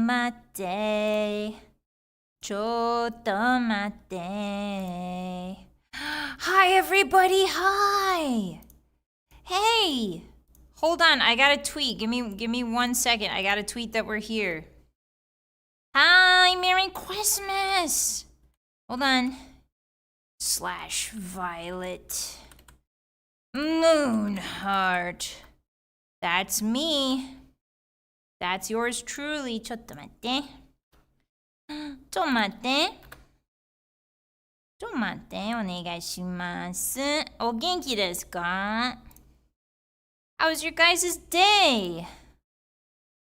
待って。ちょっと待って。Hi, everybody. Hi. Hey. Hold on. I got a tweet. Give me 1 second. I got a tweet that we're here. Hi. Merry Christmas. Hold on. / Vylett Moonheart. That's me. That's yours truly. ちょっと待って。ちょっと待って。ちょっと待って。お願いします。お元気ですか? How was your guys' day?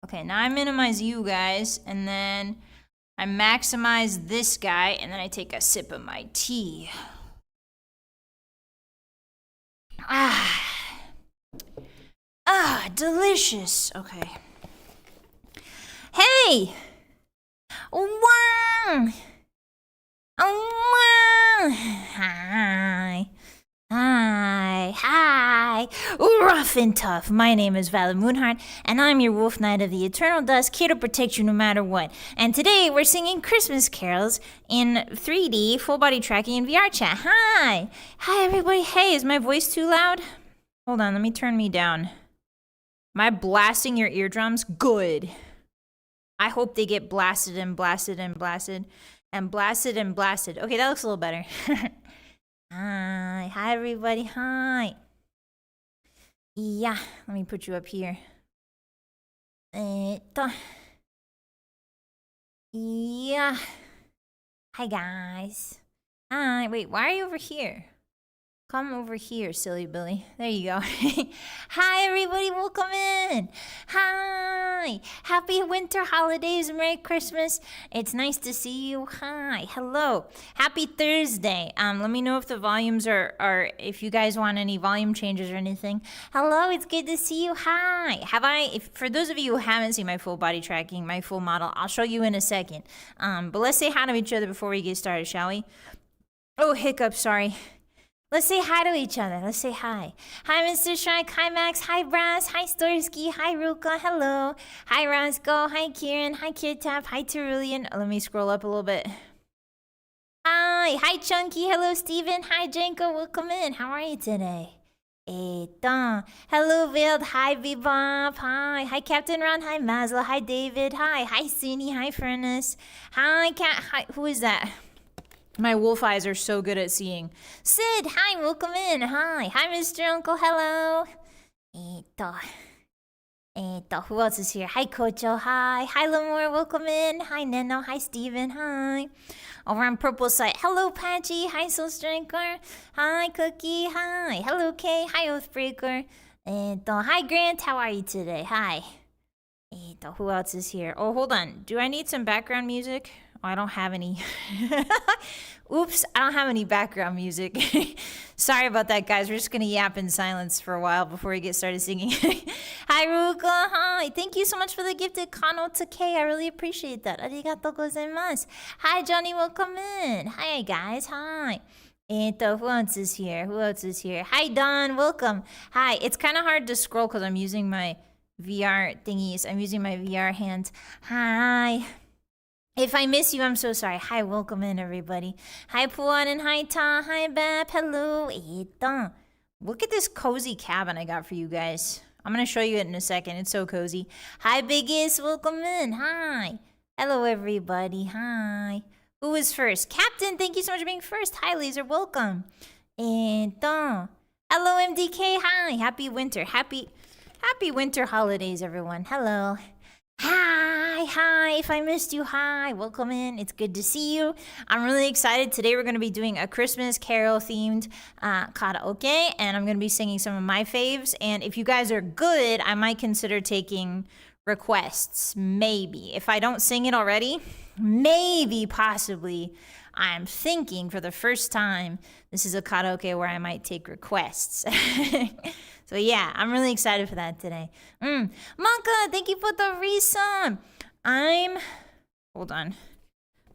Okay, now I minimize you guys, and then I maximize this guy, and then I take a sip of my tea. Delicious. Okay. Hey! Wow! Hi. Hi. Ruff and Tuff. My name is Vylett Moonheart, and I'm your wolf knight of the eternal dusk, here to protect you no matter what. And today we're singing Christmas carols in 3D, full body tracking, and VR chat. Hi. Hi, everybody. Hey, is my voice too loud? Hold on, let me turn me down. Am I blasting your eardrums? Good. I hope they get blasted and blasted and blasted and blasted and blasted. Okay, that looks a little better. Hi. Hi, everybody. Hi. Yeah, let me put you up here. Yeah. Hi, guys. Hi. Wait, why are you over here? Come over here, silly Billy. There you go. Hi, everybody. Welcome in. Hi. Happy winter holidays. Merry Christmas. It's nice to see you. Hi. Hello. Happy Thursday. Let me know if the volumes are if you guys want any volume changes or anything. Hello. It's good to see you. Hi. For those of you who haven't seen my full body tracking, my full model, I'll show you in a second. But let's say hi to each other before we get started, shall we? Oh, hiccup. Sorry. Let's say hi to each other. Let's say hi. Hi, Mr. Shrike. Hi, Max. Hi, Brass. Hi, Storsky. Hi, Ruka. Hello. Hi, Roscoe. Hi, Kieran. Hi, Kittap. Hi, Terulian. Let me scroll up a little bit. Hi. Hi, Chunky. Hello, Steven. Hi, Janko. Welcome in. How are you today? Eita. Hello, Vild. Hi, Bebop. Hi. Hi, Captain Ron. Hi, Maslow. Hi, David. Hi. Hi, Sunny. Hi, Furnace. Hi, Cat. Hi. Who is that? My wolf eyes are so good at seeing. Sid, hi, welcome in. Hi. Hi, Mr. Uncle. Hello. Who else is here? Hi, Kocho. Hi. Hi, Lamore. Welcome in. Hi, Neno. Hi, Steven. Hi. Over on Purple site. Hello, Patchy. Hi, Soul Striker. Hi, Cookie. Hi. Hello, Kay. Hi, Oathbreaker. Hi, Grant. How are you today? Hi. Who else is here? Oh, hold on. Do I need some background music? Oh, I don't have any. Oops, I don't have any background music. Sorry about that, guys. We're just going to yap in silence for a while before we get started singing. Hi, Ruka. Hi. Thank you so much for the gifted Kano Takei. I really appreciate that. Arigatou gozaimasu. Hi, Johnny. Welcome in. Hi, guys. Hi. Who else is here? Who else is here? Hi, Don. Welcome. Hi. It's kind of hard to scroll because I'm using my VR thingies. I'm using my VR hands. Hi. If I miss you, I'm so sorry. Hi, welcome in, everybody. Hi, Puan, and hi, Ta. Hi, Bap. Hello. Eita. Look at this cozy cabin I got for you guys. I'm going to show you it in a second. It's so cozy. Hi, Biggest. Welcome in. Hi. Hello, everybody. Hi. Who is first? Captain, thank you so much for being first. Hi, Laser. Welcome. Eita. Hello, MDK. Hi. Happy winter. Happy winter holidays, everyone. Hello. Hi, if I missed you, hi, welcome in, it's good to see you. I'm really excited. Today we're going to be doing a Christmas carol themed karaoke, and I'm going to be singing some of my faves, and if you guys are good, I might consider taking requests, maybe. If I don't sing it already, maybe, possibly, I'm thinking for the first time, this is a karaoke where I might take requests. So yeah, I'm really excited for that today. Maka, thank you for the resub. Hold on.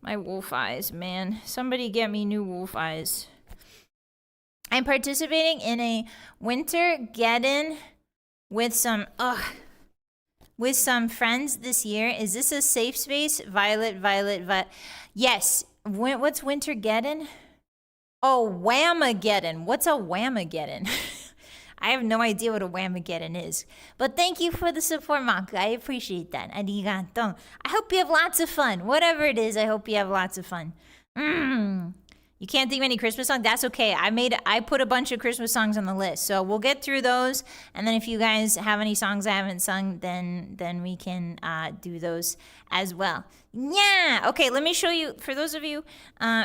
My wolf eyes, man. Somebody get me new wolf eyes. I'm participating in a winter get-in with some, with some friends this year. Is this a safe space? Vylett. Yes. What's Wintergeddon? Oh, Whamageddon. What's a Whamageddon? I have no idea what a Whamageddon is. But thank you for the support, Maka. I appreciate that. Arigato. I hope you have lots of fun. Whatever it is, I hope you have lots of fun. You can't think of any Christmas songs? That's okay. I put a bunch of Christmas songs on the list. So we'll get through those. And then if you guys have any songs I haven't sung, then we can do those as well. Yeah. Okay, let me show you. For those of you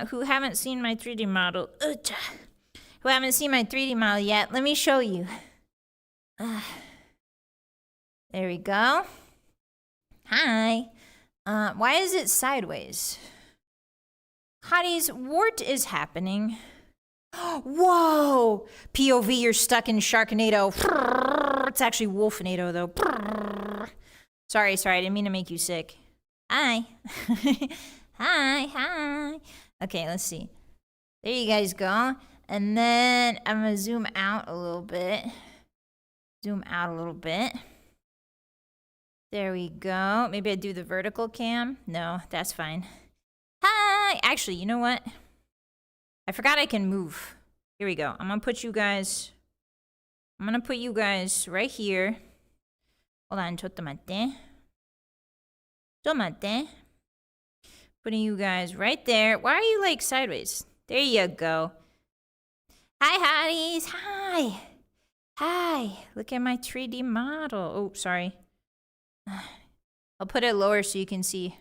who haven't seen my 3D model, yet, let me show you. There we go. Hi. Why is it sideways? Hotties, what is happening? Whoa! POV, you're stuck in Sharknado. It's actually Wolfnado, though. Sorry, I didn't mean to make you sick. Hi. Hi. Okay, let's see. There you guys go. And then I'm gonna zoom out a little bit. There we go. Maybe I do the vertical cam. No, that's fine. Hi! Actually, you know what? I forgot I can move. Here we go. I'm gonna put you guys right here. Hold on, chottomate. Putting you guys right there. Why are you like sideways? There you go. Hi, hotties. Hi. Look at my 3D model. Oh, sorry. I'll put it lower so you can see.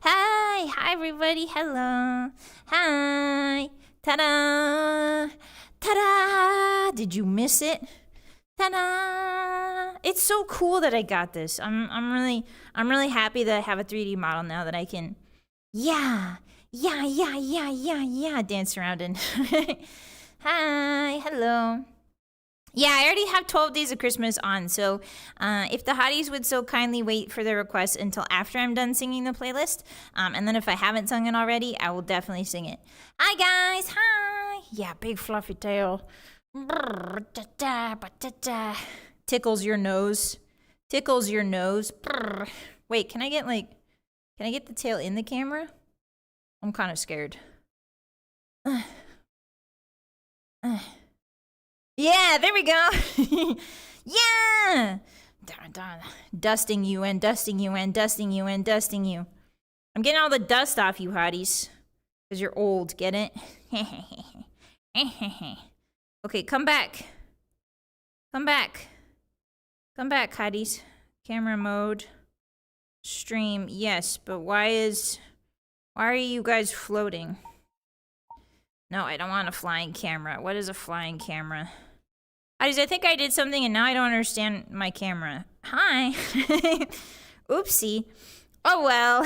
Hi everybody, hello. Hi. Ta-da. Ta-da. Did you miss it? Ta-da. It's so cool that I got this. I'm really happy that I have a 3D model now that I can yeah, dance around in. Hi, hello. Yeah, I already have 12 Days of Christmas on, so if the hotties would so kindly wait for their requests until after I'm done singing the playlist, and then if I haven't sung it already, I will definitely sing it. Hi, guys. Hi. Yeah, big fluffy tail. Tickles your nose. Wait, can I get the tail in the camera? I'm kind of scared. Yeah, there we go. Yeah. Dusting you. I'm getting all the dust off you, hotties. Because you're old, get it? Okay, come back, hotties. Camera mode. Stream, yes, but why are you guys floating? No, I don't want a flying camera. What is a flying camera? I think I did something and now I don't understand my camera. Hi. Oopsie. Oh well.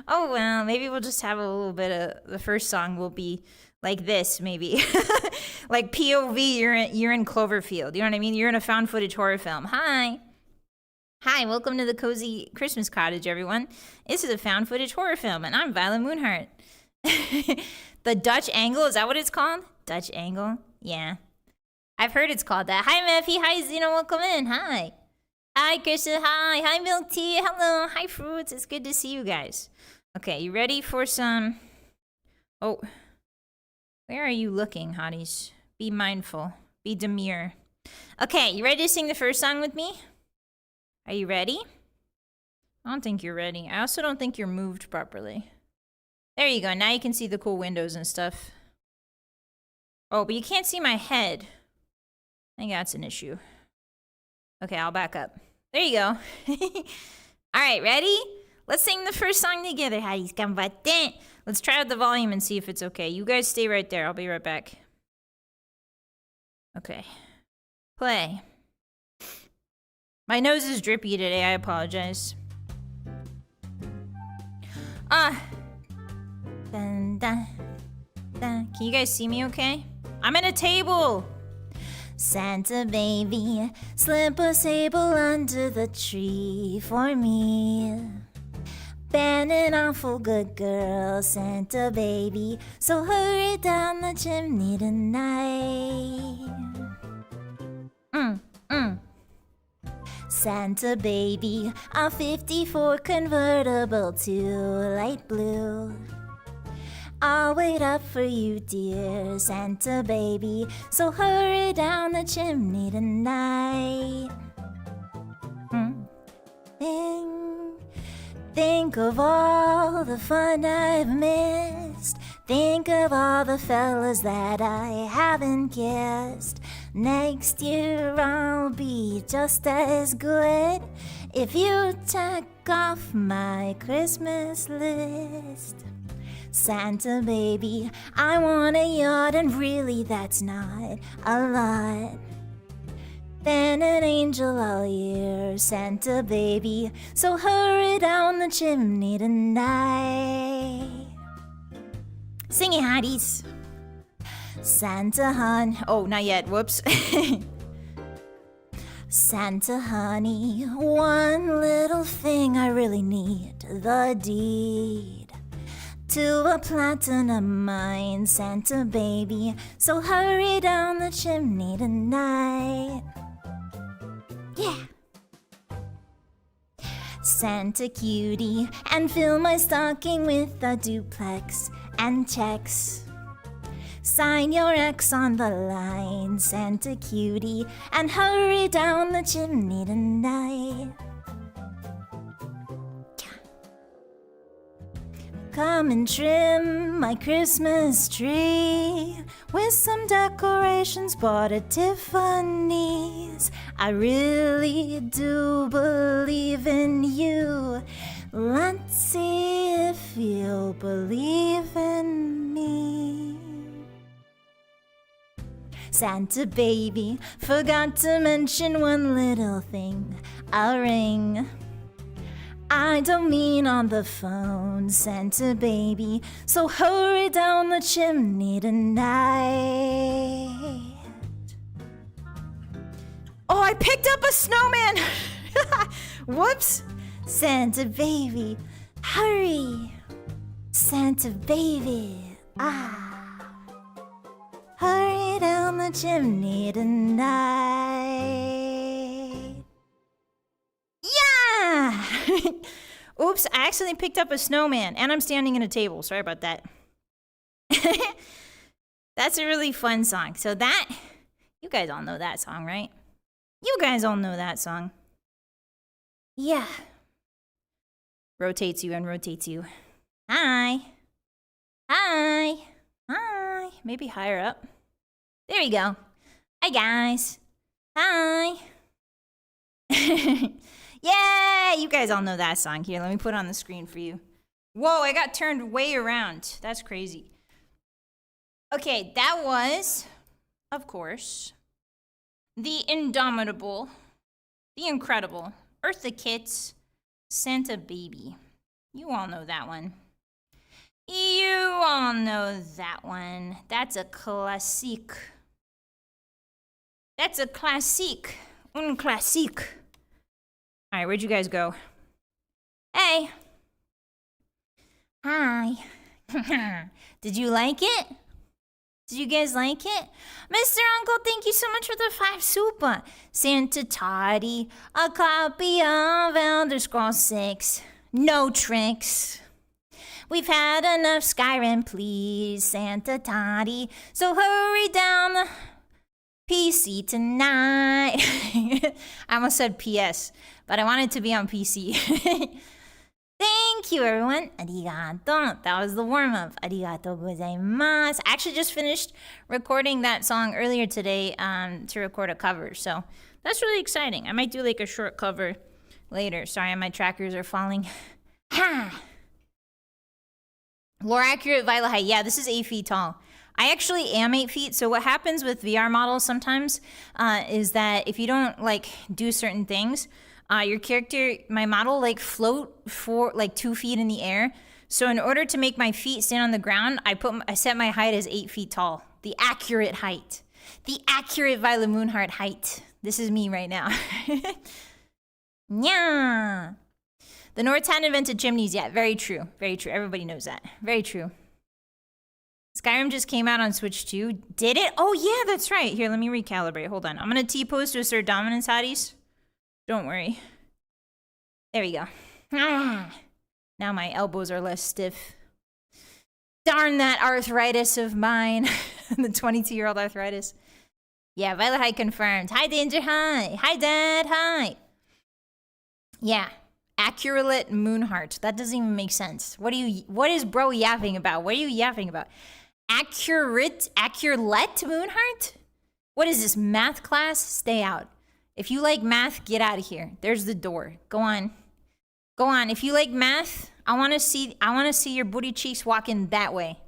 Oh well. Maybe we'll just have a little bit of the first song will be like this, maybe. Like POV, you're in Cloverfield. You know what I mean? You're in a found footage horror film. Hi. Hi, welcome to the Cozy Christmas Cottage, everyone. This is a found footage horror film, and I'm Vylett Moonheart. The Dutch Angle, is that what it's called? Dutch Angle? Yeah. I've heard it's called that. Hi, Mephi. Hi, Zeno. Welcome in. Hi. Hi, Krista. Hi. Hi, Milk Tea. Hello. Hi, Fruits. It's good to see you guys. Okay, you ready for some... Oh. Where are you looking, hotties? Be mindful. Be demure. Okay, you ready to sing the first song with me? Are you ready? I don't think you're ready. I also don't think you're moved properly. There you go. Now you can see the cool windows and stuff. Oh, but you can't see my head. I think that's an issue. Okay, I'll back up. There you go. All right, ready? Let's sing the first song together. Let's try out the volume and see if it's okay. You guys stay right there. I'll be right back. Okay. Play. My nose is drippy today. I apologize. Dun, dun, dun. Can you guys see me okay? I'm at a table. Santa baby, slip a sable under the tree for me. Been an awful good girl, Santa baby, so hurry down the chimney tonight. Santa baby, a 54 convertible to light blue. I'll wait up for you, dear Santa baby, so hurry down the chimney tonight. Think of all the fun I've missed. Think of all the fellas that I haven't kissed. Next year I'll be just as good if you check off my Christmas list. Santa baby, I want a yacht, and really that's not a lot. Been an angel all year, Santa baby, so hurry down the chimney tonight. Sing it, Hotties. Santa oh, not yet, whoops. Santa honey, one little thing I really need, the deed to a platinum mine, Santa baby, so hurry down the chimney tonight. Yeah. Santa cutie, and fill my stocking with a duplex and checks. Sign your X on the line, Santa cutie, and hurry down the chimney tonight. Come and trim my Christmas tree with some decorations bought at Tiffany's. I really do believe in you. Let's see if you'll believe in me. Santa baby, forgot to mention one little thing, a ring. I don't mean on the phone, Santa baby, so hurry down the chimney tonight. Oh, I picked up a snowman! Whoops! Santa baby, hurry! Santa baby, hurry down the chimney tonight. Yeah! Oops, I accidentally picked up a snowman, and I'm standing in a table. Sorry about that. That's a really fun song. So that, you guys all know that song, right? You guys all know that song. Yeah. Rotates you and rotates you. Hi. Hi. Hi. Maybe higher up. There you go. Hi, guys. Hi. Yeah, you guys all know that song. Here, let me put it on the screen for you. Whoa, I got turned way around. That's crazy. Okay, that was, of course, the indomitable, the incredible Eartha Kitt's Santa Baby. You all know that one. You all know that one. That's a classique. That's a classique. Un classique. All right, where'd you guys go? Hey. Hi. Did you like it? Did you guys like it? Mr. Uncle, thank you so much for the 5 super. Santa Toddy, a copy of Elder Scrolls 6. No tricks. We've had enough Skyrim, please, Santa Toddy. So hurry down the PC tonight. I almost said PS, but I wanted to be on PC. Thank you, everyone. Arigato. That was the warm-up. Arigato gozaimasu. I actually just finished recording that song earlier today to record a cover, so that's really exciting. I might do like a short cover later. Sorry, my trackers are falling. Ha! More accurate vylettmoonheart. Yeah, this is 8 feet tall. I actually am 8 feet, so what happens with VR models sometimes is that if you don't like do certain things, your character, my model, like float for like 2 feet in the air. So in order to make my feet stand on the ground, I set my height as 8 feet tall. The accurate height. The accurate Vylett Moonheart height. This is me right now. Yeah. The North hadn't invented chimneys yet. Very true. Very true. Everybody knows that. Very true. Skyrim just came out on Switch 2. Did it? Oh, yeah, that's right. Here, let me recalibrate. Hold on. I'm going to T-pose to assert dominance, Hotties. Don't worry. There we go. Ah, now my elbows are less stiff. Darn that arthritis of mine. The 22-year-old arthritis. Yeah, Vylett High confirmed. Hi, Danger. Hi. Hi, Dad. Hi. Yeah. Vylett Moonheart. That doesn't even make sense. What is bro yapping about? What are you yapping about? Vylett Moonheart? What is this, math class? Stay out. If you like math, get out of here. There's the door. Go on. Go on. If you like math, I want to see your booty cheeks walking that way.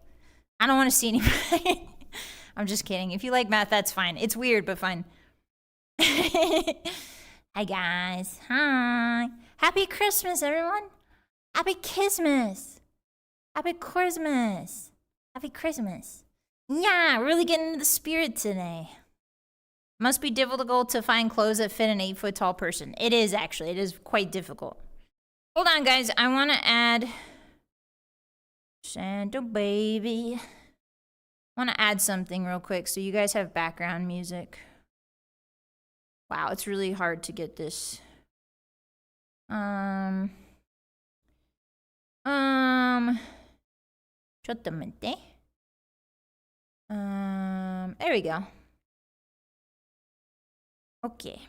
I don't want to see anybody. I'm just kidding. If you like math, that's fine. It's weird, but fine. Hi, guys. Hi. Happy Christmas, everyone. Happy Christmas. Happy Christmas. Happy Christmas. Yeah, really getting into the spirit today. Must be difficult to find clothes that fit an 8-foot tall person. It is, actually. It is quite difficult. Hold on, guys. I want to add Santa Baby. I want to add something real quick so you guys have background music. Wow, it's really hard to get this. There we go. Okay.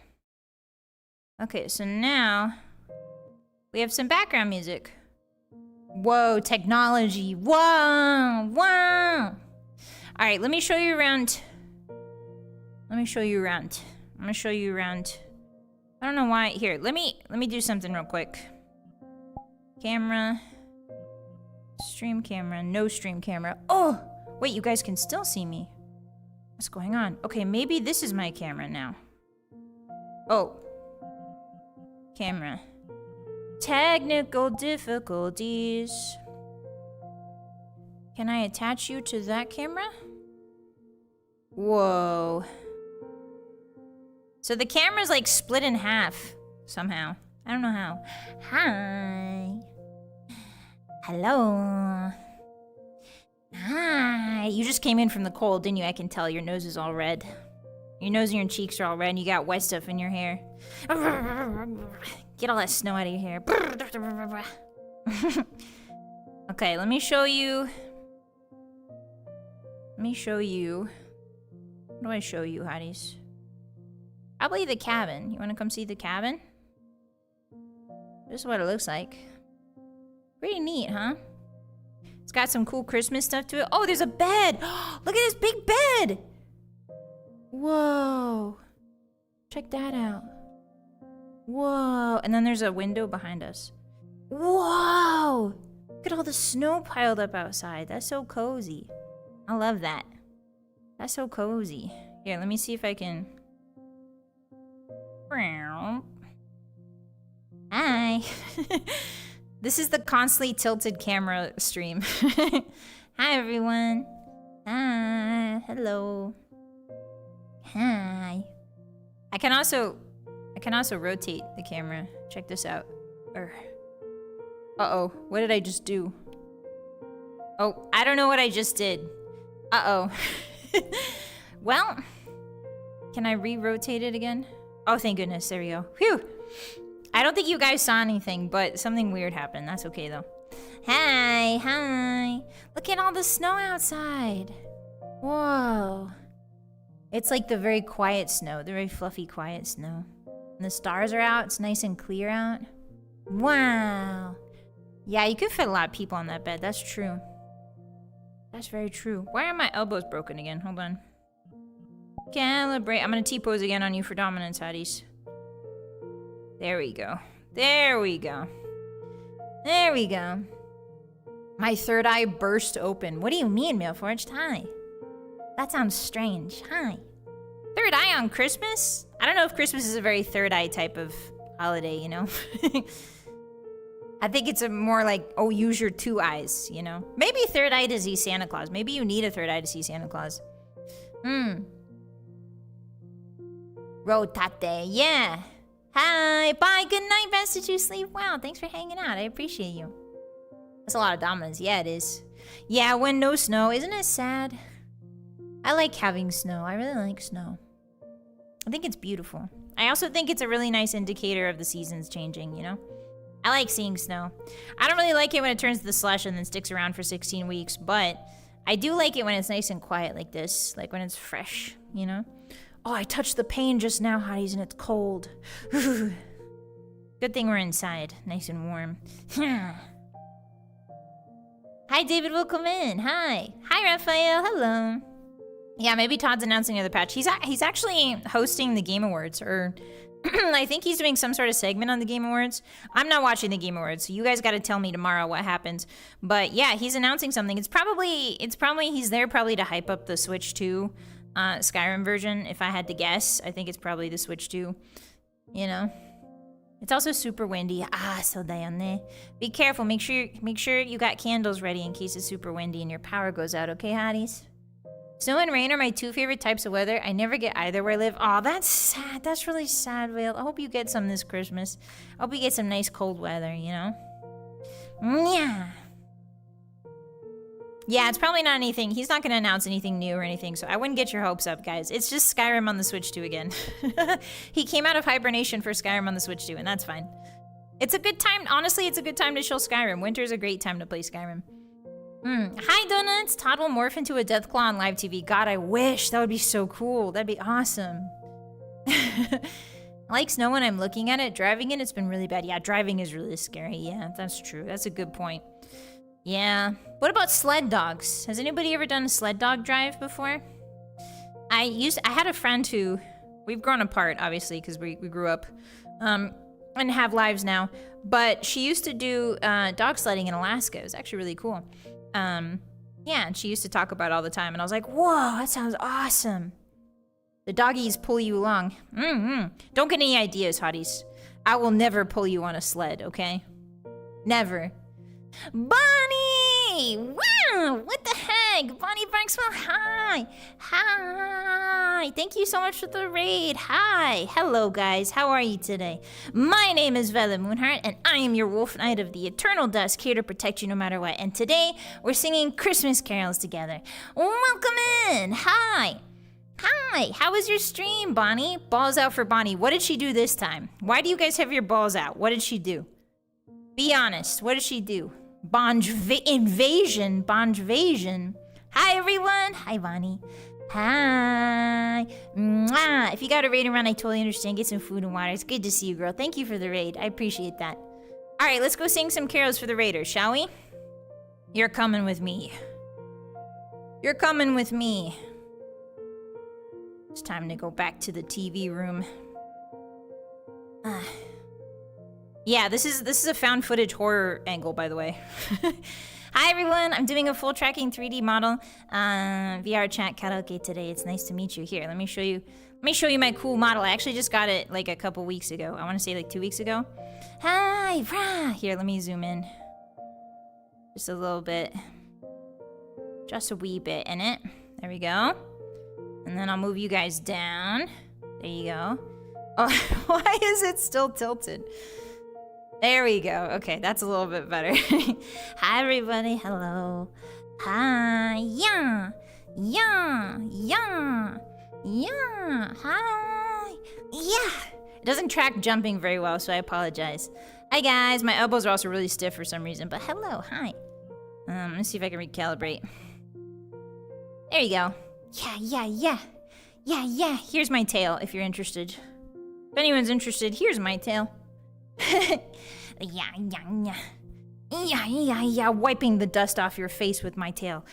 Okay, so now we have some background music. Whoa, technology. Whoa, whoa. All right, let me show you around. I'm gonna show you around. I don't know why. Here, let me do something real quick. Camera. Stream camera. No stream camera. Oh, wait, you guys can still see me. What's going on? Okay, maybe this is my camera now. Oh. Camera. Technical difficulties. Can I attach you to that camera? Whoa. So the camera's like split in half somehow. I don't know how. Hi. Hello. Hi. You just came in from the cold, didn't you? I can tell your nose is all red. Your nose and your cheeks are all red and you got wet stuff in your hair. Get all that snow out of your hair. Okay, let me show you. What do I show you, hotties? Probably the cabin. You want to come see the cabin? This is what it looks like. Pretty neat, huh? It's got some cool Christmas stuff to it. Oh, there's a bed! Look at this big bed! Whoa. Check that out. Whoa. And then there's a window behind us. Whoa! Look at all the snow piled up outside. That's so cozy. I love that. That's so cozy. Here, let me see if I can... Hi. This is the constantly tilted camera stream. Hi, everyone. Hi. Hello. Hi. I can also rotate the camera. Check this out. Uh-oh. What did I just do? Oh, I don't know what I just did. Uh-oh. Well, can I re-rotate it again? Oh, thank goodness. There we go. Phew. I don't think you guys saw anything, but something weird happened. That's okay, though. Hi. Hi. Look at all the snow outside. Whoa. It's like the very quiet snow. The very fluffy, quiet snow. And the stars are out. It's nice and clear out. Wow. Yeah, you could fit a lot of people on that bed. That's true. That's very true. Why are my elbows broken again? Hold on. Calibrate. I'm gonna T-pose again on you for dominance, hotties. There we go. There we go. There we go. My third eye burst open. What do you mean, Mailforged? Hi. That sounds strange. Hi. Third eye on Christmas? I don't know if Christmas is a very third eye type of holiday, you know? I think it's a more like, oh, use your two eyes, you know? Maybe third eye to see Santa Claus. Maybe you need a third eye to see Santa Claus. Rotate, yeah. Hi, bye, good night, best. Did you sleep well? Thanks for hanging out. I appreciate you. That's a lot of dominance. Yeah, it is. Yeah, when no snow. Isn't it sad? I like having snow. I really like snow. I think it's beautiful. I also think it's a really nice indicator of the seasons changing, you know? I like seeing snow. I don't really like it when it turns to the slush and then sticks around for 16 weeks, but I do like it when it's nice and quiet like this, like when it's fresh, you know? Oh, I touched the pane just now, hotties, and it's cold. Good thing we're inside, nice and warm. Hi, David, welcome in. Hi. Hi, Raphael, hello. Yeah, maybe Todd's announcing another patch. He's actually hosting the Game Awards, or I think he's doing some sort of segment on the Game Awards. I'm not watching the Game Awards, so you guys got to tell me tomorrow what happens. But yeah, he's announcing something. It's probably he's there probably to hype up the Switch 2 Skyrim version. If I had to guess, I think it's probably the Switch 2. You know, it's also super windy. So dayane. Be careful. Make sure you got candles ready in case it's super windy and your power goes out. Okay, hotties. Snow and rain are my two favorite types of weather. I never get either where I live. Aw, that's sad. That's really sad, Vale. I hope you get some this Christmas. I hope you get some nice cold weather, you know? Yeah. Yeah, it's probably not anything. He's not going to announce anything new or anything, so I wouldn't get your hopes up, guys. It's just Skyrim on the Switch 2 again. He came out of hibernation for Skyrim on the Switch 2, and that's fine. It's a good time. Honestly, it's a good time to chill Skyrim. Winter's a great time to play Skyrim. Hi, Donuts. Todd will morph into a Deathclaw on live TV. God, I wish. That would be so cool. That'd be awesome. I like snow when I'm looking at it. Driving it, it's been really bad. Yeah, driving is really scary. Yeah, that's true. That's a good point. Yeah. What about sled dogs? Has anybody ever done a sled dog drive before? I had a friend who, we've grown apart, obviously, because we grew up, and have lives now. But she used to do dog sledding in Alaska. It was actually really cool. Yeah, and she used to talk about it all the time, and I was like, whoa, that sounds awesome. The doggies pull you along. Don't get any ideas, hotties. I will never pull you on a sled, okay? Never. Bonnie! Wow! What the heck? Bonnie Barkswell, hi! Hi! Thank you so much for the raid. Hi! Hello, guys. How are you today? My name is Vylett Moonheart, and I am your wolf knight of the eternal dusk, here to protect you no matter what. And today, we're singing Christmas carols together. Welcome in! Hi! Hi! How was your stream, Bonnie? Balls out for Bonnie. What did she do this time? Why do you guys have your balls out? What did she do? Be honest. What did she do? Invasion. Hi, everyone. Hi, Bonnie. Hi. Mwah. If you got a raid around, I totally understand. Get some food and water. It's good to see you, girl. Thank you for the raid. I appreciate that. All right, let's go sing some carols for the raiders, shall we? You're coming with me. You're coming with me. It's time to go back to the TV room. Yeah, this is a found footage horror angle, by the way. Hi everyone, I'm doing a full tracking 3D model VR chat karaoke today. It's nice to meet you. Here, let me show you my cool model. I actually just got it like a couple weeks ago. I want to say like 2 weeks ago. Hi, brah. Here, let me zoom in. Just a little bit. Just a wee bit in it. There we go. And then I'll move you guys down. There you go. Oh, why is it still tilted? There we go. Okay, that's a little bit better. Hi, everybody. Hello. Hi. Yeah. Yeah. Yeah. Yeah. Hi. Yeah. It doesn't track jumping very well, so I apologize. Hi, guys. My elbows are also really stiff for some reason, but hello. Hi. Let me see if I can recalibrate. There you go. Yeah, yeah, yeah. Yeah, yeah. Here's my tail, if you're interested. If anyone's interested, here's my tail. Yeah, yeah, yeah. Yeah, yeah, yeah. Wiping the dust off your face with my tail.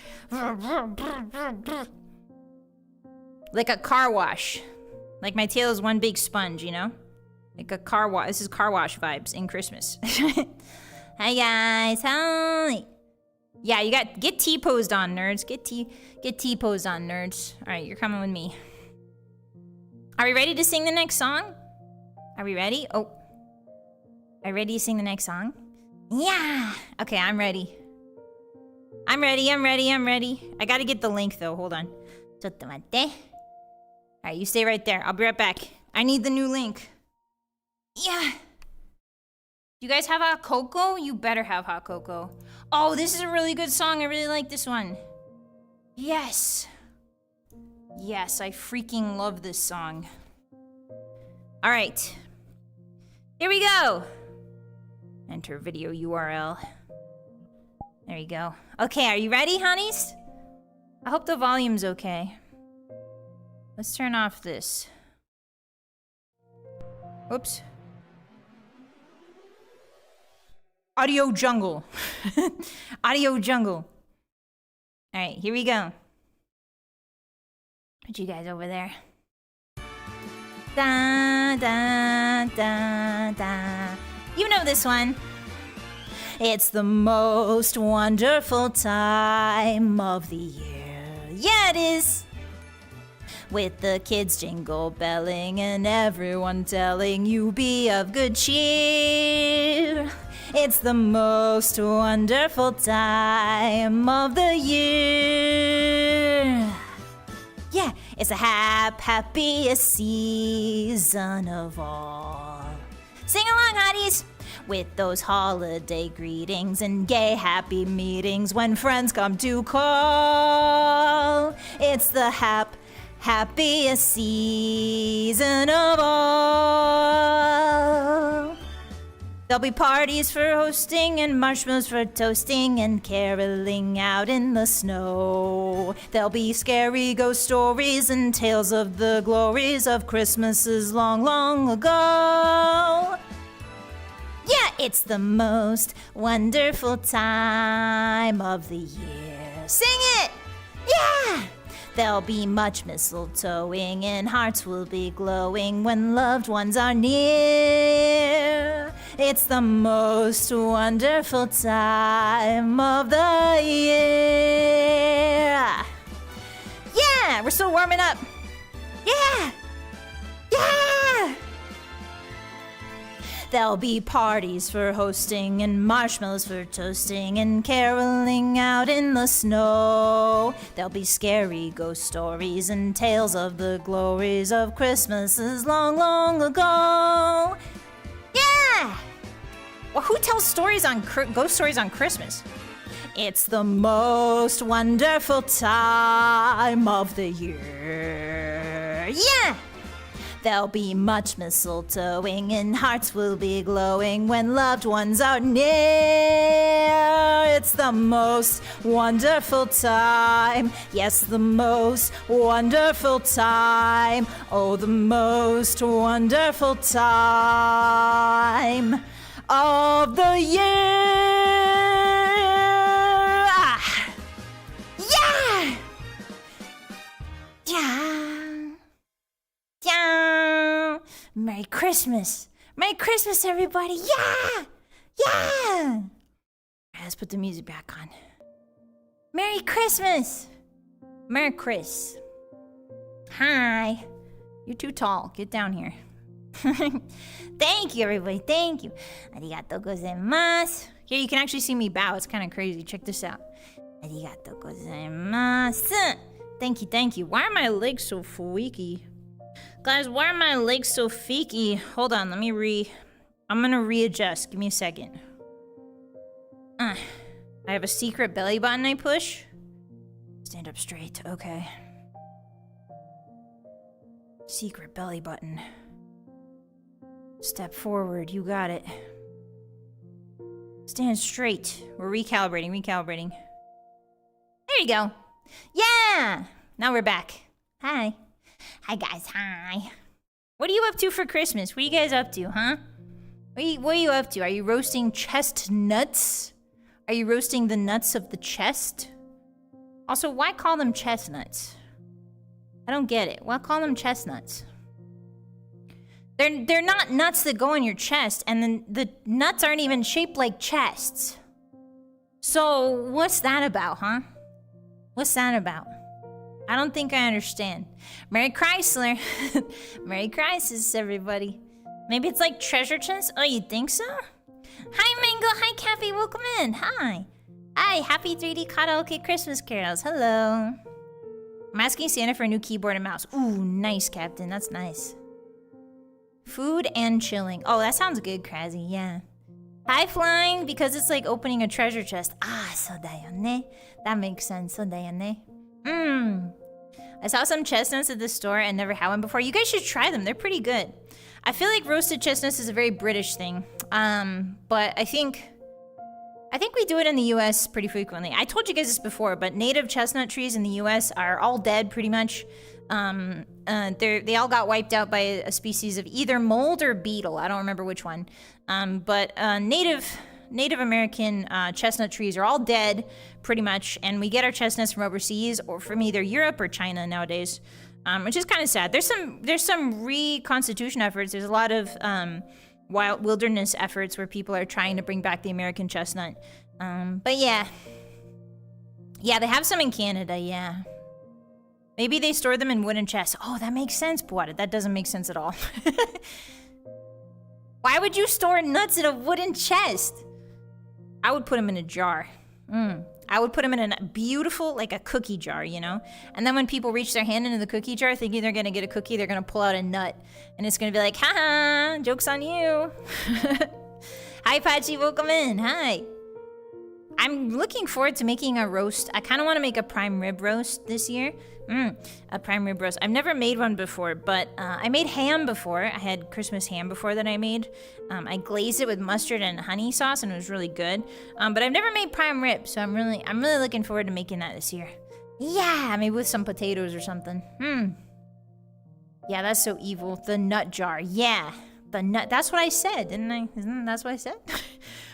Like a car wash. Like my tail is one big sponge, you know? Like a car wash. This is car wash vibes in Christmas. Hi, guys. Hi. Yeah, you got... Get T-posed on, nerds. Get T-posed on, nerds. All right, you're coming with me. Are we ready to sing the next song? Are we ready? Oh. Are you ready to sing the next song? Yeah! Okay, I'm ready. I'm ready. I gotta get the link, though. Hold on. Alright, you stay right there. I'll be right back. I need the new link. Yeah! You guys have hot cocoa? You better have hot cocoa. Oh, this is a really good song. I really like this one. Yes. Yes, I freaking love this song. All right. Here we go. Enter video URL. There you go. Okay, are you ready, honeys? I hope the volume's okay. Let's turn off this. Oops. Audio jungle. Audio jungle. All right, here we go. Put you guys over there. Da, da, da, da. You know this one. It's the most wonderful time of the year. Yeah, it is. With the kids jingle belling and everyone telling you be of good cheer. It's the most wonderful time of the year. Yeah, it's the happiest season of all. Sing along, hotties! With those holiday greetings and gay happy meetings when friends come to call. It's the happiest season of all. There'll be parties for hosting and marshmallows for toasting and caroling out in the snow. There'll be scary ghost stories and tales of the glories of Christmases long, long ago. Yeah, it's the most wonderful time of the year. Sing it! Yeah! There'll be much mistletoeing and hearts will be glowing when loved ones are near. It's the most wonderful time of the year. Yeah, we're still warming up. Yeah! Yeah! There'll be parties for hosting and marshmallows for toasting and caroling out in the snow. There'll be scary ghost stories and tales of the glories of Christmases long, long ago. Yeah! Well, who tells stories on ghost stories on Christmas? It's the most wonderful time of the year. Yeah! There'll be much mistletoeing and hearts will be glowing when loved ones are near. It's the most wonderful time. Yes, the most wonderful time. Oh, the most wonderful time of the year. Ah. Yeah! Yeah! Yeah! Merry Christmas! Merry Christmas, everybody! Yeah! Yeah! Let's put the music back on. Merry Christmas! Merry Chris. Hi. You're too tall. Get down here. Thank you, everybody. Thank you. Arigatou gozaimasu. Here, you can actually see me bow. It's kind of crazy. Check this out. Arigatou gozaimasu. Thank you, thank you. Why are my legs so freaky? Guys, why are my legs so freaky? Hold on, I'm gonna readjust. Give me a second. I have a secret belly button I push. Stand up straight, okay. Secret belly button. Step forward, you got it. Stand straight. We're recalibrating. There you go. Yeah! Now we're back. Hi. Hi, guys. Hi. What are you up to for Christmas? What are you guys up to, huh? What are you up to? Are you roasting chestnuts? Are you roasting the nuts of the chest? Also, why call them chestnuts? I don't get it. Why call them chestnuts? They're not nuts that go on your chest, and then the nuts aren't even shaped like chests. So, what's that about, huh? What's that about? I don't think I understand. Merry Chrysler. Merry Christmas, everybody. Maybe it's like treasure chest? Oh, you think so? Hi, Mango. Hi, Cappy. Welcome in. Hi. Hi. Happy 3D Karaoke Christmas carols. Hello. I'm asking Santa for a new keyboard and mouse. Ooh, nice, Captain. That's nice. Food and chilling. Oh, that sounds good, Krasy. Yeah. High flying because it's like opening a treasure chest. Ah, so da yo ne. That makes sense. So da yo ne. I saw some chestnuts at the store and never had one before. You guys should try them. They're pretty good. I feel like roasted chestnuts is a very British thing. But I think we do it in the US pretty frequently. I told you guys this before, but native chestnut trees in the US are all dead pretty much. They all got wiped out by a species of either mold or beetle. I don't remember which one. But Native American chestnut trees are all dead pretty much, and we get our chestnuts from overseas or from either Europe or China nowadays, which is kind of sad. There's some reconstitution efforts. There's a lot of wild wilderness efforts where people are trying to bring back the American chestnut. But yeah, they have some in Canada. Yeah. Maybe they store them in wooden chests. Oh, that makes sense, but that doesn't make sense at all. Why would you store nuts in a wooden chest? I would put them in a jar. I would put them in a beautiful, like a cookie jar, you know? And then when people reach their hand into the cookie jar thinking they're gonna get a cookie, they're gonna pull out a nut. And it's gonna be like, haha, joke's on you. Hi, Patchy, welcome in, hi. I'm looking forward to making a roast. I kind of want to make a prime rib roast this year. A prime rib roast. I've never made one before, but I made ham before. I had Christmas ham before that I made. I glazed it with mustard and honey sauce, and it was really good. But I've never made prime rib, so I'm really looking forward to making that this year. Yeah, maybe with some potatoes or something. Yeah, that's so evil. The nut jar. Yeah, the nut. That's what I said, didn't I? Isn't that what I said?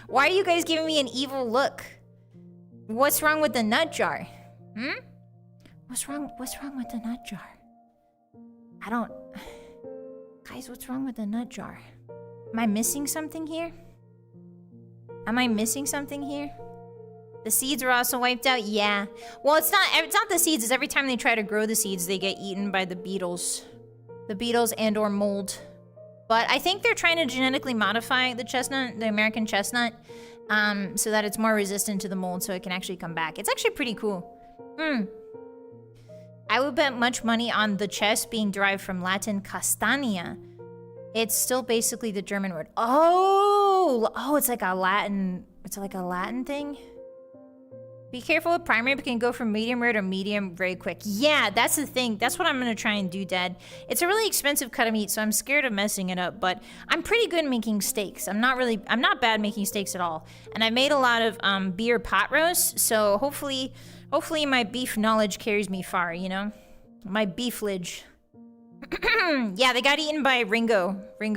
Why are you guys giving me an evil look? What's wrong with the nut jar? What's wrong with the nut jar? I don't... Guys, what's wrong with the nut jar? Am I missing something here? Am I missing something here? The seeds are also wiped out? Yeah. Well, it's not the seeds. It's every time they try to grow the seeds, they get eaten by the beetles. The beetles and or mold. But I think they're trying to genetically modify the chestnut, the American chestnut, so that it's more resistant to the mold so it can actually come back. It's actually pretty cool. I would bet much money on the chest being derived from Latin castania. It's still basically the German word. Oh, it's like a Latin thing? Be careful with prime rib. It can go from medium rare to medium very quick. Yeah, that's the thing. That's what I'm gonna try and do, Dad. It's a really expensive cut of meat, so I'm scared of messing it up, but I'm pretty good making steaks. I'm not bad making steaks at all. And I made a lot of beer pot roasts, so hopefully my beef knowledge carries me far, you know? My beeflage. Yeah, they got eaten by Ringo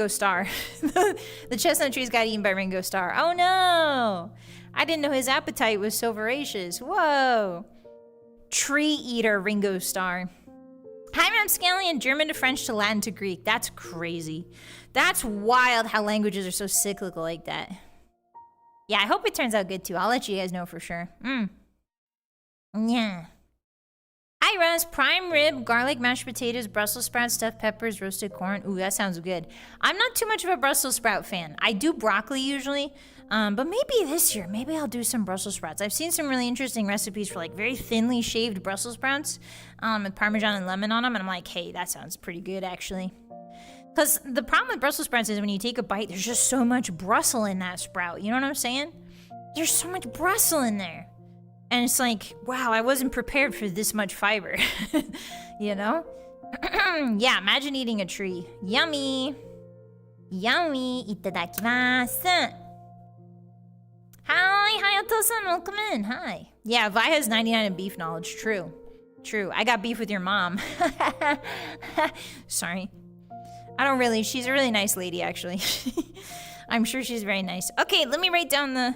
Starr. The chestnut trees got eaten by Ringo Starr. Oh no! I didn't know his appetite was so voracious. Whoa. Tree eater Ringo Starr. Hi, Rapscallion. German to French to Latin to Greek. That's crazy. That's wild how languages are so cyclical like that. Yeah, I hope it turns out good too. I'll let you guys know for sure. Yeah. Hi, Russ. Prime rib, garlic, mashed potatoes, Brussels sprouts, stuffed peppers, roasted corn. Ooh, that sounds good. I'm not too much of a Brussels sprout fan. I do broccoli usually, but maybe this year, maybe I'll do some Brussels sprouts. I've seen some really interesting recipes for like very thinly shaved Brussels sprouts with Parmesan and lemon on them, and I'm like, hey, that sounds pretty good actually. Because the problem with Brussels sprouts is when you take a bite, there's just so much Brussels in that sprout. You know what I'm saying? There's so much Brussels in there. And it's like, wow, I wasn't prepared for this much fiber. You know? Yeah, imagine eating a tree. Yummy. Yummy. Itadakimasu. Hi, Hayato-san. Welcome in. Hi. Yeah, Vi has 99 in beef knowledge. True. True. I got beef with your mom. Sorry. I don't really. She's a really nice lady, actually. I'm sure she's very nice. Okay, let me write down the...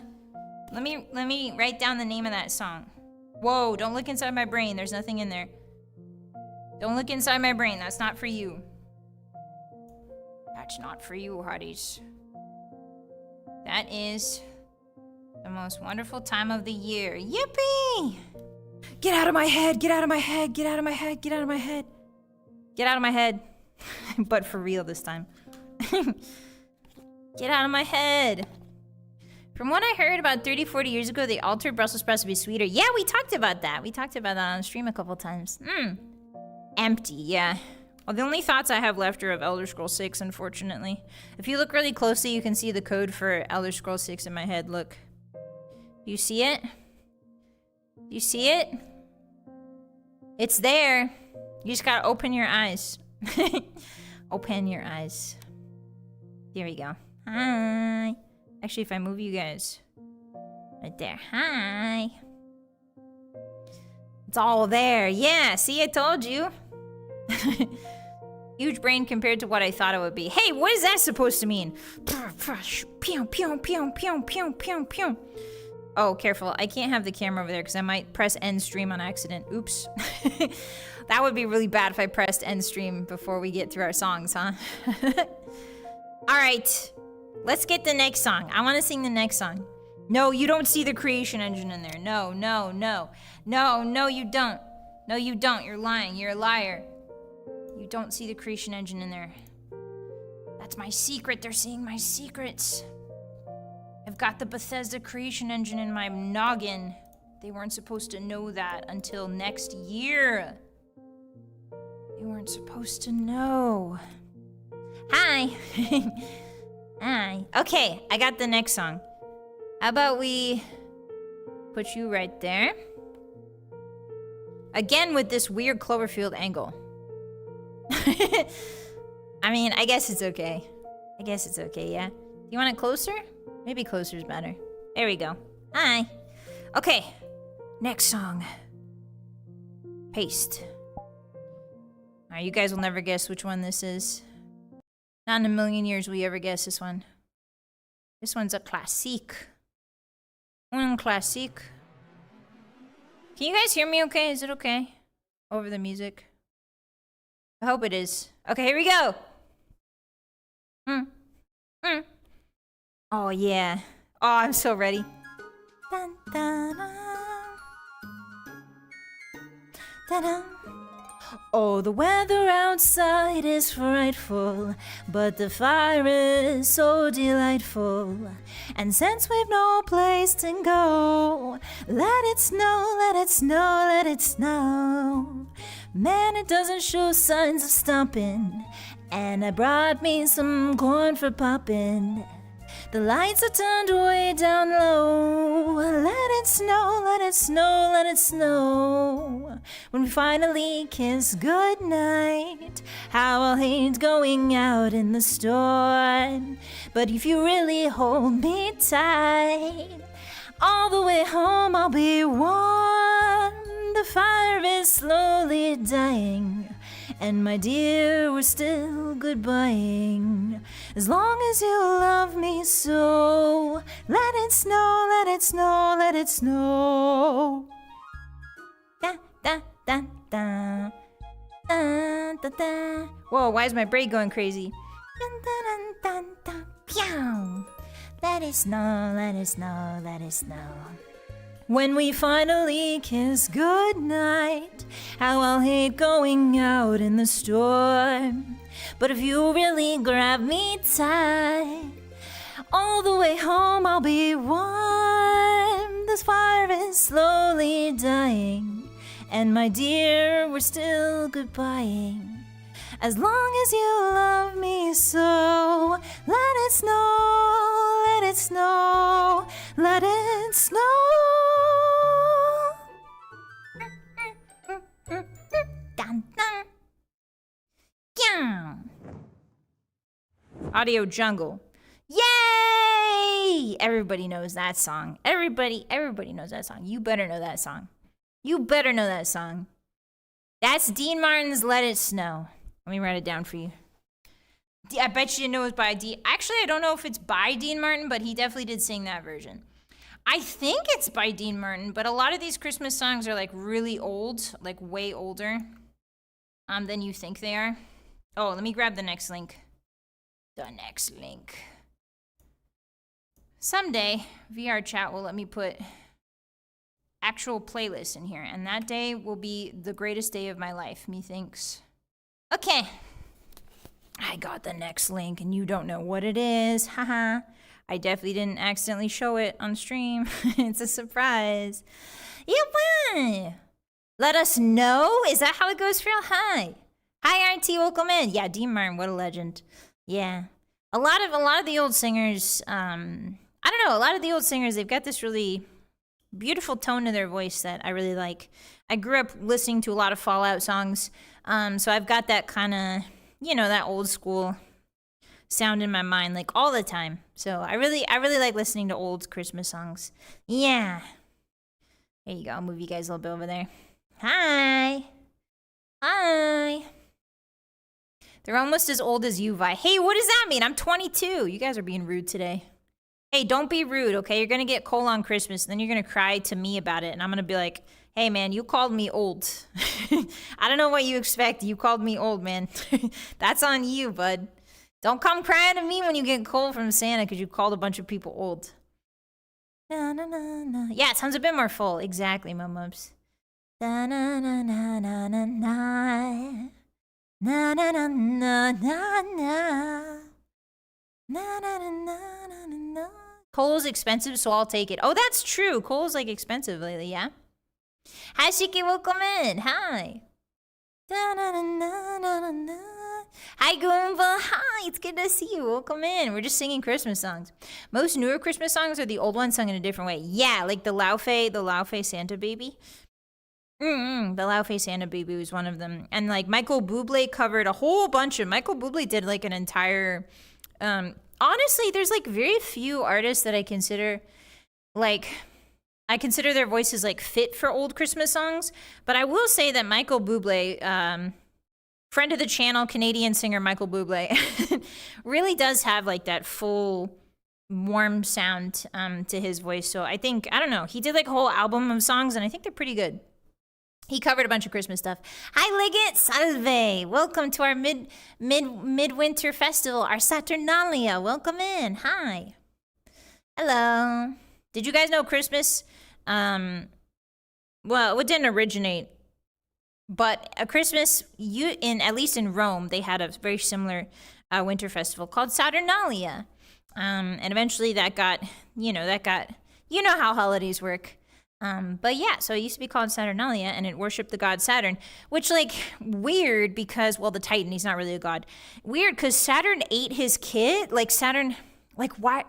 Let me write down the name of that song. Whoa, don't look inside my brain. There's nothing in there. Don't look inside my brain. That's not for you. That's not for you, Hotties. That is the most wonderful time of the year. Yippee! Get out of my head! Get out of my head! Get out of my head! Get out of my head! Get out of my head. But for real this time. Get out of my head. From what I heard about 30, 40 years ago, they altered Brussels sprouts to be sweeter. Yeah, we talked about that. We talked about that on stream a couple times. Empty, yeah. Well, the only thoughts I have left are of Elder Scrolls 6, unfortunately. If you look really closely, you can see the code for Elder Scrolls 6 in my head. Look. You see it? You see it? It's there. You just gotta open your eyes. Open your eyes. There we go. Hi. Actually, if I move you guys right there. Hi. It's all there. Yeah, see, I told you. Huge brain compared to what I thought it would be. Hey, what is that supposed to mean? Oh, careful. I can't have the camera over there because I might press end stream on accident. Oops. That would be really bad if I pressed end stream before we get through our songs, huh? All right. Let's get the next song. I want to sing the next song. No, you don't see the creation engine in there. No, no, no. No, no, you don't. No, you don't. You're lying. You're a liar. You don't see the creation engine in there. That's my secret. They're seeing my secrets. I've got the Bethesda creation engine in my noggin. They weren't supposed to know that until next year. They weren't supposed to know. Hi. Hi. Okay, I got the next song. How about we put you right there? Again with this weird Cloverfield angle. I mean, I guess it's okay. I guess it's okay, yeah? Do you want it closer? Maybe closer is better. There we go. Hi. Okay, next song. Paste. Alright, you guys will never guess which one this is. Not in a million years will you ever guess this one. This one's a classique. Un classique. Can you guys hear me okay? Is it okay? Over the music? I hope it is. Okay, here we go. Oh, yeah. Oh, I'm so ready. Dun, dun, dun. Dun, dun. Oh, the weather outside is frightful, but the fire is so delightful. And since we've no place to go, let it snow, let it snow, let it snow. Man, it doesn't show signs of stopping, and I brought me some corn for popping. The lights are turned way down low. Let it snow, let it snow, let it snow. When we finally kiss goodnight, how I'll hate going out in the storm. But if you really hold me tight, all the way home I'll be warm. The fire is slowly dying, and my dear, we're still goodbying. As long as you love me so, let it snow, let it snow, let it snow. Da, da, da, da. Da, da, da. Whoa, why is my braid going crazy? Dun, dun, dun, dun, dun. Pew. Let it snow, let it snow, let it snow. When we finally kiss goodnight, how I'll hate going out in the storm. But if you really grab me tight, all the way home I'll be warm. This fire is slowly dying, and my dear, we're still goodbying. As long as you love me so, let it snow, let it snow, let it snow. Dun, dun. Yeah. Audio Jungle. Yay! Everybody knows that song. Everybody knows that song. You better know that song. You better know that song. That's Dean Martin's Let It Snow. Let me write it down for you. I bet you didn't know it was by Actually, I don't know if it's by Dean Martin, but he definitely did sing that version. I think it's by Dean Martin, but a lot of these Christmas songs are like really old, like way older than you think they are. Oh, let me grab the next link. The next link. Someday, VR chat will let me put actual playlists in here, and that day will be the greatest day of my life, methinks. Okay. I got the next link, and you don't know what it is. Haha. I definitely didn't accidentally show it on stream. It's a surprise. Yeah, let us know. Is that how it goes for you? Hi. Hi, RT. Welcome in. Yeah, Dean Martin, what a legend. Yeah. A lot of the old singers, I don't know, a lot of the old singers, they've got this really beautiful tone to their voice that I really like. I grew up listening to a lot of Fallout songs, so I've got that kind of, you know, that old school sound in my mind like all the time. So I really like listening to old Christmas songs. Yeah. There you go. I'll move you guys a little bit over there. Hi. Hi. They're almost as old as you, Vi. Hey, what does that mean? I'm 22. You guys are being rude today. Hey, don't be rude, okay? You're gonna get coal on Christmas, and then you're gonna cry to me about it, and I'm gonna be like, hey, man, you called me old. I don't know what you expect. You called me old, man. That's on you, bud. Don't come crying to me when you get coal from Santa because you called a bunch of people old. Na, na, na, na. Yeah, it sounds a bit more full. Exactly, Mumubs. Na, na, na, na, na, na, na. Na na na na na na. Na na na na na na. Coal's expensive, so I'll take it. Oh, that's true. Coal's like expensive lately, yeah? Hi, Shiki, welcome in. Hi. Da, na, na, na, na, na. Hi, Goomba. Hi, it's good to see you. Welcome in. We're just singing Christmas songs. Most newer Christmas songs are the old ones sung in a different way. Yeah, like the Laufey Santa Baby. The Laufey Santa Baby was one of them. And like Michael Bublé covered a whole bunch of... Michael Bublé did like an entire... honestly, there's like very few artists that I consider like... I consider their voices like fit for old Christmas songs. But I will say that Michael Bublé, friend of the channel, Canadian singer Michael Bublé, really does have like that full warm sound to his voice. So I think, I don't know, he did like a whole album of songs and I think they're pretty good. He covered a bunch of Christmas stuff. Hi, Legate, salve. Welcome to our midwinter festival, our Saturnalia. Welcome in. Hi. Hello. Did you guys know Christmas? Well, it didn't originate, but a Christmas, at least in Rome, they had a very similar winter festival called Saturnalia. And eventually that got, you know how holidays work. But yeah, so it used to be called Saturnalia, and it worshipped the god Saturn, which, like, weird because, well, the Titan, he's not really a god. Weird because Saturn ate his kid. Like, Saturn, like, why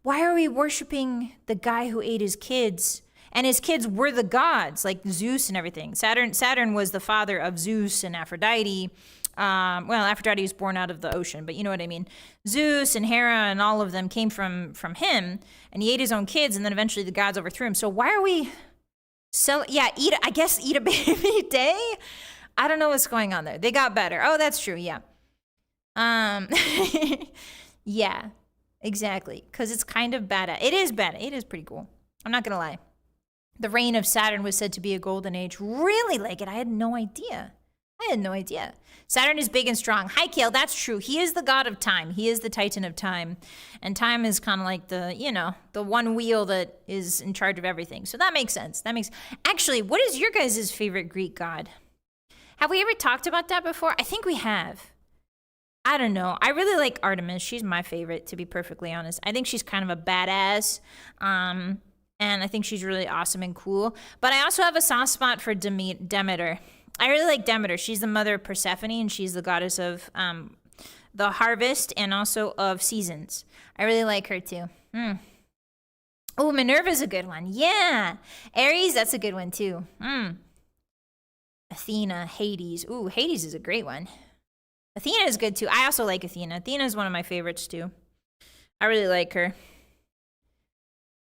are we worshiping the guy who ate his kids? And his kids were the gods, like Zeus and everything. Saturn was the father of Zeus and Aphrodite. Well, Aphrodite was born out of the ocean, but you know what I mean. Zeus and Hera and all of them came from him, and he ate his own kids, and then eventually the gods overthrew him. So why are we eat a baby day? I don't know what's going on there. They got better. Oh, that's true, yeah. Yeah, exactly, because it's kind of bad. It is bad. It is pretty cool. I'm not gonna lie. The reign of Saturn was said to be a golden age. Really, like it? I had no idea. Saturn is big and strong. Hi, Kale. That's true. He is the god of time. He is the titan of time. And time is kind of like the one wheel that is in charge of everything. So that makes sense. Actually, what is your guys' favorite Greek god? Have we ever talked about that before? I think we have. I don't know. I really like Artemis. She's my favorite, to be perfectly honest. I think she's kind of a badass. And I think she's really awesome and cool. But I also have a soft spot for Demeter. I really like Demeter. She's the mother of Persephone, and she's the goddess of the harvest and also of seasons. I really like her too. Oh, Minerva's a good one. Yeah. Ares, that's a good one too. Athena, Hades. Ooh, Hades is a great one. Athena is good too. I also like Athena. Athena is one of my favorites too. I really like her.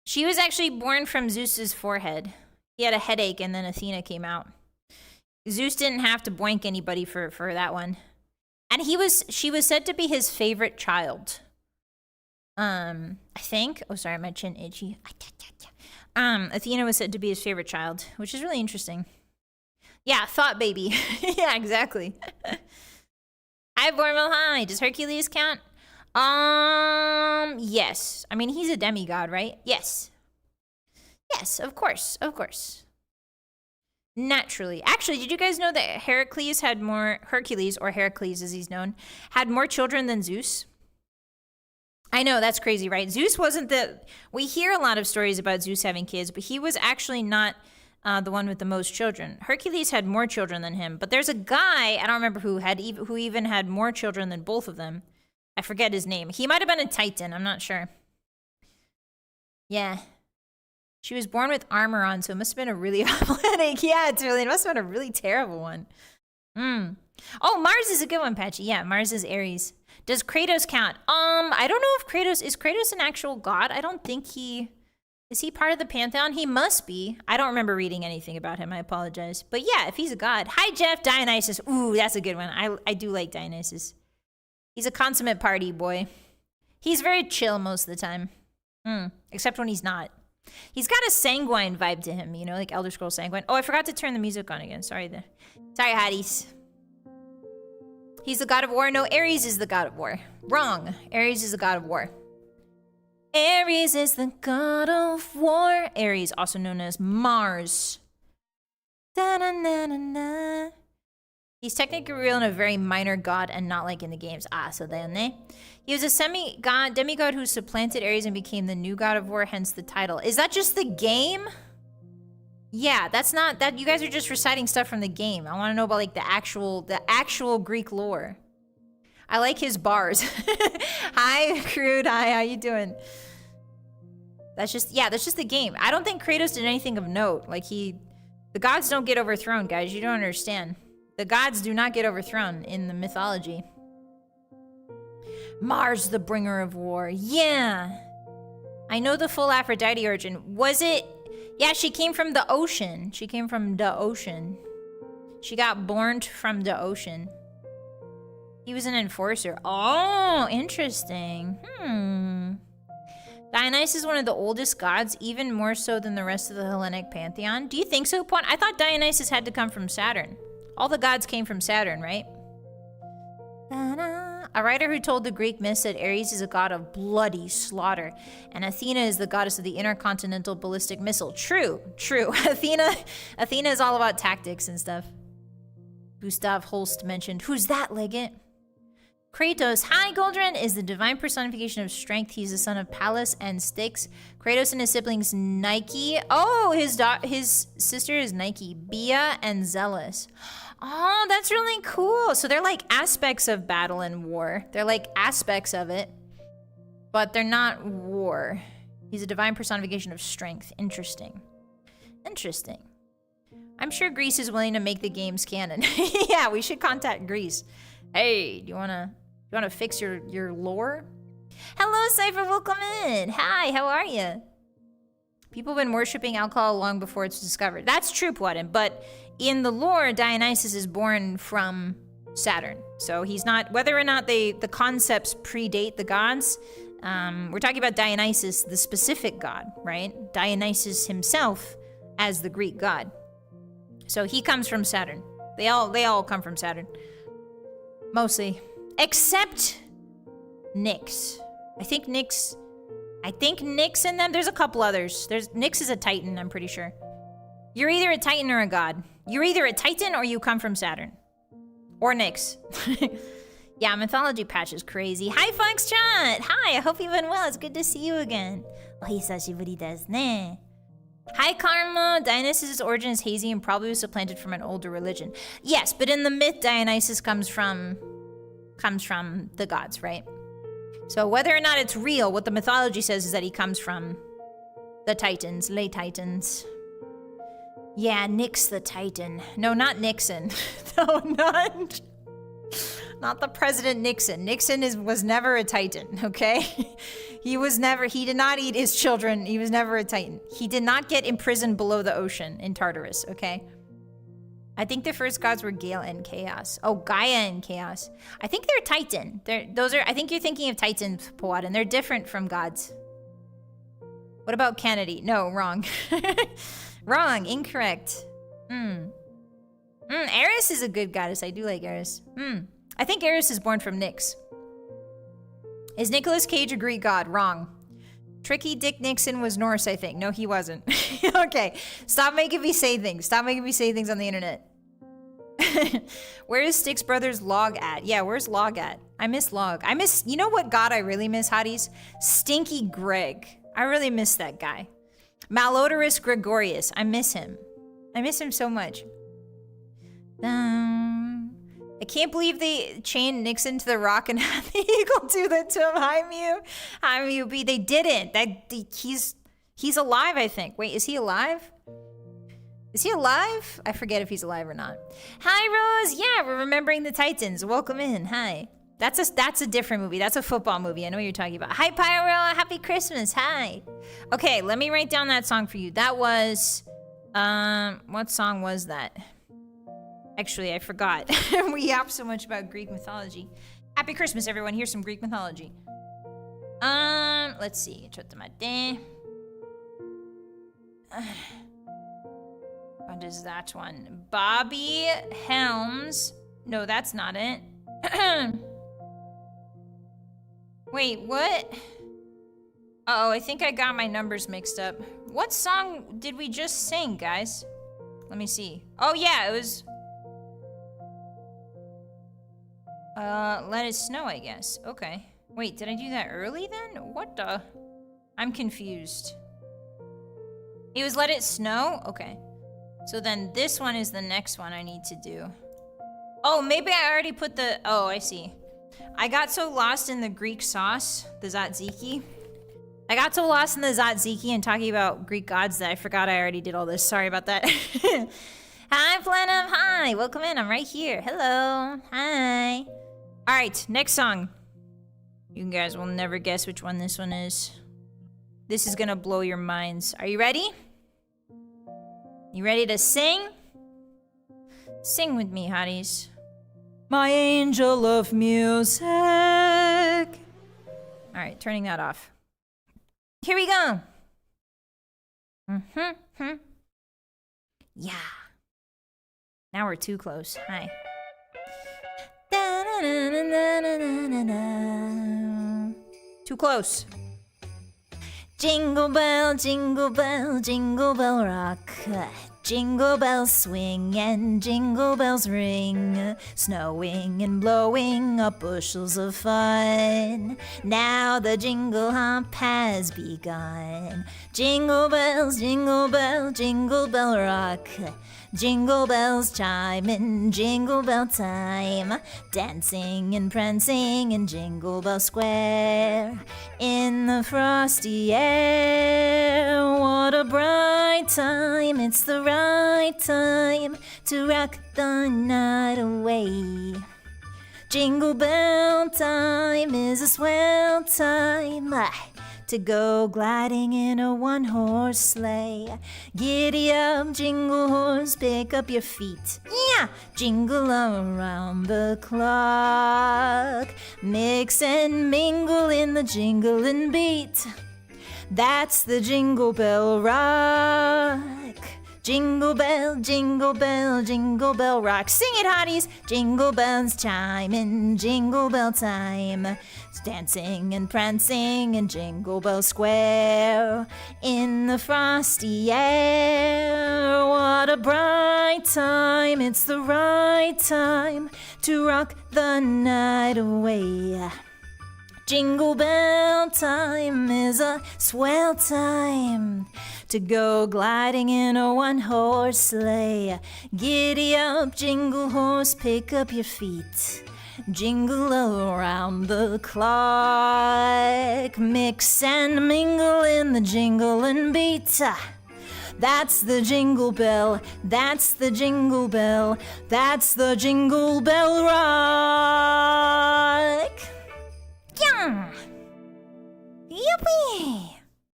She was actually born from Zeus's forehead. He had a headache, and then Athena came out. Zeus didn't have to boink anybody for that one. And she was said to be his favorite child. I think. Oh, sorry, my chin itchy. Athena was said to be his favorite child, which is really interesting. Yeah, thought baby. Yeah, exactly. Hi, Bormel. Hi. Does Hercules count? Yes. I mean, he's a demigod, right? Yes. Yes, of course. Naturally. Actually, did you guys know that Hercules, or Heracles as he's known, had more children than Zeus? I know, that's crazy, right? Zeus wasn't we hear a lot of stories about Zeus having kids, but he was actually not the one with the most children. Hercules had more children than him, but there's a guy, I don't remember who even had more children than both of them. I forget his name. He might have been a Titan. I'm not sure. Yeah. She was born with armor on, so it must have been a really awful headache. Yeah, it must have been a really terrible one. Oh, Mars is a good one, Patchy. Yeah, Mars is Aries. Does Kratos count? I don't know if is Kratos an actual god? I don't think is he part of the pantheon? He must be. I don't remember reading anything about him. I apologize. But yeah, if he's a god. Hi, Jeff. Dionysus. Ooh, that's a good one. I do like Dionysus. He's a consummate party boy. He's very chill most of the time. Except when he's not. He's got a sanguine vibe to him, you know, like Elder Scrolls Sanguine. Oh, I forgot to turn the music on again. Sorry, Hotties. He's the god of war. No, Ares is the god of war. Wrong. Ares is the god of war. Ares is the god of war. Ares, also known as Mars. Da-na-na-na-na. He's technically real and a very minor god and not like in the games. So then he was a demigod who supplanted Ares and became the new god of war, hence the title. Is that just the game? Yeah, that's not that. You guys are just reciting stuff from the game. I want to know about like the actual Greek lore. I like his bars. Hi, Crude. Hi, how you doing? That's just the game. I don't think Kratos did anything of note. Like the gods don't get overthrown, guys. You don't understand. The gods do not get overthrown in the mythology. Mars, the bringer of war. Yeah. I know the full Aphrodite origin. Was it? Yeah, she came from the ocean. She came from the ocean. She got born from the ocean. He was an enforcer. Oh, interesting. Dionysus is one of the oldest gods, even more so than the rest of the Hellenic pantheon. Do you think so, Point? I thought Dionysus had to come from Saturn. All the gods came from Saturn, right? A writer who told the Greek myth said Ares is a god of bloody slaughter, and Athena is the goddess of the intercontinental ballistic missile. True. Athena is all about tactics and stuff. Gustav Holst mentioned. Who's that, Leggett? Kratos, hi Goldren, is the divine personification of strength. He's the son of Pallas and Styx. Kratos and his siblings Nike. Oh, his sister is Nike, Bia, and Zealous. Oh, that's really cool. So they're like aspects of battle and war. They're like aspects of it, but they're not war. He's a divine personification of strength. Interesting. I'm sure Greece is willing to make the games canon. Yeah, we should contact Greece. Hey, do you wanna fix your lore? Hello, Cypher, welcome in. Hi, how are you? People have been worshipping alcohol long before it's discovered. That's true, Puatin, but in the lore, Dionysus is born from Saturn. So he's not, whether or not the concepts predate the gods, we're talking about Dionysus, the specific god, right? Dionysus himself as the Greek god. So he comes from Saturn. They all come from Saturn. Mostly. Except Nyx. I think Nyx in them. There's a couple others. Nyx is a Titan, I'm pretty sure. You're either a Titan or a god. You're either a Titan or you come from Saturn. Or Nyx. Yeah, mythology patch is crazy. Hi, Foxtrot! Hi, I hope you've been well. It's good to see you again. Ohisashiburi desu ne. Hi, Karma. Dionysus' origin is hazy and probably was supplanted from an older religion. Yes, but in the myth, Dionysus comes from the gods, right? So whether or not it's real, what the mythology says is that he comes from the Titans, Lay Titans. Yeah, Nyx the Titan. No, not Nixon. No, not the President Nixon. Nixon was never a Titan, okay? He did not eat his children. He was never a Titan. He did not get imprisoned below the ocean in Tartarus, okay? I think the first gods were Gale and Chaos. Oh, Gaia and Chaos. I think they're Titan. I think you're thinking of Titans, Poatan. They're different from gods. What about Kennedy? No, wrong. Wrong, incorrect. Eris is a good goddess. I do like Eris. I think Eris is born from Nyx. Is Nicolas Cage a Greek god? Wrong. Tricky Dick Nixon was Norse, I think. No, he wasn't. Okay, stop making me say things. Stop making me say things on the internet. Where is Styx Brothers Log at? Yeah, where's Log at? I miss Log. You know what god I really miss, Hotties? Stinky Greg. I really miss that guy. Malodorous Gregorius. I miss him. I miss him so much. I can't believe they chained Nixon to the rock and had the eagle do that to him. Hi, Mew B. They didn't. He's alive, I think. Wait, is he alive? Is he alive? I forget if he's alive or not. Hi, Rose. Yeah, we're remembering the Titans. Welcome in. Hi. That's a different movie. That's a football movie. I know what you're talking about. Hi, Pyro. Happy Christmas. Hi. Okay, let me write down that song for you. That was, what song was that? Actually, I forgot. We yap so much about Greek mythology. Happy Christmas, everyone. Here's some Greek mythology. Let's see. What is that one? Bobby Helms. No, that's not it. Wait, what? Uh-oh, I think I got my numbers mixed up. What song did we just sing, guys? Let me see. Oh, yeah, it was... Let It Snow, I guess. Okay. Wait, did I do that early then? What the? I'm confused. It was Let It Snow? Okay. So then this one is the next one I need to do. Oh, maybe I already put the... Oh, I see. I got so lost in the Greek sauce, the tzatziki. I got so lost in the tzatziki and talking about Greek gods that I forgot I already did all this. Sorry about that. Hi, Plenum. Hi. Welcome in. I'm right here. Hello. Hi. All right, next song. You guys will never guess which one this one is. This is gonna blow your minds. Are you ready? You ready to sing? Sing with me, hotties. My angel of music. All right, turning that off. Here we go. Yeah. Now we're too close. Hi. Too close. Jingle bell, jingle bell, jingle bell rock. Jingle bells swing and jingle bells ring, snowing and blowing up bushels of fun. Now the jingle hop has begun. Jingle bells, jingle bell, jingle bell rock. Jingle bells chime in jingle bell time, dancing and prancing in Jingle Bell Square. In the frosty air, what a bright time, it's the right time to rock the night away. Jingle bell time is a swell time to go gliding in a one-horse sleigh. Giddy up, jingle horse, pick up your feet. Yeah! Jingle around the clock. Mix and mingle in the jingling beat. That's the Jingle Bell Rock. Jingle bell, jingle bell, jingle bell rock. Sing it, hotties! Jingle bells chime in jingle bell time. Dancing and prancing in Jingle Bell Square. In the frosty air, what a bright time. It's the right time to rock the night away. Jingle bell time is a swell time to go gliding in a one-horse sleigh. Giddy up, jingle horse, pick up your feet. Jingle around the clock. Mix and mingle in the jingling beat. That's the jingle bell, that's the jingle bell, that's the Jingle Bell Rock. Yeah! Yippee!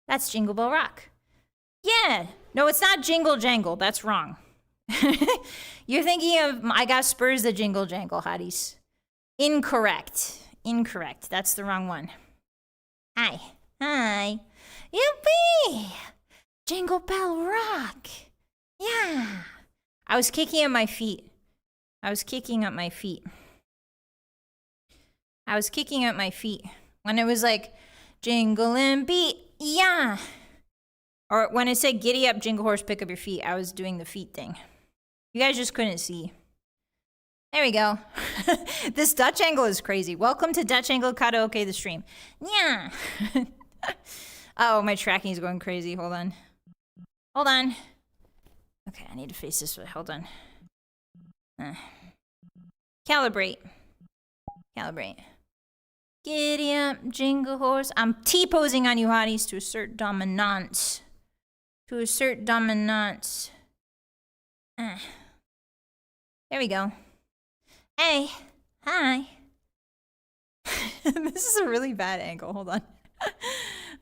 That's Jingle Bell Rock. Yeah! No, it's not Jingle Jangle. That's wrong. You're thinking of I Got Spurs the Jingle Jangle, hotties. Incorrect. Incorrect. That's the wrong one. Hi. Hi. Yippee! Jingle Bell Rock. Yeah. I was kicking up my feet. I was kicking up my feet. I was kicking up my feet when it was like, jingle and beat, yeah. Or when it said, giddy up, jingle horse, pick up your feet, I was doing the feet thing. You guys just couldn't see. There we go. This Dutch angle is crazy. Welcome to Dutch Angle Karaoke, the stream. Yeah. Oh, my tracking is going crazy. Hold on. Hold on. Okay, I need to face this way. Hold on. Calibrate. Calibrate. Giddy up, jingle horse. I'm T-posing on you, hotties, to assert dominance. To assert dominance. There we go. Hey. Hi. This is a really bad angle. Hold on.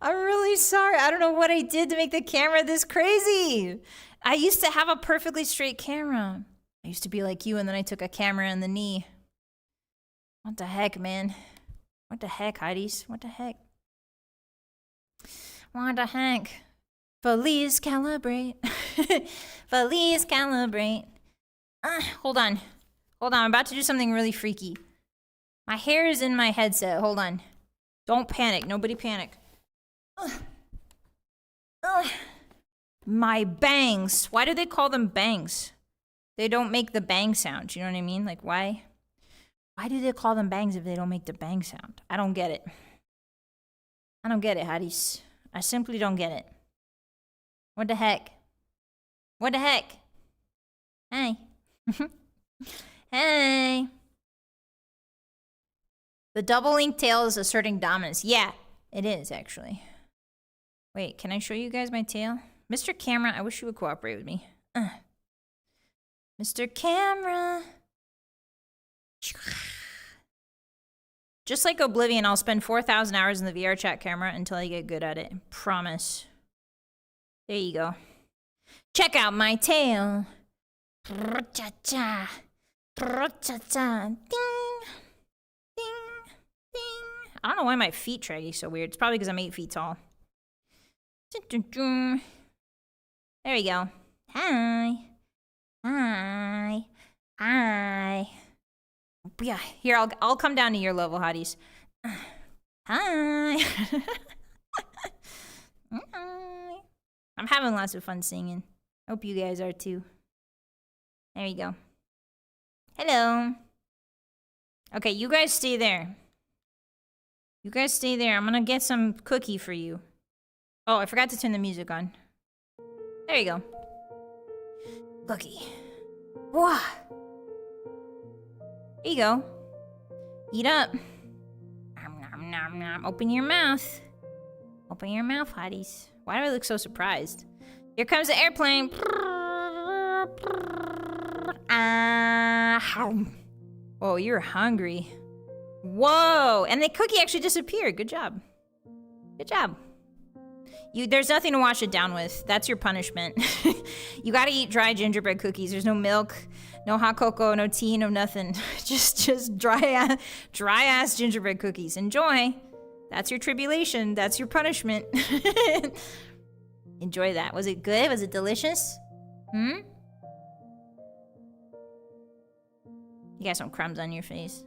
I'm really sorry. I don't know what I did to make the camera this crazy. I used to have a perfectly straight camera. I used to be like you, and then I took a camera in the knee. What the heck, man? What the heck, Hotties? What the heck? What the heck? Feliz calibrate. Feliz calibrate. Hold on. Hold on. I'm about to do something really freaky. My hair is in my headset. Hold on. Don't panic. Nobody panic. My bangs. Why do they call them bangs? They don't make the bang sound. You know what I mean? Like, why? Why do they call them bangs if they don't make the bang sound? I don't get it. I don't get it, Hotties. I simply don't get it. What the heck? What the heck? Hey. Hey. The double link tail is asserting dominance. Yeah, it is, actually. Wait, can I show you guys my tail? Mr. Camera, I wish you would cooperate with me. Mr. Camera. Just like Oblivion, I'll spend 4,000 hours in the VR chat camera until I get good at it. Promise. There you go. Check out my tail. Cha-cha. Cha-cha. Ding. Ding. Ding. I don't know why my feet traggy so weird. It's probably because I'm 8 feet tall. There we go. Hi. Hi. Hi. Yeah, here, I'll come down to your level, Hotties. Hi. I'm having lots of fun singing. Hope you guys are too. There you go. Hello. Okay, you guys stay there. You guys stay there. I'm gonna get some cookie for you. Oh, I forgot to turn the music on. There you go. Cookie. Whoa. There you go. Eat up. Nom, nom, nom, nom. Open your mouth. Open your mouth, Hotties. Why do I look so surprised? Here comes the airplane. Oh, you're hungry. Whoa. And the cookie actually disappeared. Good job. Good job. There's nothing to wash it down with. That's your punishment. You gotta eat dry gingerbread cookies. There's no milk, no hot cocoa, no tea, no nothing. just dry ass gingerbread cookies. Enjoy. That's your tribulation. That's your punishment. Enjoy that. Was it good? Was it delicious? You got some crumbs on your face.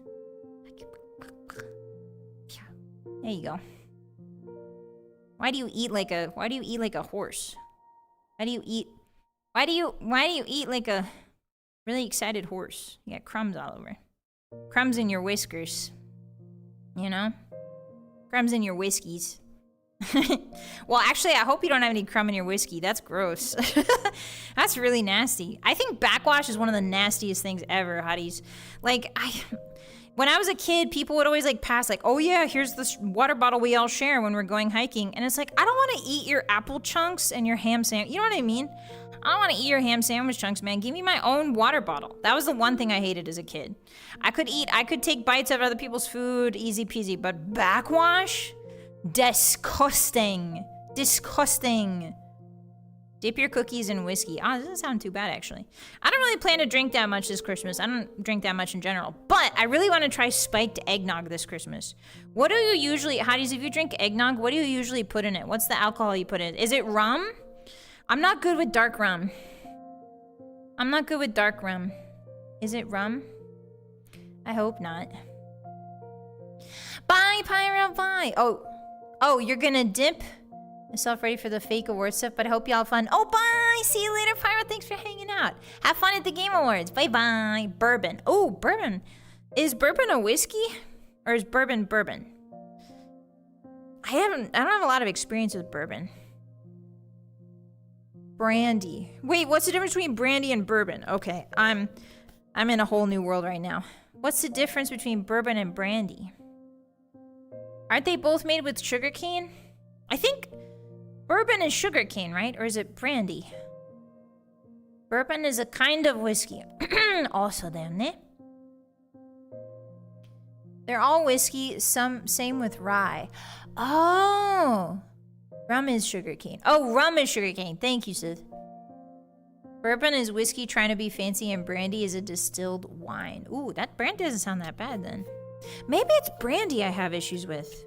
There you go. Why do you eat like a horse? Why do you eat like a really excited horse? You got crumbs all over. Crumbs in your whiskers. You know? Crumbs in your whiskeys. Well, actually, I hope you don't have any crumb in your whiskey. That's gross. That's really nasty. I think backwash is one of the nastiest things ever, Hotties. Like, when I was a kid, people would always like pass like, oh yeah, here's this water bottle we all share when we're going hiking. And it's like, I don't want to eat your apple chunks and your ham sandwich. You know what I mean? I don't want to eat your ham sandwich chunks, man. Give me my own water bottle. That was the one thing I hated as a kid. I could take bites of other people's food, easy peasy, but backwash? Disgusting. Disgusting. Dip your cookies in whiskey. Oh, this doesn't sound too bad, actually. I don't really plan to drink that much this Christmas. I don't drink that much in general. But I really want to try spiked eggnog this Christmas. What do you usually... Hotties, if you drink eggnog, what do you usually put in it? What's the alcohol you put in it? Is it rum? I'm not good with dark rum. I'm not good with dark rum. Is it rum? I hope not. Bye, Pyro, bye. Oh, you're gonna dip yourself ready for the fake award stuff, but I hope y'all have fun. Oh, bye! See you later, Pyro. Thanks for hanging out. Have fun at the Game Awards. Bye-bye. Bourbon. Oh, bourbon. Is bourbon a whiskey? Or is bourbon bourbon? I don't have a lot of experience with bourbon. Brandy. Wait, what's the difference between brandy and bourbon? Okay, I'm in a whole new world right now. What's the difference between bourbon and brandy? Aren't they both made with sugarcane? I think bourbon is sugarcane, right? Or is it brandy? Bourbon is a kind of whiskey. Also, damn it. They're all whiskey, same with rye. Oh. Rum is sugarcane. Oh, rum is sugarcane. Thank you, Sid. Bourbon is whiskey trying to be fancy, and brandy is a distilled wine. Ooh, that brandy doesn't sound that bad then. Maybe it's brandy I have issues with.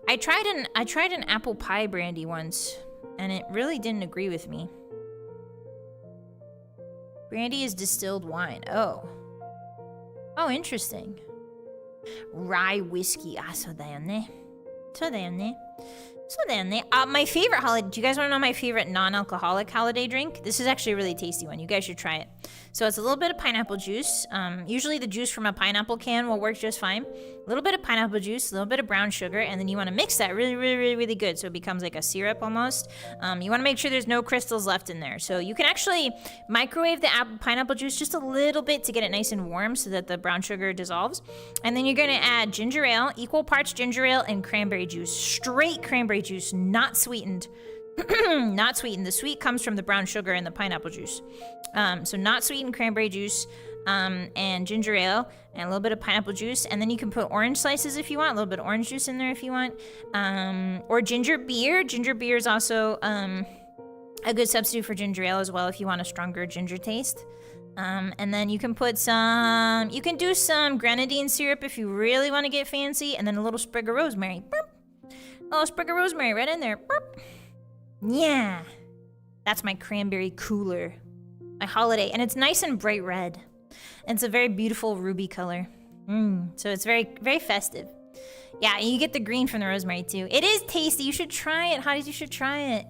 I tried an apple pie brandy once, and it really didn't agree with me. Brandy is distilled wine. Oh. Oh, interesting. Rye whiskey. Ah, そうだよね。そうだよね。My favorite holiday, do you guys want to know my favorite non-alcoholic holiday drink? This is actually a really tasty one. You guys should try it. So it's a little bit of pineapple juice. Usually the juice from a pineapple can will work just fine. A little bit of pineapple juice, a little bit of brown sugar, and then you want to mix that really good so it becomes like a syrup almost. You want to make sure there's no crystals left in there. So you can actually microwave the pineapple juice just a little bit to get it nice and warm so that the brown sugar dissolves. And then you're going to add ginger ale, equal parts ginger ale and cranberry juice. Straight cranberry juice, not sweetened. Not sweetened. The sweet comes from the brown sugar and the pineapple juice. So not sweetened cranberry juice, and ginger ale, and a little bit of pineapple juice, and then you can put orange slices if you want, a little bit of orange juice in there if you want, or ginger beer. Ginger beer is also a good substitute for ginger ale as well if you want a stronger ginger taste. And then you can put you can do some grenadine syrup if you really want to get fancy, and then a little sprig of rosemary. Burp. A little sprig of rosemary right in there. Burp. Yeah. That's my cranberry cooler. My holiday. And it's nice and bright red. And it's a very beautiful ruby color. So it's very, very festive. Yeah, and you get the green from the rosemary too. It is tasty. You should try it. Hotties, you should try it.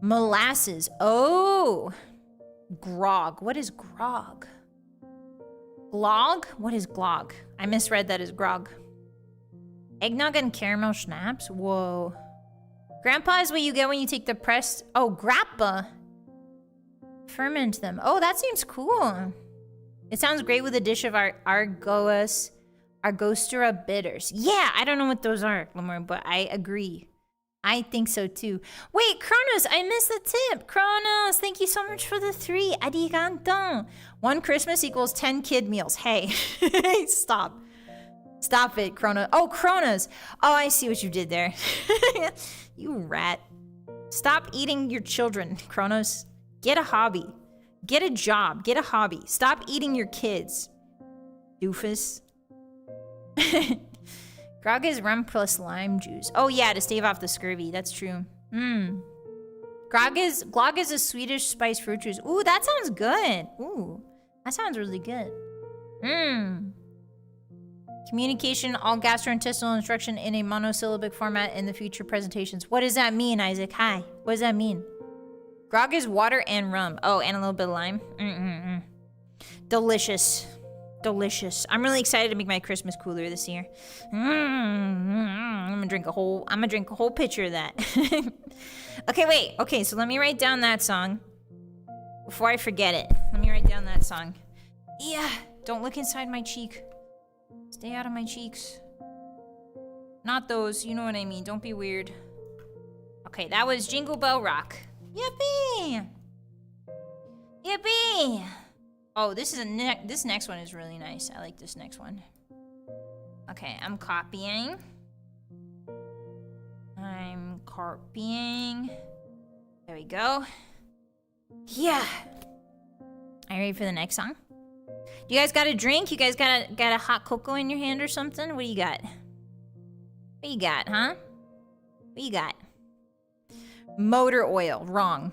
Molasses. Oh. Grog. What is grog? Glog? What is glog? I misread that as grog. Eggnog and caramel schnapps? Whoa. Grandpa is what you get when you take the pressed... Oh, grappa. Ferment them. Oh, that seems cool. It sounds great with a dish of our Argostura bitters. Yeah, I don't know what those are, Lamar, but I agree. I think so too. Wait, Kronos, I missed the tip. Kronos, thank you so much for the 3. Arigato. 1 Christmas equals 10 kid meals. Hey, stop. Stop it, Kronos. Oh, Kronos. Oh, I see what you did there. You rat. Stop eating your children, Kronos. Get a hobby. Get a job. Get a hobby. Stop eating your kids. Doofus. Grog is rum plus lime juice. Oh yeah, to stave off the scurvy. That's true. Glog is a Swedish spiced fruit juice. Ooh, that sounds good. Ooh, that sounds really good. Communication, all gastrointestinal instruction in a monosyllabic format in the future presentations. What does that mean, Isaac? Hi. What does that mean? Grog is water and rum. Oh, and a little bit of lime. Delicious. Delicious. I'm really excited to make my Christmas cooler this year. I'm gonna drink a whole pitcher of that. Okay, wait. Okay, so let me write down that song before I forget it. Let me write down that song. Yeah, don't look inside my cheek. Stay out of my cheeks. Not those, you know what I mean. Don't be weird. Okay, that was Jingle Bell Rock. Yippee! Yippee! Oh, this next one is really nice. I like this next one. Okay, I'm copying. There we go. Yeah. Are you ready for the next song? You guys got a drink? You guys got a hot cocoa in your hand or something? What do you got? What you got, huh? What you got? Motor oil. Wrong.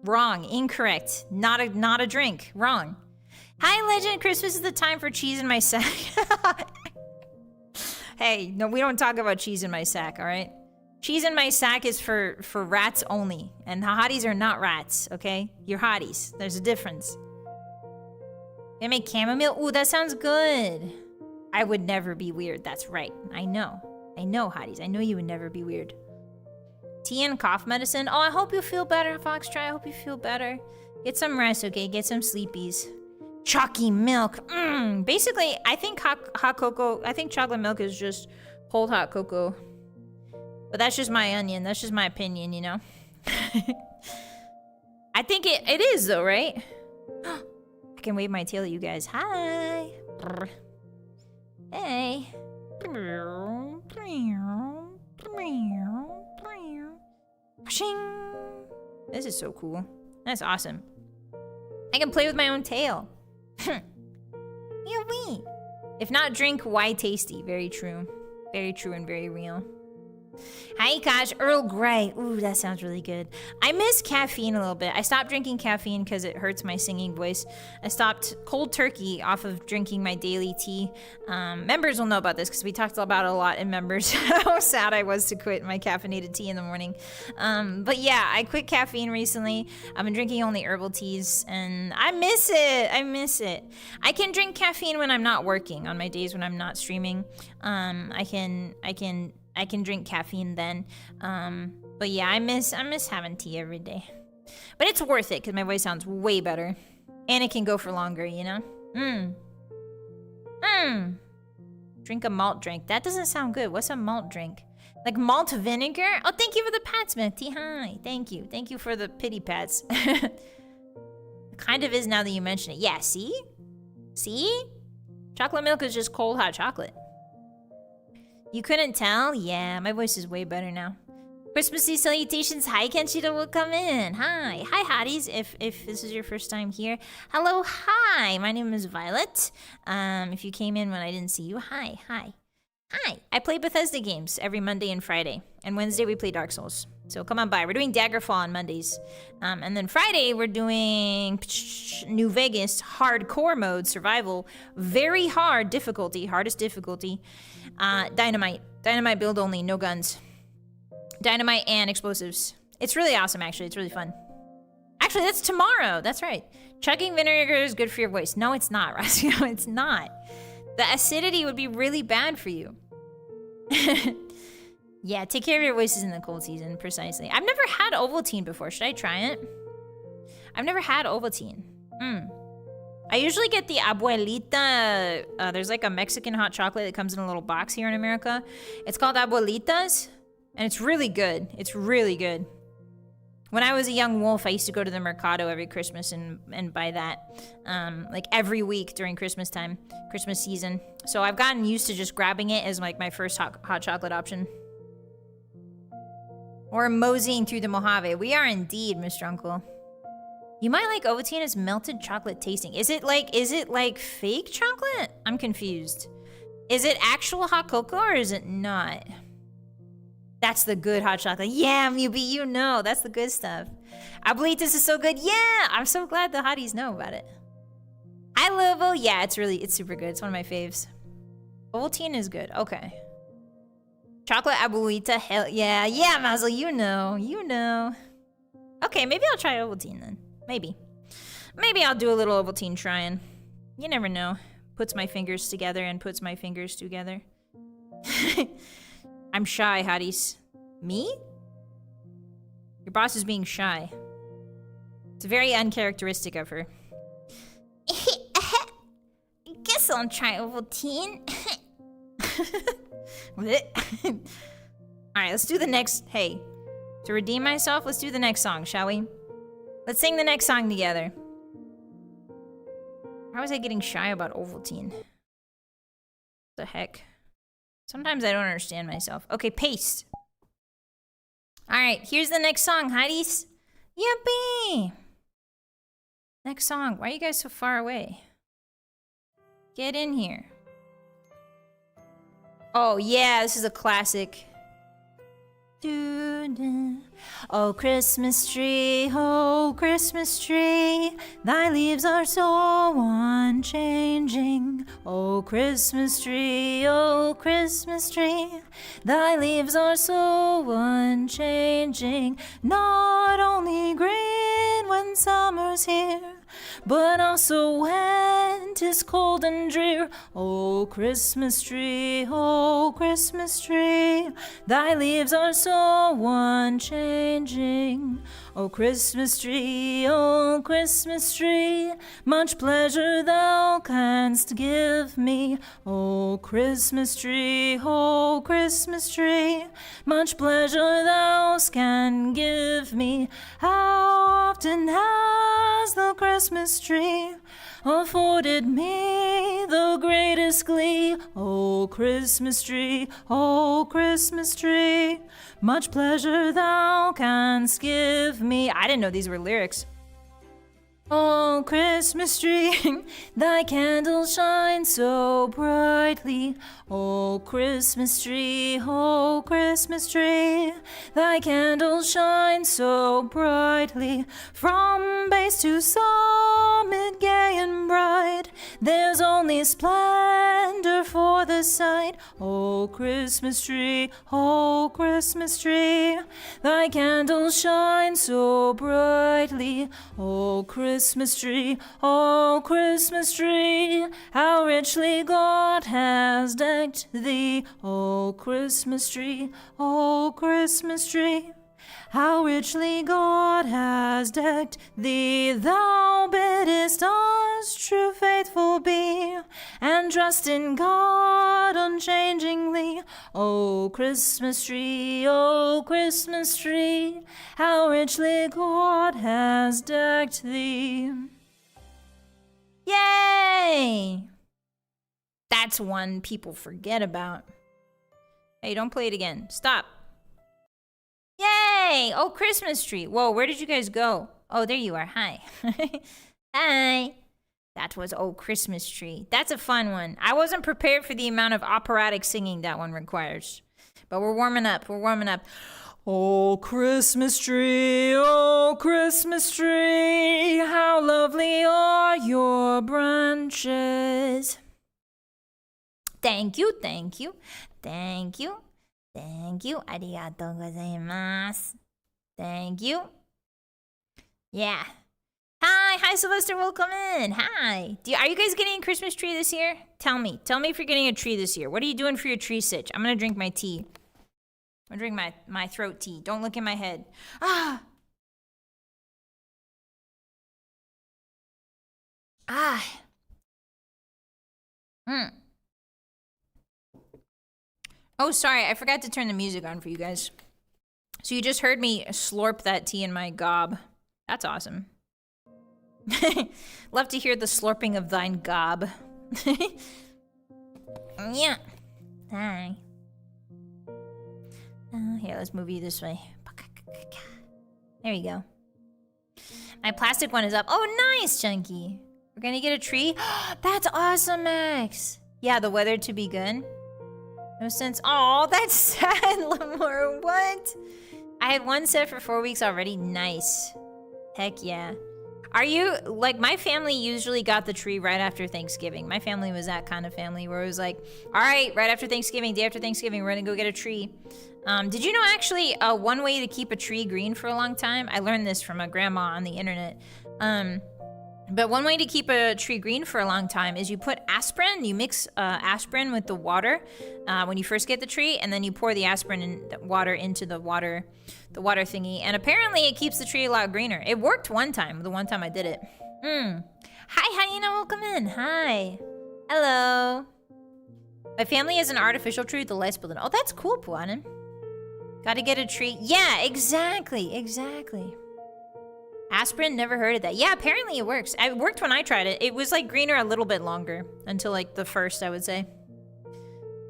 Wrong. Incorrect. Not a drink. Wrong. Hi, Legend. Christmas is the time for cheese in my sack. Hey, no, we don't talk about cheese in my sack, all right? Cheese in my sack is for rats only. And hotties are not rats, okay? You're hotties. There's a difference. They make chamomile? Ooh, that sounds good. I would never be weird. That's right. I know, hotties. I know you would never be weird. Tea and cough medicine. Oh, I hope you feel better, Foxtrot. I hope you feel better. Get some rest, okay? Get some sleepies. Chalky milk. Basically, I think hot cocoa, I think chocolate milk is just cold hot cocoa. But that's just my onion. That's just my opinion, you know? I think it is, though, right? I can wave my tail at you guys. Hi. Hey. This is so cool. That's awesome. I can play with my own tail. Yummy. If not drink, why tasty? Very true. Very true and very real. Hi, gosh, Earl Grey. Ooh, that sounds really good. I miss caffeine a little bit. I stopped drinking caffeine because it hurts my singing voice. I stopped cold turkey off of drinking my daily tea. Members will know about this because we talked about it a lot in members. How sad I was to quit my caffeinated tea in the morning. But yeah, I quit caffeine recently. I've been drinking only herbal teas and I miss it. I miss it. I can drink caffeine when I'm not working on my days when I'm not streaming. I can drink caffeine then. But yeah, I miss having tea every day. But it's worth it because my voice sounds way better. And it can go for longer, you know? Drink a malt drink. That doesn't sound good. What's a malt drink? Like malt vinegar? Oh, thank you for the pats, Smithy. Hi. Thank you. Thank you for the pity pats. It kind of is now that you mention it. Yeah, see? See? Chocolate milk is just cold hot chocolate. You couldn't tell? Yeah, my voice is way better now. Christmassy salutations. Hi, Kenshiro will come in. Hi. Hi, Hotties. If this is your first time here. Hello, hi. My name is Vylett. If you came in when I didn't see you, hi. Hi. I play Bethesda games every Monday and Friday. And Wednesday we play Dark Souls. So come on by. We're doing Daggerfall on Mondays. And then Friday we're doing New Vegas hardcore mode, survival. Very hard difficulty, hardest difficulty. Dynamite build only, no guns. Dynamite and explosives. It's really awesome, actually. It's really fun. Actually, that's tomorrow. That's right. Chugging vinegar is good for your voice. No, it's not, Rosie. No, it's not. The acidity would be really bad for you. Yeah, take care of your voices in the cold season, precisely. I've never had Ovaltine before. Should I try it? I've never had Ovaltine. I usually get the Abuelita. There's like a Mexican hot chocolate that comes in a little box here in America. It's called Abuelitas, and it's really good. It's really good. When I was a young wolf, I used to go to the Mercado every Christmas and buy that, like every week during Christmas time, Christmas season. So I've gotten used to just grabbing it as like my first hot chocolate option. Or moseying through the Mojave. We are indeed, Mr. Uncle. You might like Ovaltine as melted chocolate tasting. Is it like fake chocolate? I'm confused. Is it actual hot cocoa or is it not? That's the good hot chocolate. Yeah, Mubi, you know. That's the good stuff. Abuelitas is so good. Yeah, I'm so glad the hotties know about it. I love Oval. Yeah, it's super good. It's one of my faves. Ovaltine is good. Okay. Chocolate Abuelita, hell yeah. Yeah, Mazel, you know. Okay, maybe I'll try Ovaltine then. Maybe I'll do a little Ovaltine trying. You never know. Puts my fingers together and puts my fingers together. I'm shy, Hotties. Me? Your boss is being shy. It's very uncharacteristic of her. I guess I'll try Ovaltine. Alright, let's do the next... Hey, to redeem myself, let's do the next song, shall we? Let's sing the next song together. How was I getting shy about Ovaltine? What the heck? Sometimes I don't understand myself. Okay, paste. Alright, here's the next song, Hotties. Yippee! Next song. Why are you guys so far away? Get in here. Oh, yeah, this is a classic. Oh, Christmas tree, thy leaves are so unchanging. Oh, Christmas tree, thy leaves are so unchanging. Not only green when summer's here, but also when 'tis cold and drear. Oh, Christmas tree, thy leaves are so unchanging. Oh, Christmas tree, much pleasure thou canst give me. Oh, Christmas tree, much pleasure thou canst give me. How often has the Christmas tree afforded me the greatest glee. Oh, Christmas tree, much pleasure thou canst give me. I didn't know these were lyrics. Oh, Christmas tree, thy candles shine so brightly. Oh, Christmas tree, thy candles shine so brightly. From base to summit, gay and bright, there's only splendor for the sight. Oh, Christmas tree, thy candles shine so brightly. Oh, Christmas tree, how richly God has decked thee. Oh, Christmas tree, how richly God has decked thee. Thou biddest us true faithful be, and trust in God unchangingly. Oh, Christmas tree, how richly God has decked thee. Yay! That's one people forget about. Hey, don't play it again. Stop. Yay! Oh, Christmas tree. Whoa, where did you guys go? Oh, there you are. Hi. Hi. That was Oh, Christmas tree. That's a fun one. I wasn't prepared for the amount of operatic singing that one requires. But we're warming up. Oh, Christmas tree, how lovely are your branches. Thank you. Arigatou gozaimasu. Thank you. Yeah. Hi, Sylvester. Welcome in. Hi. Are you guys getting a Christmas tree this year? Tell me if you're getting a tree this year. What are you doing for your tree sitch? I'm gonna drink my tea. I'm gonna drink my throat tea. Don't look in my head. Ah. Oh, sorry, I forgot to turn the music on for you guys. So you just heard me slurp that tea in my gob. That's awesome. Love to hear the slurping of thine gob. Yeah. Hi. Here, let's move you this way. There you go. My plastic one is up. Oh, nice, Chunky. We're gonna get a tree. That's awesome, Max. Yeah, the weather to be good. No sense. Oh, that's sad, Lamore. What? I had one set for 4 weeks already. Nice. Heck yeah. Are you, like, my family usually got the tree right after Thanksgiving. My family was that kind of family where it was like, all right, right after Thanksgiving, day after Thanksgiving, we're gonna go get a tree. Did you know actually one way to keep a tree green for a long time? I learned this from a grandma on the internet. But one way to keep a tree green for a long time is you put aspirin. You mix aspirin with the water when you first get the tree, and then you pour the aspirin and the water into the water thingy. And apparently it keeps the tree a lot greener. It worked one time, the one time I did it. Hi, Hyena, welcome in. Hi. Hello. My family has an artificial tree with the lights built in. Oh, that's cool, Puanin. Gotta get a tree. Yeah, exactly. Aspirin, never heard of that. Yeah, apparently it works. It worked when I tried it. It was like greener a little bit longer until like the first, I would say.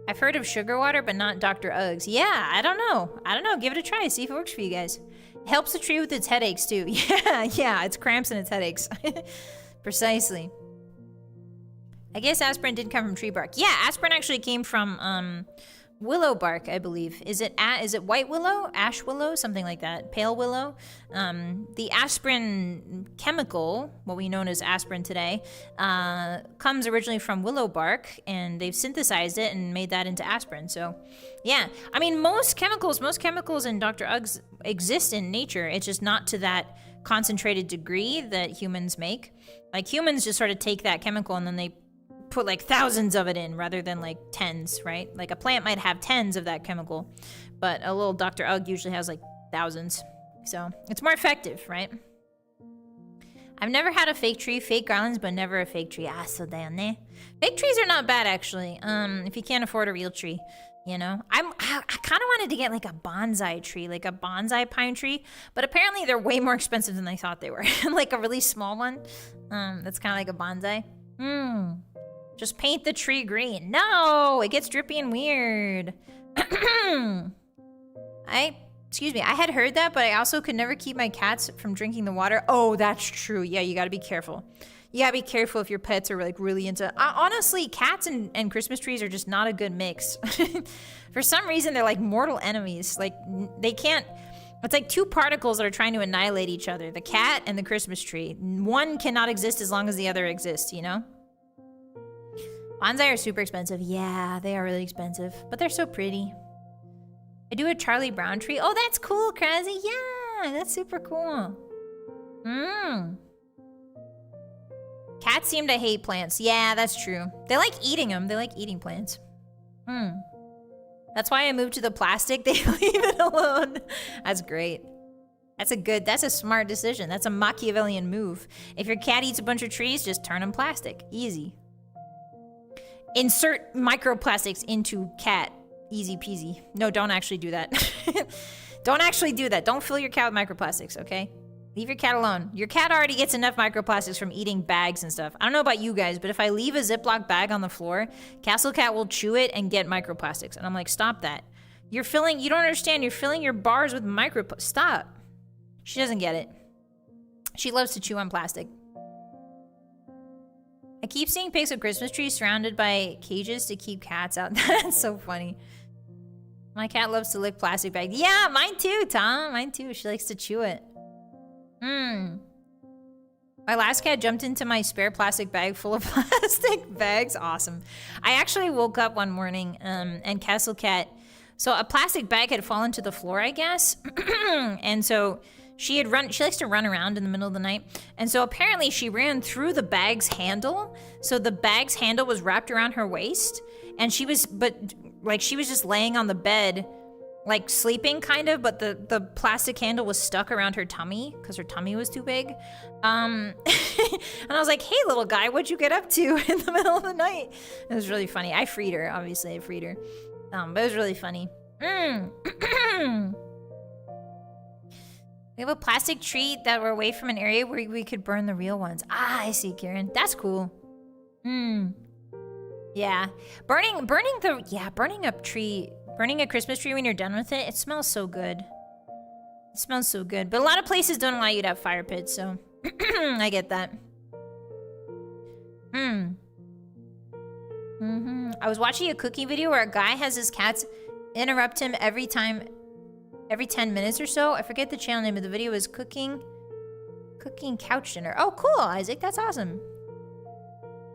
I've heard of sugar water, but not Dr. Uggs. Yeah, I don't know. Give it a try. See if it works for you guys. It helps the tree with its headaches too. Yeah, it's cramps and its headaches. Precisely. I guess aspirin did come from tree bark. Yeah, aspirin actually came from willow bark, I believe. Is it white willow, ash willow, something like that? Pale willow. The aspirin chemical, what we know as aspirin today, comes originally from willow bark, and they've synthesized it and made that into aspirin. So, yeah. I mean, most chemicals in Dr. Uggs exist in nature. It's just not to that concentrated degree that humans make. Like, humans just sort of take that chemical and then they put like thousands of it in rather than like tens, right? Like a plant might have tens of that chemical, but a little Dr. Ugg usually has like thousands. So it's more effective, right? I've never had a fake tree, fake garlands, but never a fake tree. Ah, so da ne. Fake trees are not bad actually. If you can't afford a real tree. You know, I kind of wanted to get like a bonsai tree, like a bonsai pine tree, but apparently they're way more expensive than I thought they were. Like a really small one, that's kind of like a bonsai. Just paint the tree green. No, it gets drippy and weird. Excuse me, I had heard that, but I also could never keep my cats from drinking the water. Oh, that's true. Yeah, you gotta be careful. You gotta be careful if your pets are like really into... honestly, cats and Christmas trees are just not a good mix. For some reason, they're like mortal enemies. Like, they can't... It's like two particles that are trying to annihilate each other. The cat and the Christmas tree. One cannot exist as long as the other exists, you know? Bonsai are super expensive. Yeah, they are really expensive. But they're so pretty. I do a Charlie Brown tree. Oh, that's cool, Krasy. Yeah, that's super cool. Cats seem to hate plants. Yeah, that's true. They like eating them. They like eating plants. That's why I moved to the plastic. They leave it alone. That's great. That's a smart decision. That's a Machiavellian move. If your cat eats a bunch of trees, just turn them plastic. Easy. Insert microplastics into cat. Easy peasy. No, don't actually do that. Don't actually do that. Don't fill your cat with microplastics, okay? Leave your cat alone. Your cat already gets enough microplastics from eating bags and stuff. I don't know about you guys, but if I leave a Ziploc bag on the floor, Castle Cat will chew it and get microplastics. And I'm like, stop that. You don't understand. You're filling your bars with stop. She doesn't get it. She loves to chew on plastic. I keep seeing pics of Christmas trees surrounded by cages to keep cats out. That's so funny. My cat loves to lick plastic bags. Yeah, mine too, Tom. Mine too. She likes to chew it. My last cat jumped into my spare plastic bag full of plastic bags. Awesome. I actually woke up one morning and Castle Cat... So a plastic bag had fallen to the floor, I guess. And so she likes to run around in the middle of the night. And so apparently she ran through the bag's handle. So the bag's handle was wrapped around her waist. And she was just laying on the bed, like sleeping kind of, but the plastic handle was stuck around her tummy because her tummy was too big. And I was like, hey, little guy, what'd you get up to in the middle of the night? It was really funny. I freed her, obviously. I freed her. But it was really funny. We have a plastic tree that we're away from an area where we could burn the real ones. Ah, I see, Karen. That's cool. Yeah. Burning a Christmas tree when you're done with it, it smells so good. It smells so good. But a lot of places don't allow you to have fire pits, so I get that. I was watching a cooking video where a guy has his cats interrupt him every 10 minutes or so. I forget the channel name, but the video was cooking couch dinner. Oh, cool, Isaac. That's awesome.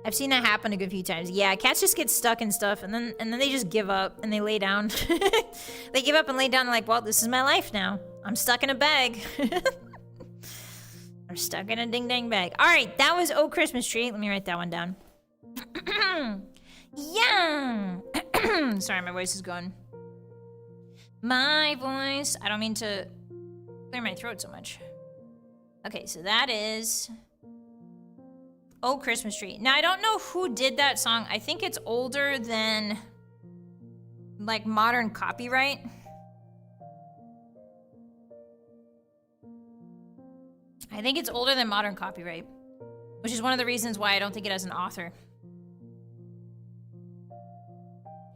I've seen that happen a good few times. Yeah, cats just get stuck in stuff, and then they just give up and they lay down. They give up and lay down like, well, this is my life now. I'm stuck in a bag. I'm stuck in a ding-dang bag. All right, that was Oh Christmas Tree. Let me write that one down. Yeah. Sorry, my voice is going. My voice. I don't mean to clear my throat so much. Okay, so that is Oh Christmas Tree. Now, I don't know who did that song. I think it's older than, like, modern copyright. I think it's older than modern copyright, which is one of the reasons why I don't think it has an author.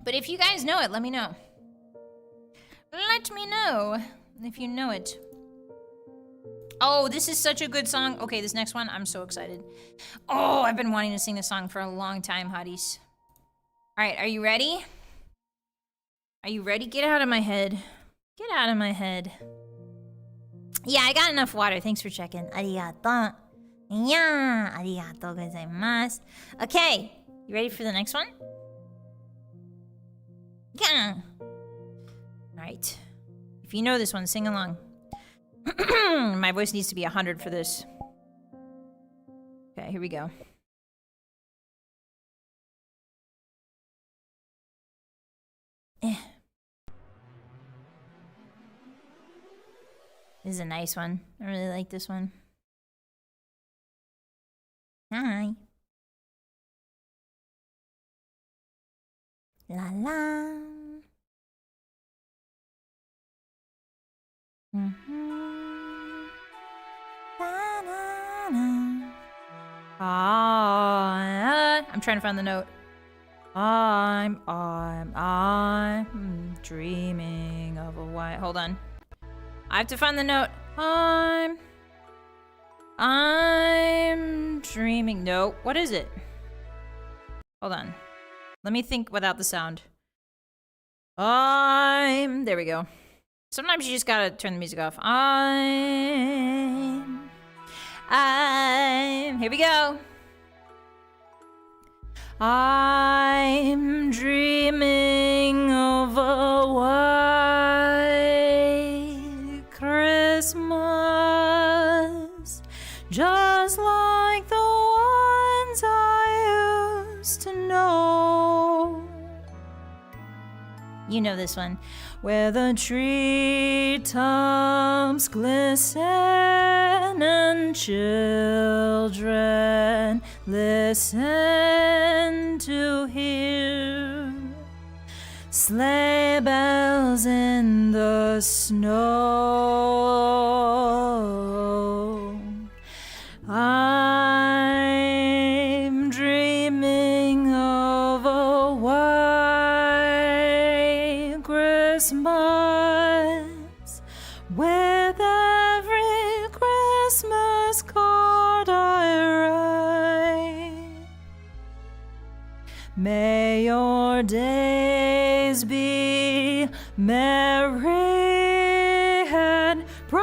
But if you guys know it, let me know. Let me know if you know it. Oh, this is such a good song. Okay, this next one, I'm so excited. Oh, I've been wanting to sing this song for a long time, Hotties. All right, are you ready? Are you ready? Get out of my head. Get out of my head. Yeah, I got enough water. Thanks for checking. Arigato. Yeah, arigato gozaimasu. Okay, you ready for the next one? Yeah. All right. If you know this one, sing along. My voice needs to be 100 for this. Okay, here we go. This is a nice one. I really like this one. Hi. La la. I'm trying to find the note. I'm dreaming of a white. Hold on. I have to find the note. I'm dreaming. No, what is it? Hold on. Let me think without the sound. There we go. Sometimes you just gotta turn the music off. Here we go. I'm dreaming of a white Christmas, just like the ones I used to know. You know this one. Where the treetops glisten and children listen to hear sleigh bells in the snow. I'm dreaming of a white Christmas with every Christmas card I write. May your days be merry and bright,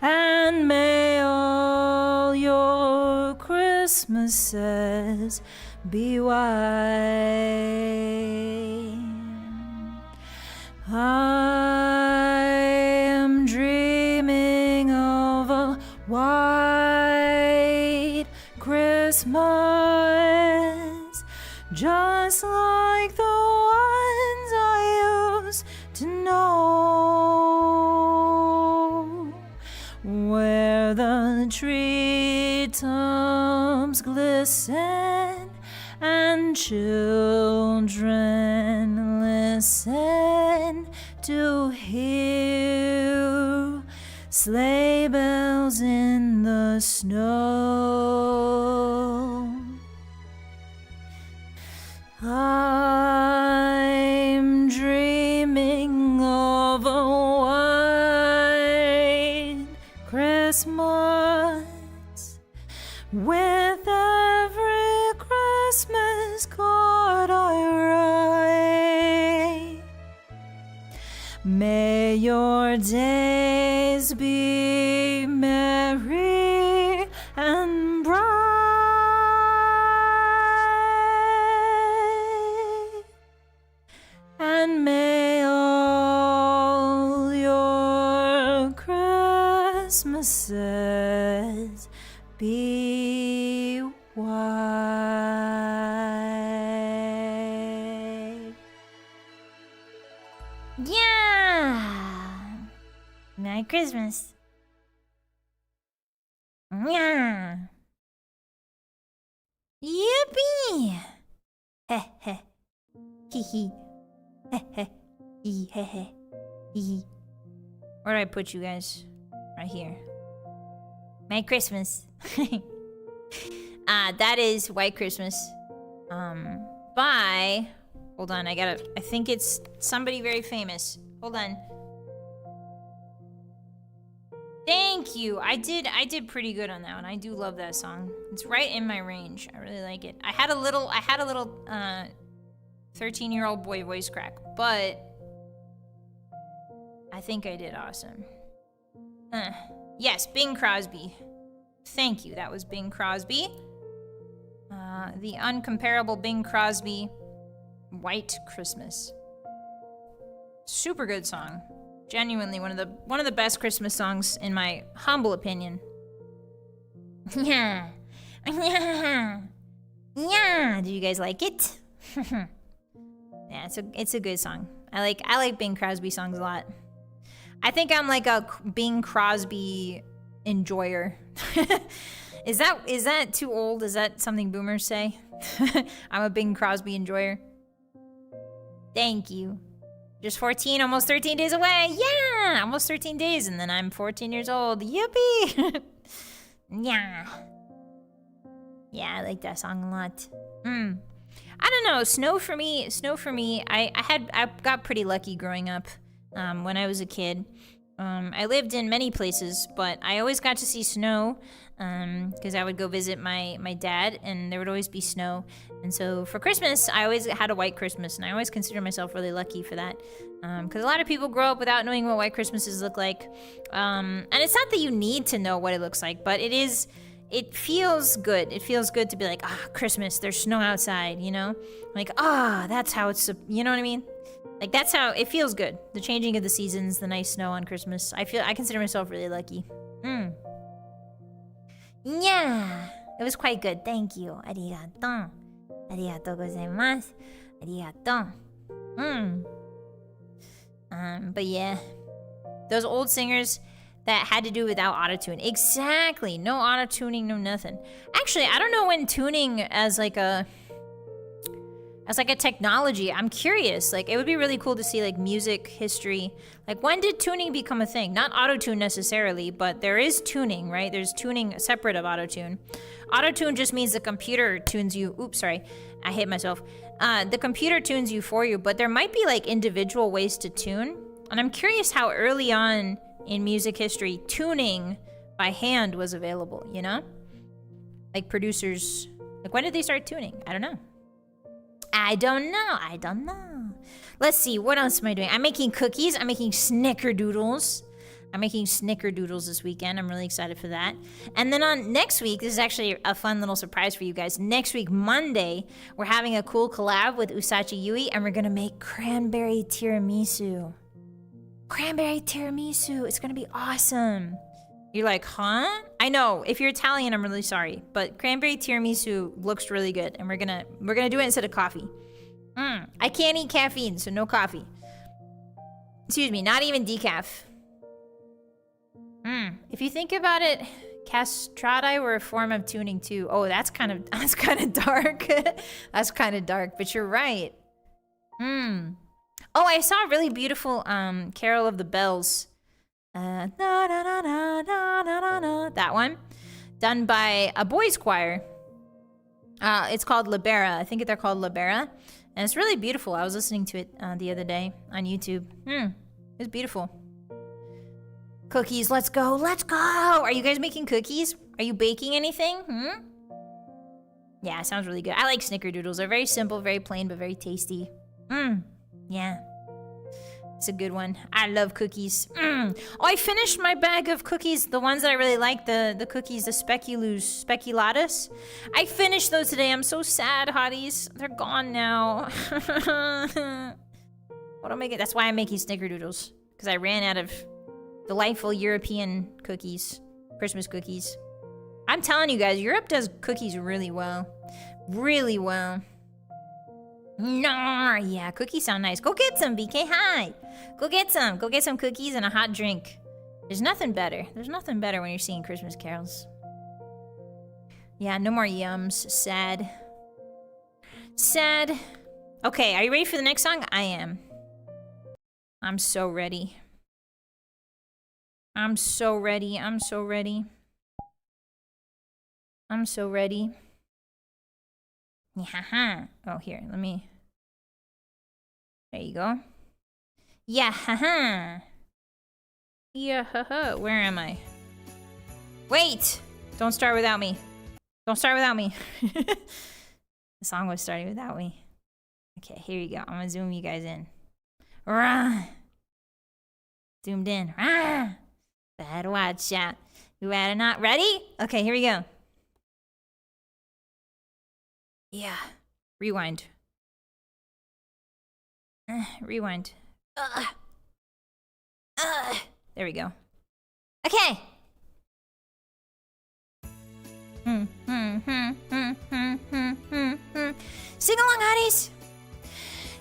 and may all your Christmases be white. I am dreaming of a white Christmas, just like the ones I used to know, where the treetops glisten and children listen to hear sleigh bells in the snow. I'm dreaming of a white Christmas with every Christmas card I write. May your days be merry and bright, and may all your Christmases be white. Yeah! Merry Christmas. Yeah! Yippee! Heh heh. Hee hee. Heh heh. Hee heh heh. Hee hee. Where do I put you guys? Right here. Merry Christmas. That is White Christmas. By... Hold on, I think it's somebody very famous. Hold on. Thank you. I did pretty good on that one. I do love that song. It's right in my range. I really like it. I had a little 13-year-old boy voice crack, but I think I did awesome. Yes, Bing Crosby. Thank you. That was Bing Crosby. The uncomparable Bing Crosby, White Christmas. Super good song. Genuinely one of the best Christmas songs in my humble opinion. Yeah. Yeah. Yeah. Do you guys like it? Yeah, it's a good song. I like Bing Crosby songs a lot. I think I'm like a Bing Crosby enjoyer. Is that too old? Is that something boomers say? I'm a Bing Crosby enjoyer. Thank you. Just 14, almost 13 days away. Yeah, almost 13 days, and then I'm 14 years old. Yippee! Yeah. Yeah, I like that song a lot. I don't know, snow for me, I got pretty lucky growing up when I was a kid. I lived in many places, but I always got to see snow because I would go visit my dad, and there would always be snow. And so for Christmas, I always had a white Christmas, and I always consider myself really lucky for that. Because a lot of people grow up without knowing what white Christmases look like. And it's not that you need to know what it looks like, but it feels good. It feels good to be like, Christmas, there's snow outside, you know? Like, that's how it's, you know what I mean? Like, that's how it feels good. The changing of the seasons, the nice snow on Christmas. I consider myself really lucky. Yeah, it was quite good. Thank you. Arigato. Arigato gozaimasu. Arigato. But yeah, those old singers that had to do without autotune. Exactly. No auto-tuning, no nothing. Actually, I don't know when tuning as like a technology. I'm curious. Like, it would be really cool to see like music history. Like, when did tuning become a thing? Not auto-tune necessarily, but there is tuning, right? There's tuning separate of auto-tune. Auto-tune just means the computer tunes you. Oops, sorry. I hit myself. The computer tunes you for you, but there might be like individual ways to tune. And I'm curious how early on in music history tuning by hand was available, you know? Like producers, like when did they start tuning? I don't know. I don't know. Let's see, what else am I doing? I'm making cookies. I'm making snickerdoodles. I'm making snickerdoodles this weekend. I'm really excited for that. And then on next week, this is actually a fun little surprise for you guys. Next week, Monday, we're having a cool collab with Usachi Yui, and we're gonna make cranberry tiramisu. Cranberry tiramisu. It's gonna be awesome. You're like, huh? I know. If you're Italian, I'm really sorry, but cranberry tiramisu looks really good, and we're gonna do it instead of coffee. I can't eat caffeine, so no coffee. Excuse me, not even decaf. If you think about it, castrati were a form of tuning too. Oh, that's kind of dark. That's kind of dark, but you're right. Oh, I saw a really beautiful Carol of the Bells. That one, done by a boys choir. It's called Libera. I think they're called Libera, and it's really beautiful. I was listening to it the other day on YouTube. It's beautiful. Cookies, let's go, let's go! Are you guys making cookies? Are you baking anything? Yeah, it sounds really good. I like snickerdoodles. They're very simple, very plain, but very tasty. Yeah. It's a good one. I love cookies. Oh, I finished my bag of cookies. The ones that I really like, the cookies, the speculatus. I finished those today. I'm so sad, hotties. They're gone now. What am I making? That's why I'm making snickerdoodles. Because I ran out of delightful European cookies. Christmas cookies. I'm telling you guys, Europe does cookies really well. Really well. No, yeah, cookies sound nice. Go get some, BK. Hi. Go get some. Go get some cookies and a hot drink. There's nothing better. There's nothing better when you're singing Christmas carols. Yeah, no more yums. Sad. Sad. Okay, are you ready for the next song? I am. I'm so ready. I'm so ready. I'm so ready. I'm so ready. Yeah. Oh, here, let me. There you go. Yeah, haha. Yeah, haha. Where am I? Wait! Don't start without me. Don't start without me. The song was starting without me. Okay, here you go. I'm gonna zoom you guys in. Rah! Zoomed in. Rah! Better watch out. You better not. Ready? Okay, here we go. Yeah. Rewind. Rewind. There we go. Okay. Sing along, hotties.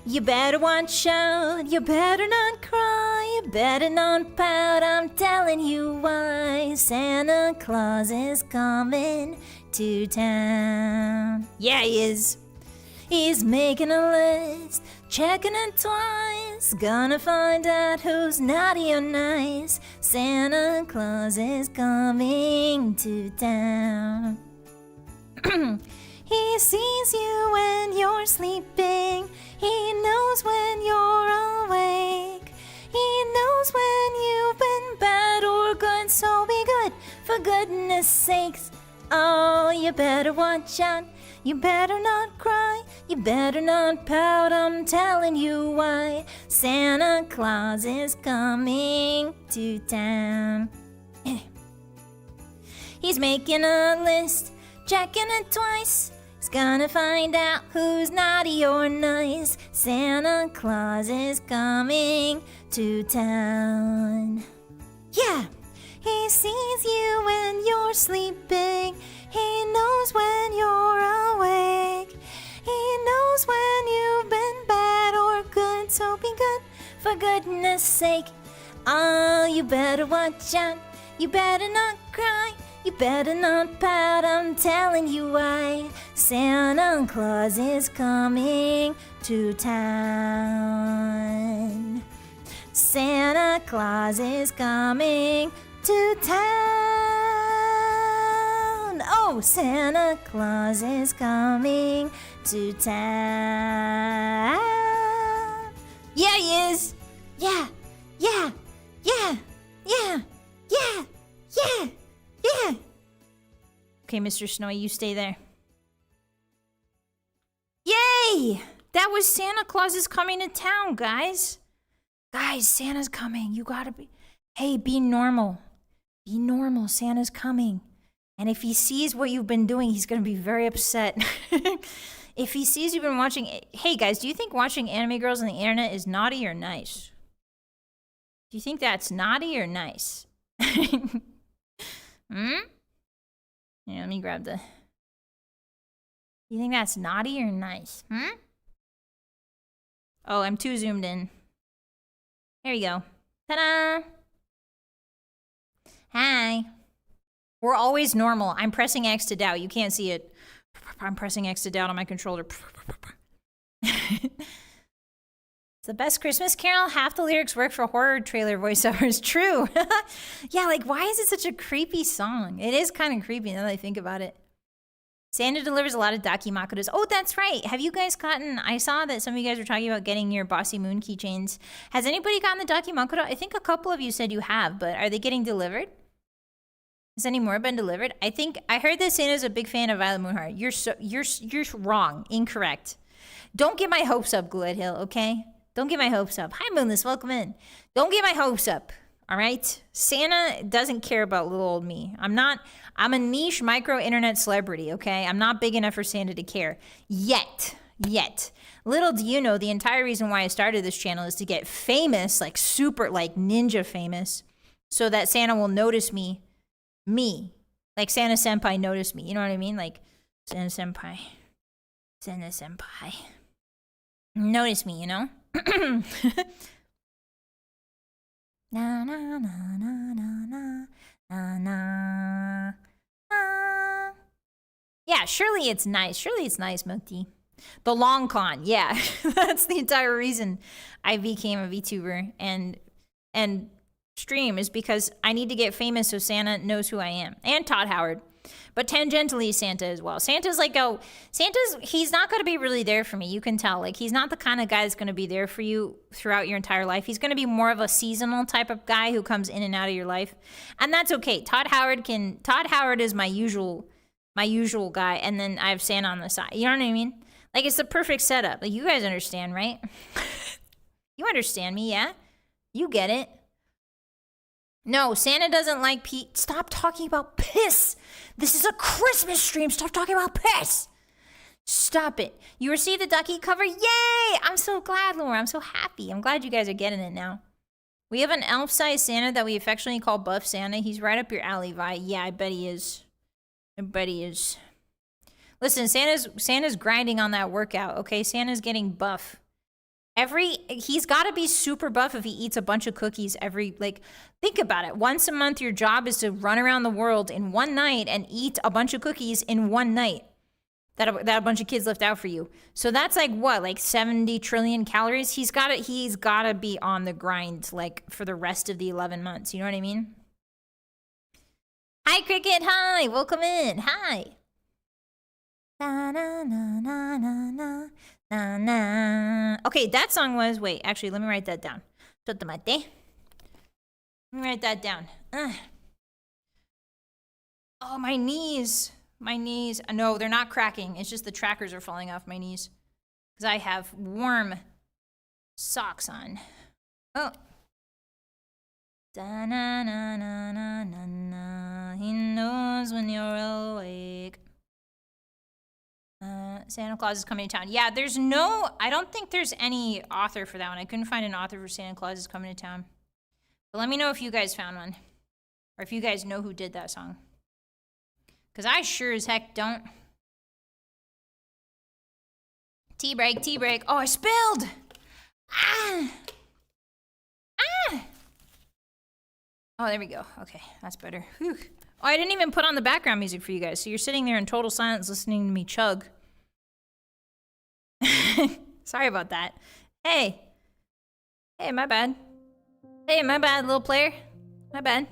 You better watch out. You better not cry. You better not pout. I'm telling you why. Santa Claus is coming to town. Yeah, he is. He's making a list Checking it twice, gonna find out who's naughty or nice. Santa Claus is coming to town. He sees you when you're sleeping. He knows when you're awake. He knows when you've been bad or good, so be good, for goodness sakes. Oh, you better watch out. You better not cry, you better not pout, I'm telling you why. Santa Claus is coming to town. He's making a list, checking it twice. He's gonna find out who's naughty or nice. Santa Claus is coming to town. Yeah, he sees you when you're sleeping. He knows when you're awake. He knows when you've been bad or good, so be good, for goodness sake. Oh, you better watch out. You better not cry. You better not pout, I'm telling you why. Santa Claus is coming to town. Santa Claus is coming to town. Oh, Santa Claus is coming to town. Yeah, he is. Yeah, yeah, yeah, yeah, yeah, yeah, yeah. Okay, Mr. Snowy, you stay there. Yay! That was Santa Claus is coming to town, guys. Guys, Santa's coming. You gotta be... Hey, be normal. Be normal. Santa's coming. And if he sees what you've been doing, he's gonna be very upset. If he sees you've been watching... Hey, guys, do you think watching anime girls on the internet is naughty or nice? Do you think that's naughty or nice? Hmm? Yeah, let me grab the... You think that's naughty or nice? Hmm? Oh, I'm too zoomed in. There you go. Ta-da! Hi. We're always normal. I'm pressing X to doubt. You can't see it. I'm pressing X to doubt on my controller. It's the best Christmas carol. Half the lyrics work for horror trailer voiceovers. True. Yeah, like, why is it such a creepy song? It is kind of creepy now that I think about it. Santa delivers a lot of dakimakuras. Oh, that's right. Have you guys gotten... I saw that some of you guys were talking about getting your Bossy Moon keychains. Has anybody gotten the dakimakura? I think a couple of you said you have, but are they getting delivered? Has any more been delivered? I heard that Santa's a big fan of Vylett Moonheart. You're wrong. Incorrect. Don't get my hopes up, Gillette Hill, okay? Don't get my hopes up. Hi, Moonless. Welcome in. Don't get my hopes up. All right? Santa doesn't care about little old me. I'm a niche micro-internet celebrity, okay? I'm not big enough for Santa to care. Yet. Little do you know, the entire reason why I started this channel is to get famous, like super, like ninja famous, so that Santa will notice me. Like Santa Senpai noticed me. You know what I mean? Like, Santa Senpai. Notice me, you know? Na na na na na na na na. Yeah, surely it's nice. Mukti. The long con, yeah. That's the entire reason I became a VTuber and stream is because I need to get famous so Santa knows who I am. And Todd Howard. But tangentially Santa as well. Santa's he's not going to be really there for me. You can tell. Like, he's not the kind of guy that's going to be there for you throughout your entire life. He's going to be more of a seasonal type of guy who comes in and out of your life. And that's okay. Todd Howard is my usual guy. And then I have Santa on the side. You know what I mean? Like, it's the perfect setup. Like, you guys understand, right? You understand me, yeah? You get it. No, Santa doesn't like pee. Stop talking about piss. This is a Christmas stream. Stop talking about piss. Stop it. You received the ducky cover? Yay! I'm so glad, Laura. I'm so happy. I'm glad you guys are getting it now. We have an elf-sized Santa that we affectionately call Buff Santa. He's right up your alley, Vi. Yeah, I bet he is. Listen, Santa's grinding on that workout, okay? Santa's getting buff. He's got to be super buff if he eats a bunch of cookies think about it. Once a month, your job is to run around the world in one night and eat a bunch of cookies in one night. that a bunch of kids left out for you. So that's like what, like 70 trillion calories? He's gotta be on the grind like for the rest of the 11 months. You know what I mean? Hi, Cricket. Hi. Welcome in. Hi. Na, na, na, na, na, na, na, na. Okay, that song was, wait, actually, let me write that down. Let me write that down. Oh, my knees. My knees. No, they're not cracking. It's just the trackers are falling off my knees. Because I have warm socks on. Oh. Da-na-na-na-na-na-na. He knows when you're awake. Santa Claus is coming to town. Yeah, there's no... I don't think there's any author for that one. I couldn't find an author for Santa Claus is coming to town. But let me know if you guys found one. Or if you guys know who did that song. Because I sure as heck don't. Tea break, tea break. Oh, I spilled! Ah! Ah! Oh, there we go. Okay, that's better. Whew. Oh, I didn't even put on the background music for you guys. So you're sitting there in total silence listening to me chug. Sorry about that. Hey. Hey, my bad. Hey, my bad, little player. My bad.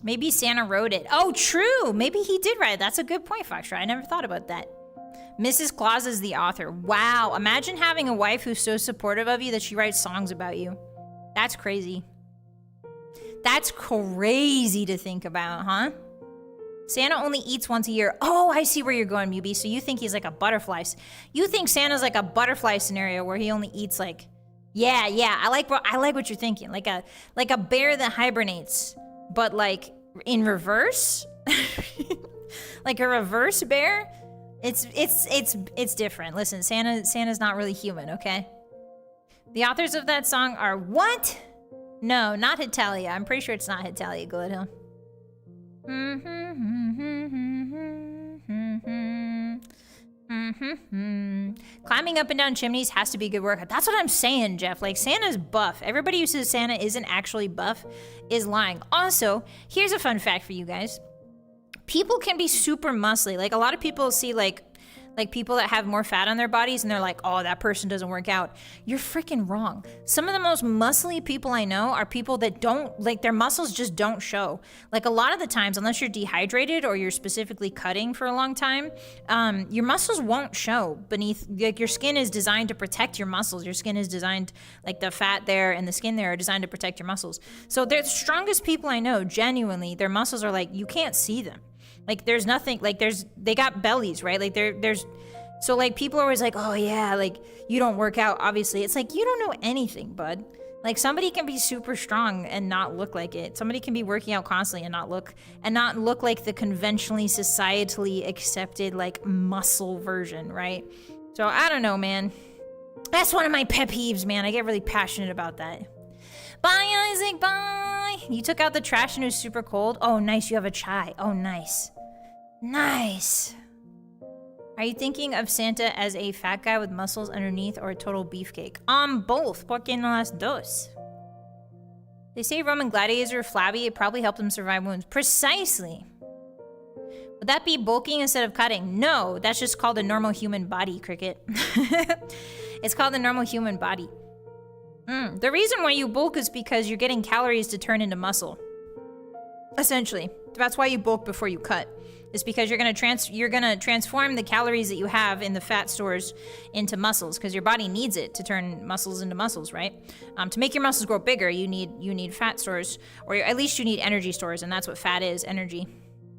Maybe Santa wrote it. Oh, true. Maybe he did write it. That's a good point, Foxtrot. I never thought about that. Mrs. Claus is the author. Wow. Imagine having a wife who's so supportive of you that she writes songs about you. That's crazy. That's crazy to think about, huh? Santa only eats once a year. Oh, I see where you're going, Mubi. So you think he's like a butterfly. You think Santa's like a butterfly scenario where he only eats like... Yeah. I like what you're thinking. Like a bear that hibernates, but like in reverse. Like a reverse bear. It's different. Listen, Santa's not really human, okay? The authors of that song are what? No, not Hitalia. I'm pretty sure it's not Hitalia, Glidhill. Climbing up and down chimneys has to be good work. That's what I'm saying, Jeff. Like, Santa's buff. Everybody who says Santa isn't actually buff is lying. Also, here's a fun fact for you guys. People can be super muscly. Like, a lot of people see, like people that have more fat on their bodies and they're like, oh, that person doesn't work out. You're freaking wrong. Some of the most muscly people I know are people that don't, like, their muscles just don't show. Like, a lot of the times, unless you're dehydrated or you're specifically cutting for a long time, your muscles won't show beneath, like, your skin is designed to protect your muscles. Your skin is designed, like, the fat there and the skin there are designed to protect your muscles. So they're the strongest people I know, genuinely, their muscles are like, you can't see them. Like, there's nothing, like, they got bellies, right? Like, there's, so, like, people are always like, oh, yeah, like, you don't work out, obviously. It's like, you don't know anything, bud. Like, somebody can be super strong and not look like it. Somebody can be working out constantly and not look like the conventionally, societally accepted, like, muscle version, right? So, I don't know, man. That's one of my pet peeves, man. I get really passionate about that. Bye, Isaac, bye! You took out the trash and it was super cold? Oh, nice, you have a chai. Oh, nice. Nice. Are you thinking of Santa as a fat guy with muscles underneath or a total beefcake? Both. Porque no las dos? They say Roman gladiators are flabby. It probably helped them survive wounds. Precisely. Would that be bulking instead of cutting? No, that's just called a normal human body, Cricket. It's called the normal human body. The reason why you bulk is because you're getting calories to turn into muscle. Essentially. That's why you bulk before you cut. It's because you're gonna transform the calories that you have in the fat stores into muscles, because your body needs it to turn muscles into muscles, right? To make your muscles grow bigger, you need fat stores, or at least you need energy stores, and that's what fat is, energy.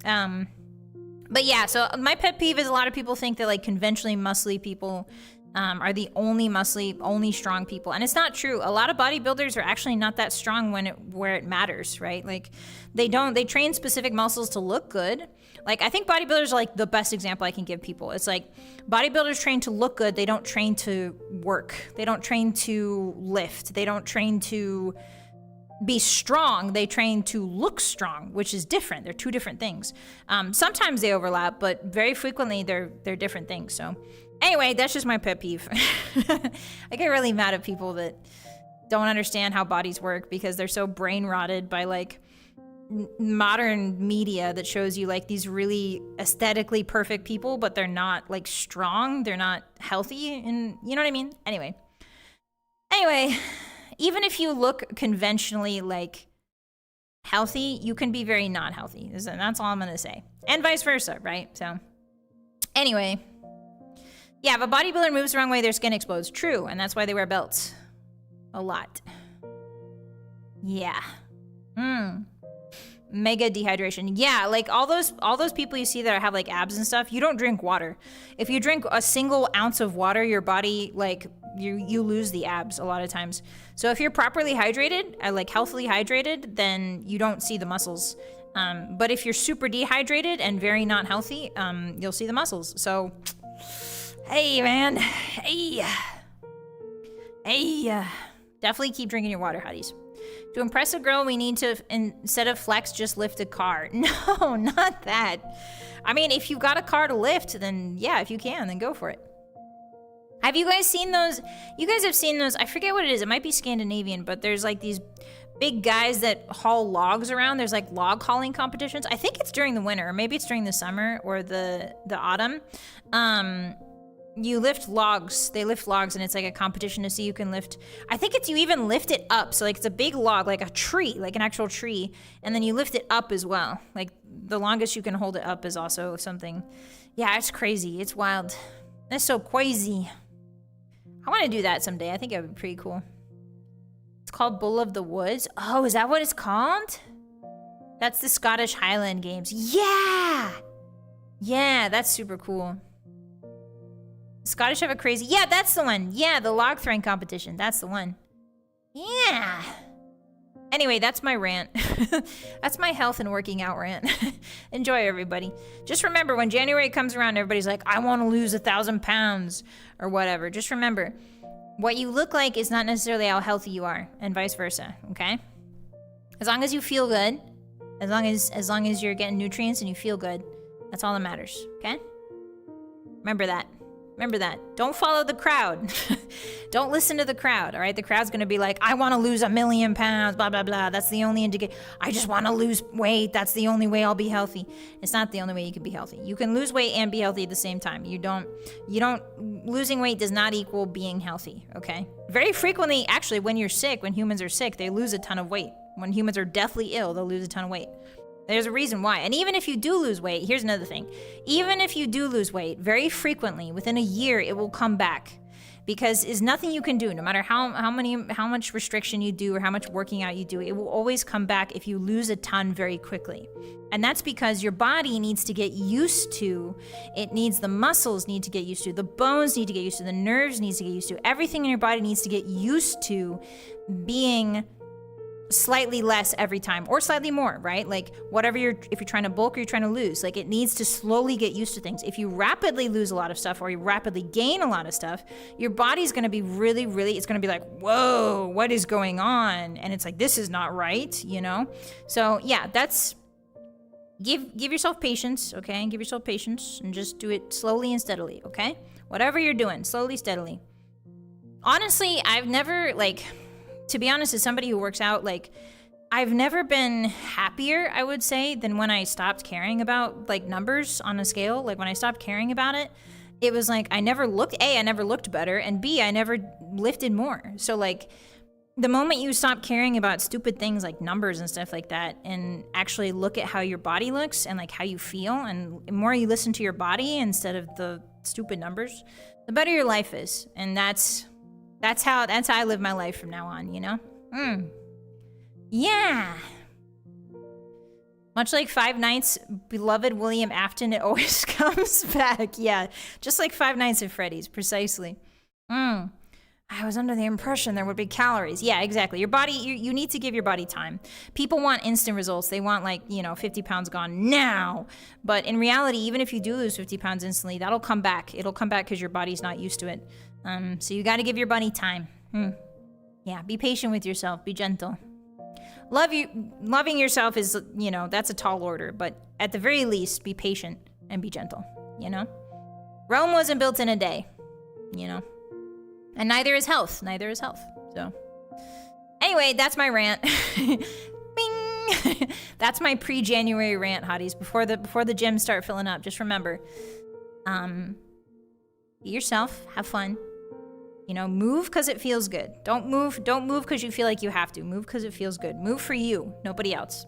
But yeah, so my pet peeve is a lot of people think that, like, conventionally muscly people are the only muscly, only strong people. And it's not true. A lot of bodybuilders are actually not that strong where it matters, right? Like, they train specific muscles to look good. Like, I think bodybuilders are, like, the best example I can give people. It's like, bodybuilders train to look good. They don't train to work. They don't train to lift. They don't train to be strong. They train to look strong, which is different. They're two different things. Sometimes they overlap, but very frequently they're different things. So anyway, that's just my pet peeve. I get really mad at people that don't understand how bodies work because they're so brain rotted by, like, modern media that shows you like these really aesthetically perfect people, but they're not like strong, they're not healthy, and you know what I mean? Anyway, even if you look conventionally like healthy, you can be very not healthy. That's all I'm gonna say. And vice versa, right? So anyway, yeah, if a bodybuilder moves the wrong way, their skin explodes. True, and that's why they wear belts. A lot. Yeah. Mega dehydration. Yeah, like all those people you see that have like abs and stuff, you don't drink water. If you drink a single ounce of water, your body, like, you lose the abs a lot of times. So if you're properly hydrated, like healthily hydrated, then you don't see the muscles. But if you're super dehydrated and very not healthy, you'll see the muscles. So, hey man, hey. Definitely keep drinking your water, hotties. To impress a girl, we need to, instead of flex, just lift a car. No, not that. I mean, if you got a car to lift, then yeah, if you can, then go for it. Have you guys seen those? You guys have seen those, I forget what it is. It might be Scandinavian, but there's like these big guys that haul logs around. There's like log hauling competitions. I think it's during the winter, or maybe it's during the summer or the autumn. You lift logs. They lift logs, and it's like a competition to see who can lift. I think it's you even lift it up. So like it's a big log, like a tree, like an actual tree, and then you lift it up as well. Like the longest you can hold it up is also something. Yeah, it's crazy. It's wild. That's so crazy. I want to do that someday. I think it would be pretty cool. It's called Bull of the Woods. Oh, is that what it's called? That's the Scottish Highland Games. Yeah! Yeah, that's super cool. Scottish have a crazy... Yeah, that's the one. Yeah, the log throwing competition. That's the one. Yeah. Anyway, that's my rant. That's my health and working out rant. Enjoy, everybody. Just remember, when January comes around, everybody's like, I want to lose 1,000 pounds or whatever. Just remember, what you look like is not necessarily how healthy you are, and vice versa, okay? As long as you feel good, as long as you're getting nutrients and you feel good, that's all that matters, okay? Remember that. Remember that. Don't follow the crowd. Don't listen to the crowd, all right? The crowd's gonna be like, I want to lose 1,000,000 pounds, blah, blah, blah. That's the only indicator. I just want to lose weight. That's the only way I'll be healthy. It's not the only way you can be healthy. You can lose weight and be healthy at the same time. Losing weight does not equal being healthy, okay? Very frequently, actually, when you're sick, when humans are sick, they lose a ton of weight. When humans are deathly ill, they'll lose a ton of weight. There's a reason why. And even if you do lose weight, here's another thing. Even if you do lose weight, very frequently, within a year, it will come back. Because there's nothing you can do, no matter how much restriction you do or how much working out you do, it will always come back if you lose a ton very quickly. And that's because your body needs to get used to, the muscles need to get used to, the bones need to get used to, the nerves need to get used to, everything in your body needs to get used to being slightly less every time, or slightly more, right? Like whatever if you're trying to bulk or you're trying to lose, like it needs to slowly get used to things. If you rapidly lose a lot of stuff or you rapidly gain a lot of stuff, your body's going to be really, it's going to be like, whoa, what is going on? And it's like, this is not right, you know? So yeah, give yourself patience, okay? Give yourself patience and just do it slowly and steadily, okay? Whatever you're doing, slowly, steadily. Honestly, I've never, to be honest, as somebody who works out, I've never been happier, I would say, than when I stopped caring about, numbers on a scale. When I stopped caring about it, it was like I never looked better, and B, I never lifted more. So, the moment you stop caring about stupid things like numbers and stuff like that and actually look at how your body looks and, how you feel, and the more you listen to your body instead of the stupid numbers, the better your life is. And that's how I live my life from now on, you know? Yeah. Much like Five Nights, beloved William Afton, it always comes back. Yeah, just like Five Nights at Freddy's, precisely. I was under the impression there would be calories. Yeah, exactly. Your body, you need to give your body time. People want instant results. They want 50 pounds gone now. But in reality, even if you do lose 50 pounds instantly, that'll come back. It'll come back because your body's not used to it. So you got to give your body time. Yeah, be patient with yourself. Be gentle. Loving yourself is, that's a tall order. But at the very least, be patient and be gentle, you know? Rome wasn't built in a day, you know? And neither is health. So, anyway, that's my rant. Bing! Ding! That's my pre-January rant, hotties. Before the gyms start filling up, just remember, be yourself, have fun. You know, move because it feels good. Don't move because you feel like you have to. Move because it feels good. Move for you, nobody else.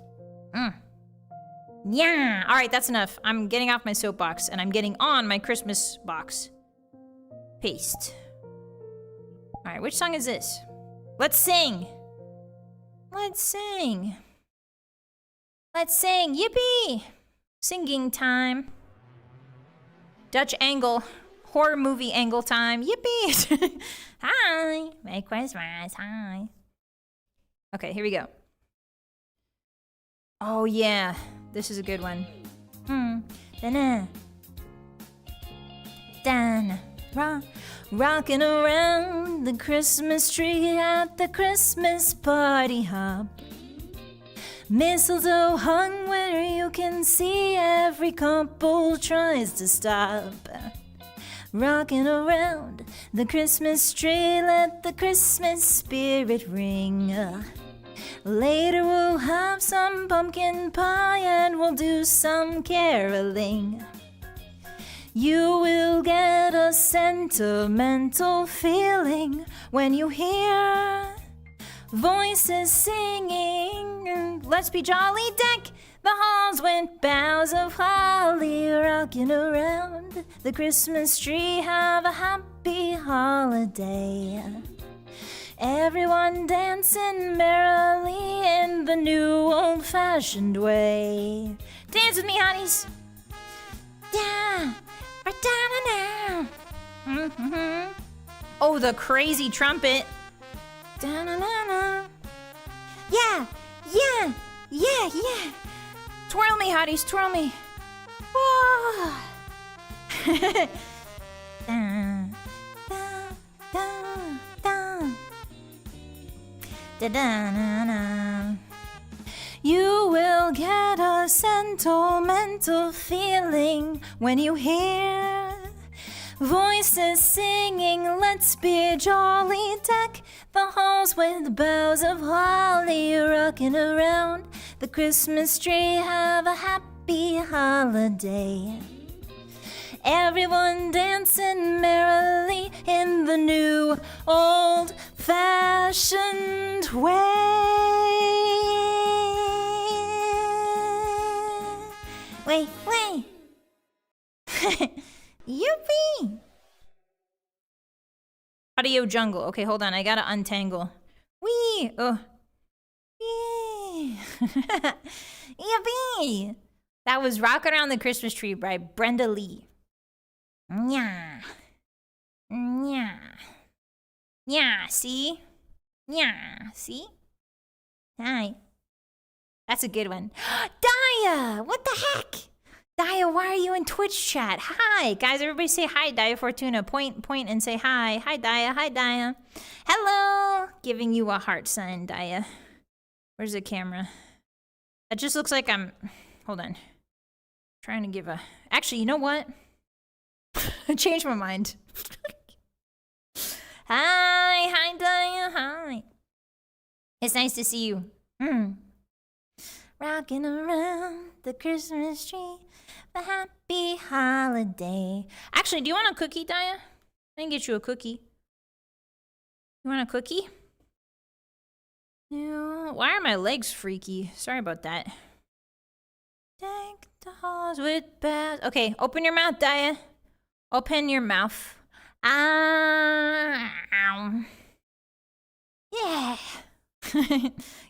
Yeah. All right, that's enough. I'm getting off my soapbox and I'm getting on my Christmas box. Paste. All right, which song is this? Let's sing. Let's sing. Let's sing. Yippee! Singing time. Dutch angle. Horror movie angle time. Yippee! Hi. Merry Christmas. Hi. Okay, here we go. Oh, yeah. This is a good one. Rocking around the Christmas tree at the Christmas party hop. Mistletoe hung where you can see every couple tries to stop. Rocking around the Christmas tree, let the Christmas spirit ring. Later we'll have some pumpkin pie and we'll do some caroling. You will get a sentimental feeling when you hear voices singing. Let's be jolly, deck the halls with boughs of holly. Rocking around the Christmas tree, have a happy holiday. Everyone dancing merrily in the new old-fashioned way. Dance with me, hotties. Yeah. Oh, the crazy trumpet. Yeah. Twirl me, hotties, twirl me. Whoa. You will get a sentimental feeling when you hear voices singing. Let's be jolly, deck the halls with boughs of holly. Rocking around the Christmas tree, have a happy holiday. Everyone dancing merrily in the new old-fashioned way. Wait. Yippee! Audio jungle. Okay, hold on. I gotta untangle. Wee! Oh. Yee! Yippee! That was Rock Around the Christmas Tree by Brenda Lee. Yeah. Yeah, see? Yeah, see? Hi. That's a good one. Daya! What the heck? Daya, why are you in Twitch chat? Hi! Guys, everybody say hi, Daya Fortuna. Point and say hi. Hi, Daya. Hi, Daya. Hello! Giving you a heart sign, Daya. Where's the camera? That just looks like I'm... Hold on. Trying to give a... Actually, you know what? I changed my mind. Hi, Daya. Hi. It's nice to see you. Rocking around the Christmas tree, a happy holiday. Actually, do you want a cookie, Daya? I can get you a cookie. You want a cookie? No. Why are my legs freaky? Sorry about that. Deck the halls with boughs. Okay, open your mouth, Daya. Open your mouth. Yeah.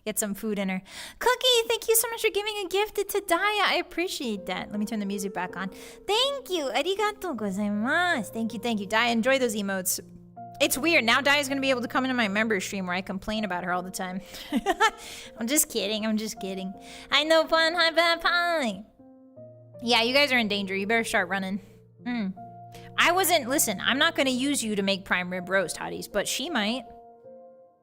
Get some food in her. Cookie, thank you so much for giving a gift to Daya. I appreciate that. Let me turn the music back on. Thank you. Arigatou gozaimasu. Thank you. Daya, enjoy those emotes. It's weird. Now Daya's going to be able to come into my member stream where I complain about her all the time. I'm just kidding. I know fun. Hi. Yeah, you guys are in danger. You better start running. Listen, I'm not going to use you to make prime rib roast, hotties, but she might.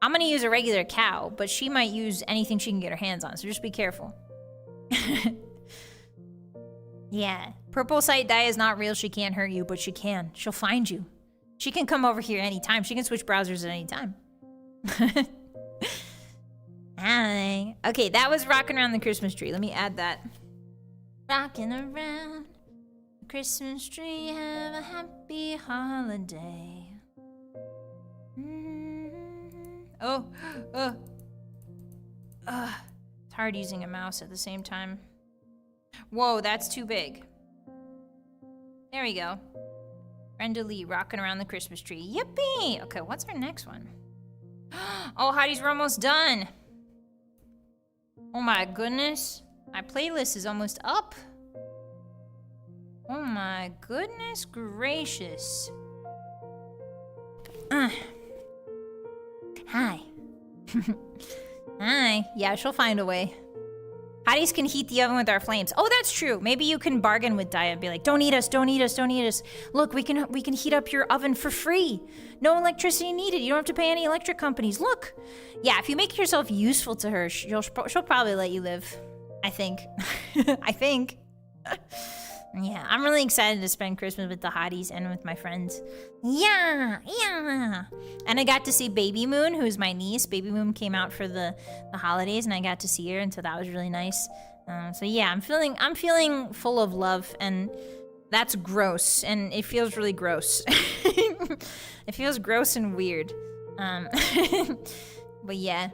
I'm going to use a regular cow, but she might use anything she can get her hands on, so just be careful. Yeah. Purple Sight Daya is not real. She can't hurt you, but she can. She'll find you. She can come over here anytime. She can switch browsers at any time. Hi. Okay, that was Rockin' Around the Christmas Tree. Let me add that. Rockin' around the Christmas tree, have a happy holiday. Oh, it's hard using a mouse at the same time. Whoa, that's too big. There we go. Brenda Lee, Rockin' Around the Christmas Tree. Yippee! Okay, what's our next one? Oh, Hotties, we're almost done. Oh my goodness. My playlist is almost up. Oh my goodness gracious. Hi. Hi. Yeah, she'll find a way. Hotties can heat the oven with our flames. Oh, that's true. Maybe you can bargain with Dia and be like, don't eat us, don't eat us, don't eat us. Look, we can heat up your oven for free. No electricity needed. You don't have to pay any electric companies. Look. Yeah, if you make yourself useful to her, she'll probably let you live. I think. I think. Yeah, I'm really excited to spend Christmas with the Hotties and with my friends. Yeah. And I got to see Baby Moon, who's my niece. Baby Moon came out for the holidays, and I got to see her, and so that was really nice. So yeah, I'm feeling full of love, and that's gross, and it feels really gross. It feels gross and weird. But yeah,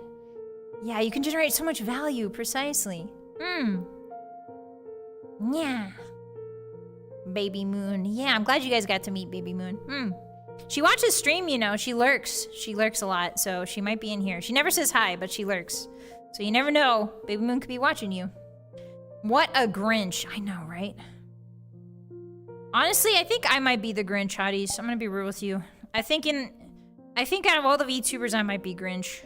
you can generate so much value, precisely. Yeah. Baby Moon. Yeah, I'm glad you guys got to meet Baby Moon. She watches stream, you know. She lurks. She lurks a lot, so she might be in here. She never says hi, but she lurks. So you never know. Baby Moon could be watching you. What a Grinch. I know, right? Honestly, I think I might be the Grinch, Hotties. I'm gonna be real with you. I think out of all the VTubers, I might be Grinch.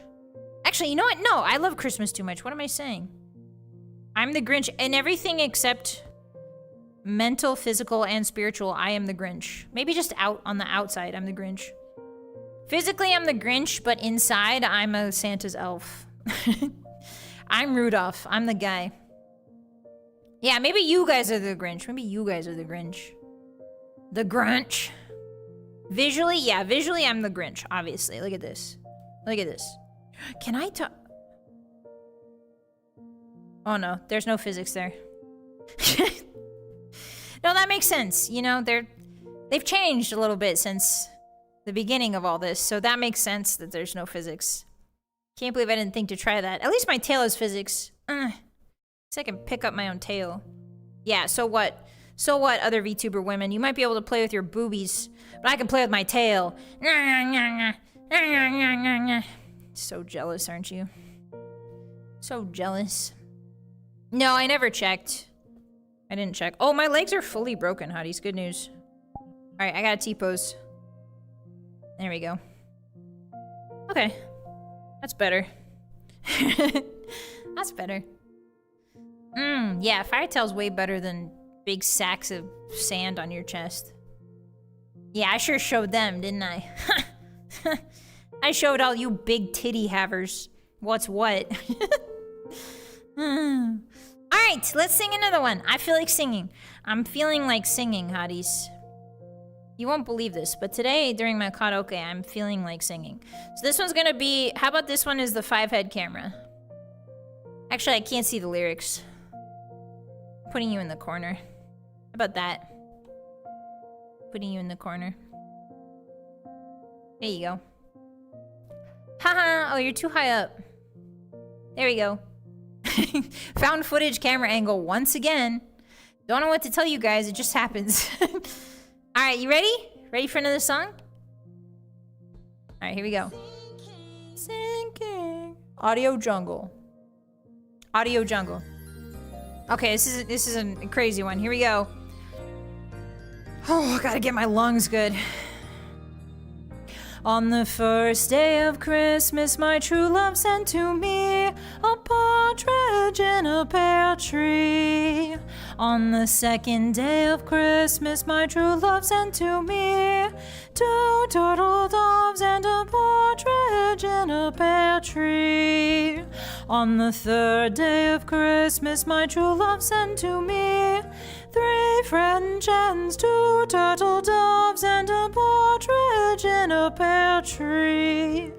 Actually, you know what? No, I love Christmas too much. What am I saying? I'm the Grinch in everything except mental, physical, and spiritual. I am the Grinch. Maybe just out on the outside, I'm the Grinch. Physically, I'm the Grinch, but inside, I'm a Santa's elf. I'm Rudolph. I'm the guy. Yeah, maybe you guys are the Grinch. Maybe you guys are the Grinch. The Grinch. Visually, yeah, visually, I'm the Grinch, obviously. Look at this. Look at this. Can I talk? Oh no, there's no physics there. No, that makes sense. You know, they've changed a little bit since the beginning of all this, so that makes sense that there's no physics. Can't believe I didn't think to try that. At least my tail is physics. So I can pick up my own tail. Yeah, so what? So what, other VTuber women? You might be able to play with your boobies, but I can play with my tail. So jealous, aren't you? So jealous. No, I never checked. I didn't check. Oh, my legs are fully broken, Hotties. Good news. Alright, I got a T-pose. There we go. Okay. That's better. That's better. Yeah, Firetail's way better than big sacks of sand on your chest. Yeah, I sure showed them, didn't I? I showed all you big titty havers what's what. Alright, let's sing another one. I feel like singing. I'm feeling like singing, Hotties. You won't believe this, but today during my karaoke, I'm feeling like singing. So this one's gonna be, how about this one is the 5-head camera? Actually, I can't see the lyrics. Putting you in the corner. How about that? Putting you in the corner. There you go. Haha, oh, you're too high up. There we go. Found footage camera angle once again. Don't know what to tell you guys, it just happens. Alright, you ready? Ready for another song? Alright, here we go. Sinking. Audio jungle. Audio jungle. Okay, this is a crazy one. Here we go. Oh, I gotta get my lungs good. On the first day of Christmas, my true love sent to me a partridge in a pear tree. On the second day of Christmas, my true love sent to me 2 turtle doves and a partridge in a pear tree. On the third day of Christmas, my true love sent to me 3 French hens, 2 turtle doves, and a partridge in a pear tree.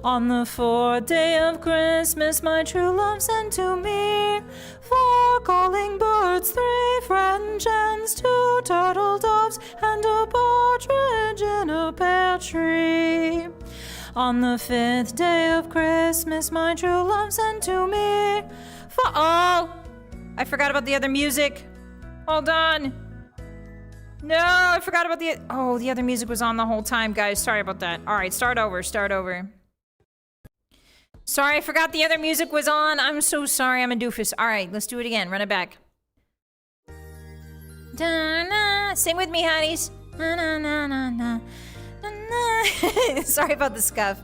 On the fourth day of Christmas, my true love sent to me 4 calling birds, 3 French hens, 2 turtle doves, and a partridge in a pear tree. On the 5th day of Christmas, my true love sent to me I forgot about the other music. Hold on. No, I forgot about the other music was on the whole time, guys. Sorry about that. All right, start over. Sorry, I forgot the other music was on. I'm so sorry. I'm a doofus. All right, let's do it again. Run it back. Da-na. Sing with me, Hotties. Na-na-na-na-na. Na-na. Sorry about the scuff.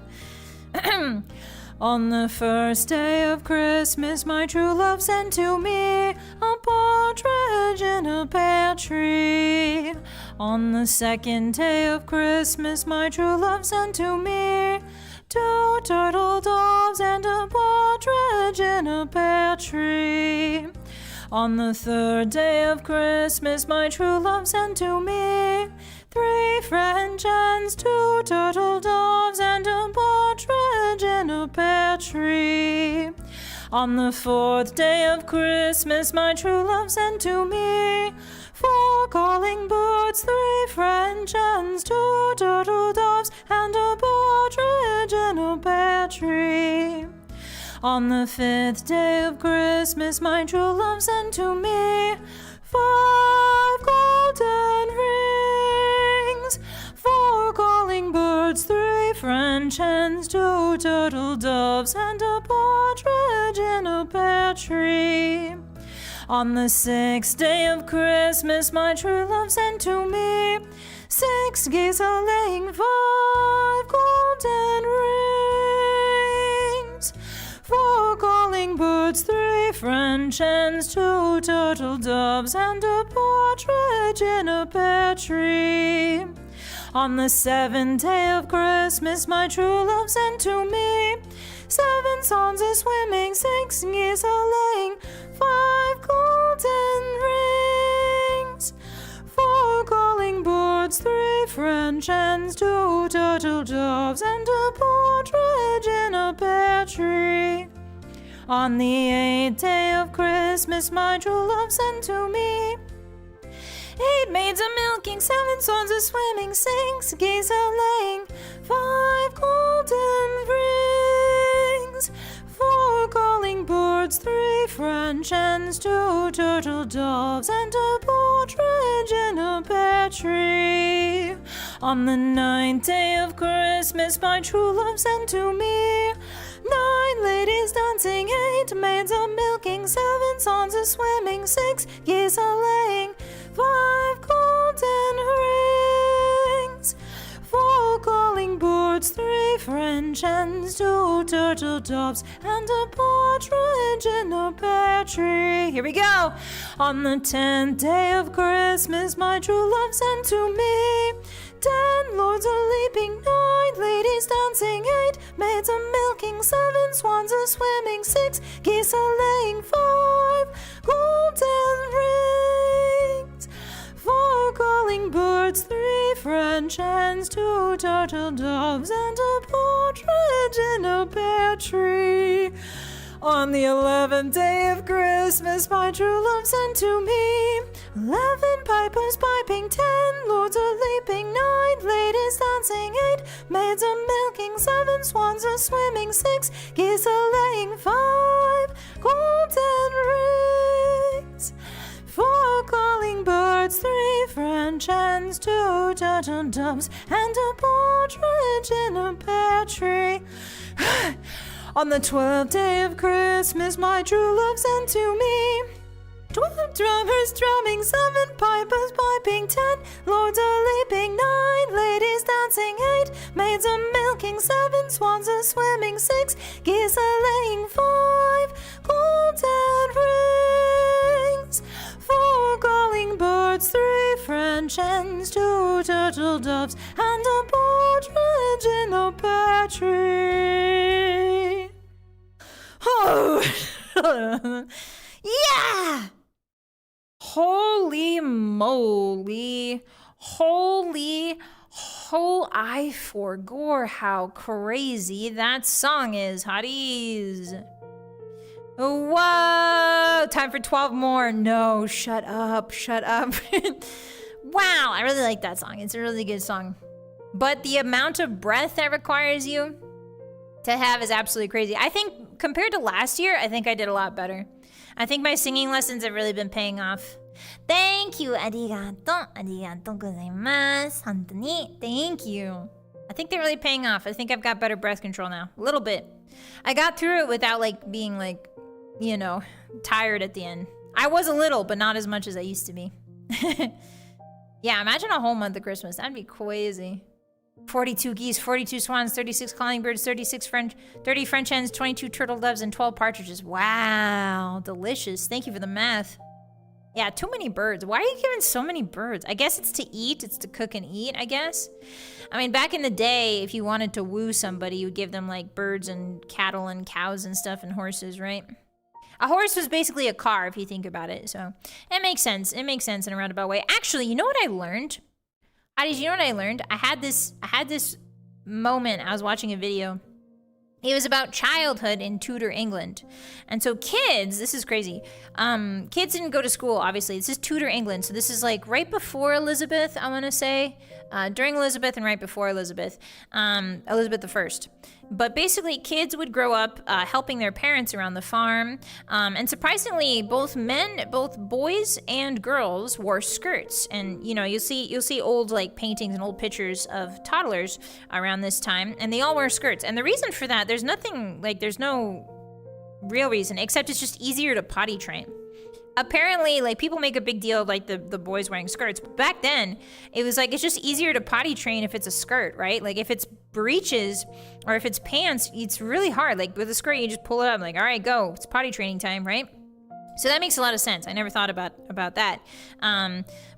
On the first day of Christmas, my true love sent to me a partridge in a pear tree. On the second day of Christmas, my true love sent to me 2 turtle doves and a partridge in a pear tree. On the third day of Christmas, my true love sent to me 3 French hens, 2 turtle doves, and a partridge in a pear tree. On the fourth day of Christmas, my true love sent to me 4 calling birds, 3 French hens, 2 turtle doves, and a partridge in a pear tree. On the 5th day of Christmas, my true love sent to me 5 golden rings, 4 calling birds, 3 French hens, 2 turtle doves, and a partridge in a pear tree. On the 6th day of Christmas, my true love sent to me 6 geese a-laying, 5 golden rings, 4 calling birds, 3 French hens, 2 turtle doves, and a partridge in a pear tree. On the 7th day of Christmas, my true love sent to me 7 swans a-swimming, 6 geese a-laying, 5 golden rings, 4 calling birds, 3 French hens, 2 turtle doves, and a partridge in a pear tree. On the 8th day of Christmas, my true love sent to me 8 maids a-milking, 7 swans a-swimming, 6 geese a-laying, 5 golden rings, 4 calling birds, 3 French hens, 2 turtle doves, and a partridge in a pear tree. On the 9th day of Christmas, my true love sent to me 9 ladies dancing, 8 maids a-milking, 7 swans a-swimming, 6 geese a-laying, 5 golden rings, 4 calling birds, 3 French hens, 2 turtle doves, and a partridge in a pear tree. Here we go. On the 10th day of Christmas, my true love sent to me 10 lords a-leaping, 9 ladies dancing, 8 maids a-milking, 7 swans a-swimming, 6 geese a-laying, 5 golden rings, 4 calling birds, 3 French hens, 2 turtle doves, and a partridge in a pear tree. On the 11th day of Christmas, my true love sent to me 11 pipers piping, 10 lords a-leaping, 9 ladies dancing, 8 maids a-milking, 7 swans a-swimming, 6 geese a-laying, 5 golden rings, 4 calling birds, 3 French hens, 2 turtle doves, and a partridge in a pear tree. On the 12th day of Christmas, my true love sent to me 12 drummers drumming, 7 pipers piping, 10 lords a-leaping, 9 ladies dancing, 8 maids a-milking, 7 swans a-swimming, 6 geese a-laying, 5 golden rings, 4 calling birds, 3 French hens, 2 turtle doves, and a partridge in a pear tree. Oh! Yeah! Holy moly. Holy whole eye for gore. How crazy that song is, hotties. Whoa, time for 12 more. No, shut up, shut up. Wow, I really like that song. It's a really good song. But the amount of breath that requires you to have is absolutely crazy. I think compared to last year, I think I did a lot better. I think my singing lessons have really been paying off. Thank you, arigato, arigato gozaimasu, hontou. Thank you. I think they're really paying off. I think I've got better breath control now, a little bit. I got through it without like being like, you know, tired at the end. I was a little, but not as much as I used to be. Yeah, imagine a whole month of Christmas. That'd be crazy. 42 geese, 42 swans, 36 calling birds, 30 French hens, 22 turtle doves, and 12 partridges. Wow, delicious. Thank you for the math. Yeah, too many birds. Why are you giving so many birds? I guess it's to eat. It's to cook and eat, I guess. I mean, back in the day, if you wanted to woo somebody, you would give them like birds and cattle and cows and stuff and horses, right? A horse was basically a car if you think about it. So it makes sense. It makes sense in a roundabout way. Actually, you know what I learned? Hotties, you know what I learned? I had this moment. I was watching a video. It was about childhood in Tudor England. And so kids, this is crazy. Kids didn't go to school, obviously. This is Tudor England. So this is like right before Elizabeth, I want to say. During Elizabeth and right before Elizabeth. Elizabeth I. But basically, kids would grow up helping their parents around the farm. And surprisingly, both boys and girls wore skirts. And you know, you'll see old like paintings and old pictures of toddlers around this time, and they all wear skirts. And the reason for that, there's no real reason, except it's just easier to potty train. Apparently, like, people make a big deal of like the boys wearing skirts. But back then, it was like it's just easier to potty train if it's a skirt, right? Like if it's breeches or if it's pants, it's really hard. Like with a skirt, you just pull it up, like, all right, go. It's potty training time, right? So that makes a lot of sense. I never thought about that.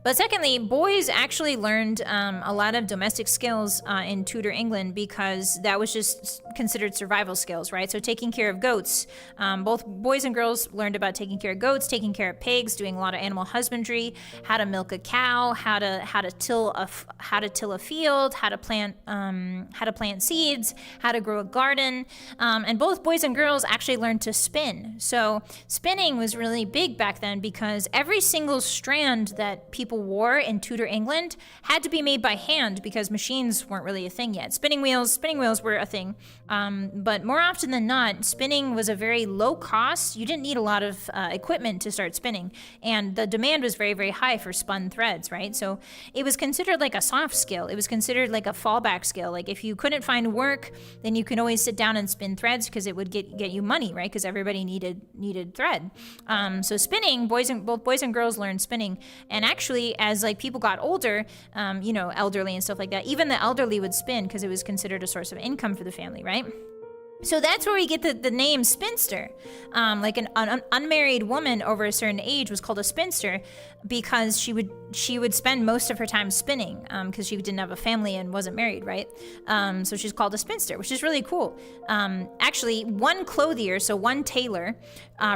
But secondly, boys actually learned a lot of domestic skills in Tudor England because that was just considered survival skills, right? So taking care of goats. Both boys and girls learned about taking care of goats, taking care of pigs, doing a lot of animal husbandry, how to milk a cow, how to till a field, how to plant seeds, how to grow a garden. And both boys and girls actually learned to spin. So spinning was really big back then because every single strand that people wore in Tudor England had to be made by hand because machines weren't really a thing yet. Spinning wheels were a thing, but more often than not, spinning was a very low cost. You didn't need a lot of equipment to start spinning, and the demand was very, very high for spun threads, right? So it was considered like a soft skill. It was considered like a fallback skill. Like if you couldn't find work, then you could always sit down and spin threads because it would get you money, right? Because everybody needed thread. So spinning, both boys and girls learned spinning, and actually as like people got older, you know, elderly and stuff like that, even the elderly would spin because it was considered a source of income for the family, right? So that's where we get the name spinster. Like an unmarried woman over a certain age was called a spinster because she would spend most of her time spinning because she didn't have a family and wasn't married, right? So she's called a spinster, which is really cool. Actually, one clothier, so one tailor,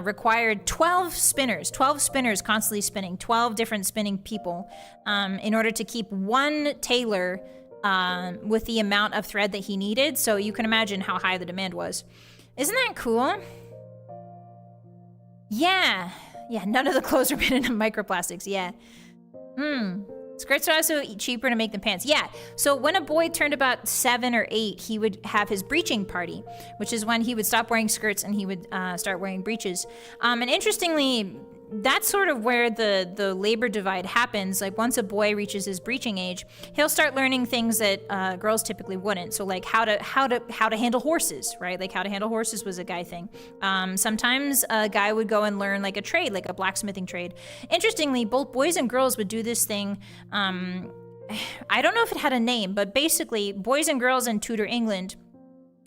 required 12 spinners constantly spinning, 12 different spinning people in order to keep one tailor with the amount of thread that he needed. So you can imagine how high the demand was. Isn't that cool? Yeah, none of the clothes are made into microplastics. Yeah. Skirts are also cheaper to make than pants. Yeah, so when a boy turned about 7 or 8, he would have his breeching party, which is when he would stop wearing skirts and he would start wearing breeches. And interestingly, that's sort of where the labor divide happens. Like once a boy reaches his breeching age, he'll start learning things that girls typically wouldn't. So like how to handle horses, right? Like how to handle horses was a guy thing. Sometimes a guy would go and learn like a trade, like a blacksmithing trade. Interestingly, both boys and girls would do this thing. I don't know if it had a name, but basically boys and girls in Tudor England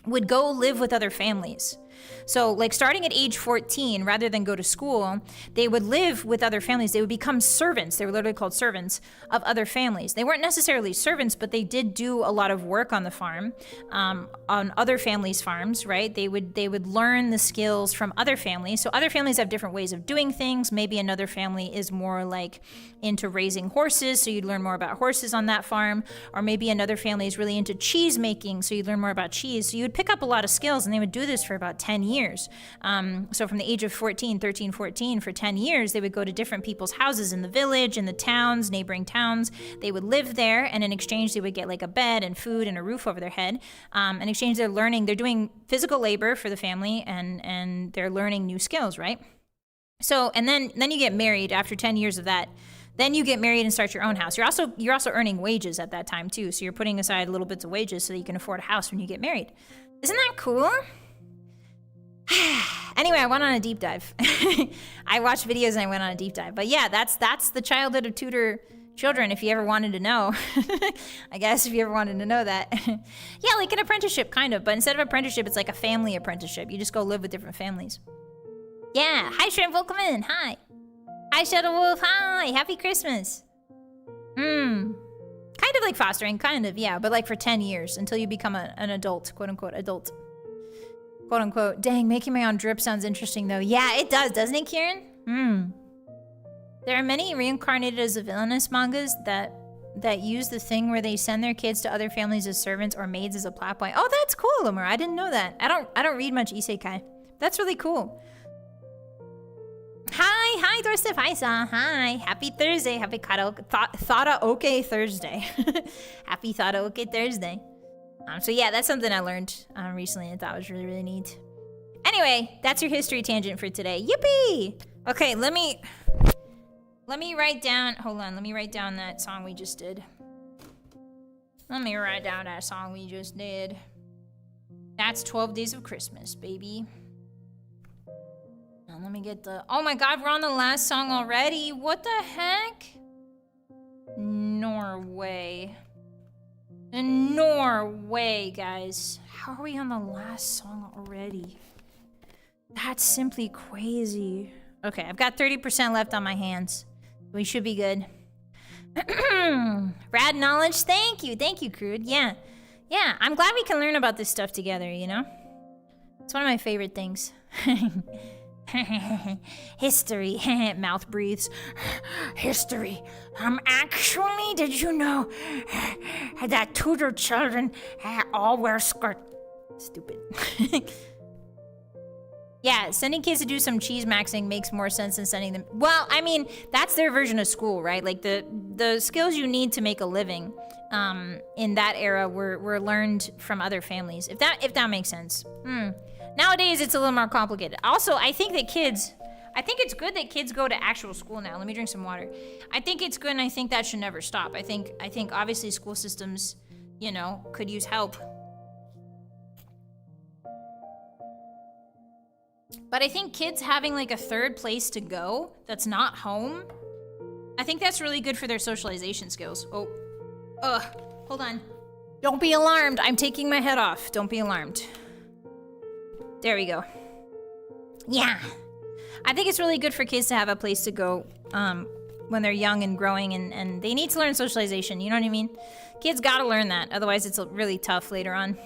would go live with other families. So like starting at age 14, rather than go to school, they would live with other families. They would become servants. They were literally called servants of other families. They weren't necessarily servants, but they did do a lot of work on the farm, on other families' farms, right? They would learn the skills from other families. So other families have different ways of doing things. Maybe another family is more like into raising horses, so you'd learn more about horses on that farm. Or maybe another family is really into cheese making, so you'd learn more about cheese. So you would pick up a lot of skills, and they would do this for about 10 years. So from the age of 13, 14, for 10 years, they would go to different people's houses in the village, in the towns, neighboring towns. They would live there, and in exchange, they would get like a bed and food and a roof over their head. In exchange, they're doing physical labor for the family, and they're learning new skills, right? So, and then you get married after 10 years of that. Then you get married and start your own house. You're also earning wages at that time too. So you're putting aside little bits of wages so that you can afford a house when you get married. Isn't that cool? Anyway, I went on a deep dive. I watched videos and I went on a deep dive. But yeah, that's the childhood of Tudor children, if you ever wanted to know. I guess if you ever wanted to know that. Yeah, like an apprenticeship kind of, but instead of apprenticeship, it's like a family apprenticeship. You just go live with different families. Yeah, hi Shrimp, welcome in, hi. Hi Shadow Wolf, hi, happy Christmas. Kind of like fostering, kind of, yeah, but like for 10 years until you become an adult, quote unquote, adult. Quote unquote. Dang, making my own drip sounds interesting though. Yeah, it does, doesn't it, Kieran? There are many reincarnated as a villainous mangas that use the thing where they send their kids to other families as servants or maids as a plot point. Oh, that's cool, Lumar. I didn't know that. I don't read much isekai. That's really cool. Hi, Dorstef. Hi, Sa. Hi. Happy Thursday. Happy Karaoke Thursday. Happy Karaoke Thursday. So yeah, that's something I learned recently and I thought was really, really neat. Anyway, that's your history tangent for today. Yippee! Okay, let me write down, hold on, let me write down that song we just did. Let me write down that song we just did. That's 12 Days of Christmas, baby. Now let me get the, oh my god, we're on the last song already. What the heck? Norway. Norway, guys. How are we on the last song already? That's simply crazy. Okay, I've got 30% left on my hands. We should be good. Rad knowledge, thank you, Crude. Yeah, I'm glad we can learn about this stuff together, you know? It's one of my favorite things. History, mouth breathes. History. Actually, did you know that Tudor children all wear skirts? Stupid. Yeah, sending kids to do some cheese maxing makes more sense than sending them. Well, I mean, that's their version of school, right? Like the skills you need to make a living in that era were learned from other families. If that makes sense. Nowadays, it's a little more complicated. Also, I think it's good that kids go to actual school now. Let me drink some water. I think it's good, and I think that should never stop. I think obviously school systems, you know, could use help. But I think kids having like a third place to go that's not home, I think that's really good for their socialization skills. Hold on. Don't be alarmed. I'm taking my head off. Don't be alarmed. There we go. Yeah. I think it's really good for kids to have a place to go when they're young and growing, and they need to learn socialization. You know what I mean? Kids gotta learn that. Otherwise, it's really tough later on.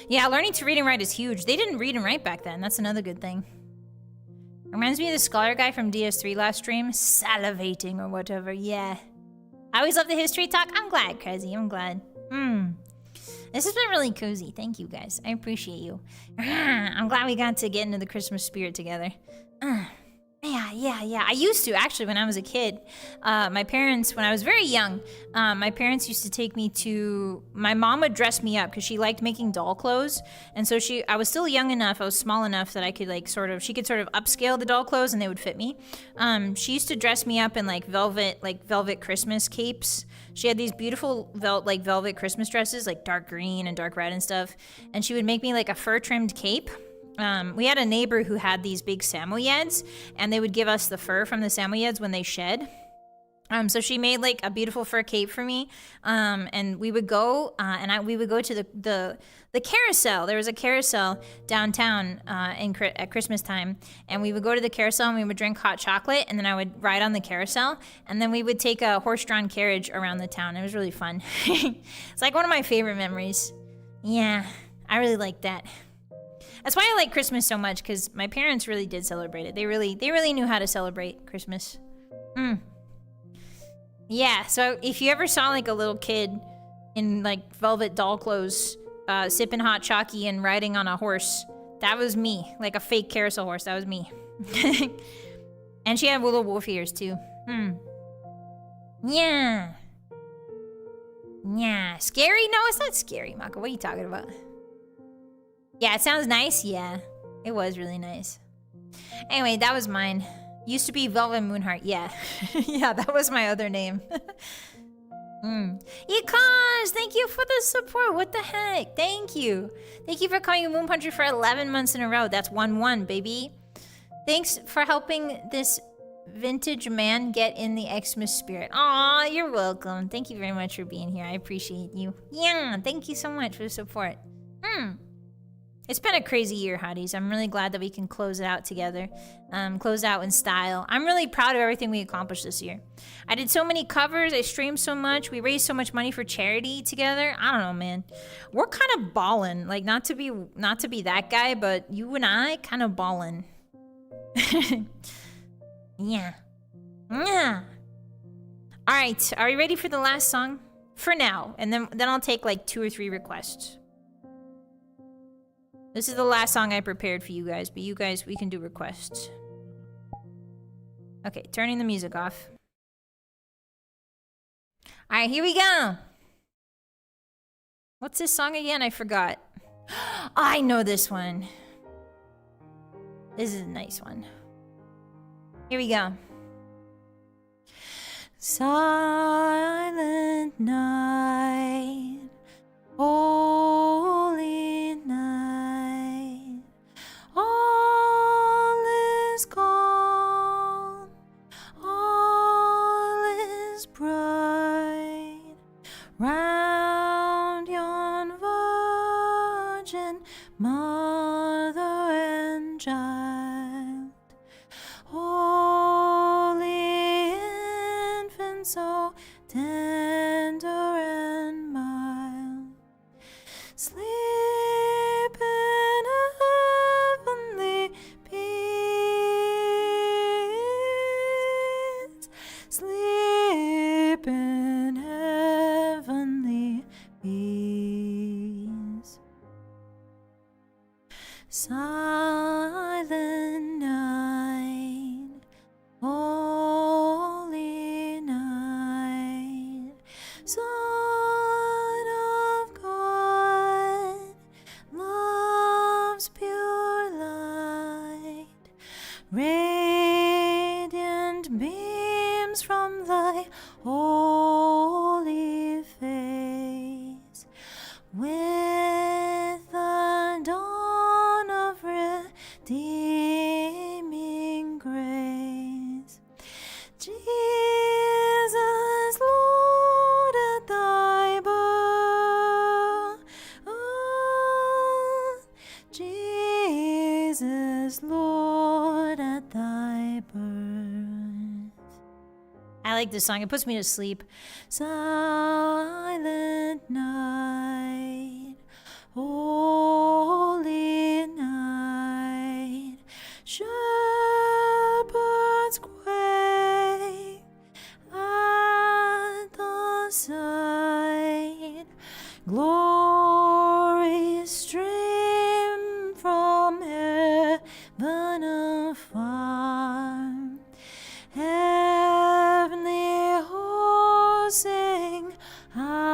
Yeah, learning to read and write is huge. They didn't read and write back then. That's another good thing. Reminds me of the scholar guy from DS3 last stream. Salivating or whatever. Yeah. I always love the history talk. I'm glad, Crazy. I'm glad. This has been really cozy. Thank you, guys. I appreciate you. I'm glad we got to get into the Christmas spirit together. Yeah. I used to, actually, when I was a kid. My parents, when I was very young, my parents used to take me to... My mom would dress me up because she liked making doll clothes. And so I was still young enough, I was small enough that I could she could sort of upscale the doll clothes and they would fit me. She used to dress me up in velvet Christmas capes. She had these beautiful velvet Christmas dresses, like dark green and dark red and stuff. And she would make me like a fur-trimmed cape. We had a neighbor who had these big samoyeds, and they would give us the fur from the samoyeds when they shed. So she made like a beautiful fur cape for me, and we would go, we would go to the carousel. There was a carousel downtown at Christmas time, and we would go to the carousel and we would drink hot chocolate, and then I would ride on the carousel, and then we would take a horse-drawn carriage around the town. It was really fun. It's like one of my favorite memories. Yeah, I really like that. That's why I like Christmas so much, because my parents really did celebrate it. They really knew how to celebrate Christmas. Yeah, so if you ever saw like a little kid in like velvet doll clothes, sipping hot chalky and riding on a horse, that was me. Like a fake carousel horse, that was me. And she had little wolf ears too. Yeah. Yeah. Scary? No, it's not scary, Mako. What are you talking about? Yeah, it sounds nice. Yeah, it was really nice. Anyway, that was mine. Used to be Vylett Moonheart, yeah. Yeah, that was my other name. Econs, thank you for the support. What the heck? Thank you. Thank you for calling a Moon Puncher for 11 months in a row. That's 1-1, baby. Thanks for helping this vintage man get in the Xmas spirit. Aw, you're welcome. Thank you very much for being here. I appreciate you. Yeah, thank you so much for the support. It's been a crazy year, Hotties. I'm really glad that we can close it out together. Close out in style. I'm really proud of everything we accomplished this year. I did so many covers. I streamed so much. We raised so much money for charity together. I don't know, man. We're kind of ballin'. Like, not to be that guy, but you and I kind of ballin'. Yeah. Yeah. All right. Are you ready for the last song? For now. And then I'll take like 2 or 3 requests. This is the last song I prepared for you guys, but you guys, we can do requests. Okay, turning the music off. All right, here we go. What's this song again? I forgot. I know this one. This is a nice one. Here we go. Silent night, holy night, all is calm, all is bright, round yon virgin mother and child, holy infant, so tender and mild, sleep in heavenly peace, sleep in heavenly peace. Silent night, holy night, Son of God, love's pure light, radiant beams from thy holy face, with the dawn of redeeming grace. Jesus, Lord, at thy birth. Jesus, Lord, at thy birth. I like this song. It puts me to sleep. Silent night, holy night, shepherds quake at the sight, glory stream from heaven afar, heavenly hosts sing hallelujah.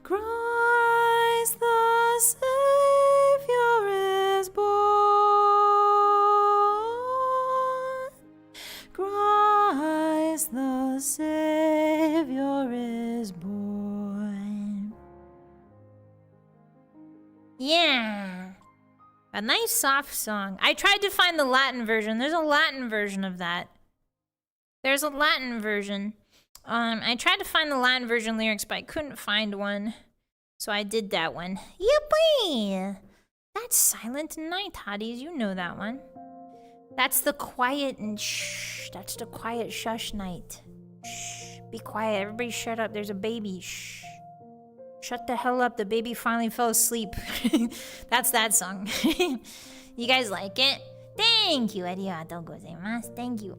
Christ the Savior is born. Christ the Savior is born. Yeah. A nice soft song. I tried to find the Latin version. There's a Latin version of that. There's a Latin version. I tried to find the Latin version lyrics, but I couldn't find one. So I did that one. Yippee! That's Silent Night, Hotties. You know that one. That's the quiet and shh. That's the quiet shush night. Shh. Be quiet. Everybody shut up. There's a baby. Shh. Shut the hell up. The baby finally fell asleep. That's that song. You guys like it? Thank you. Arigatou gozaimasu. Thank you.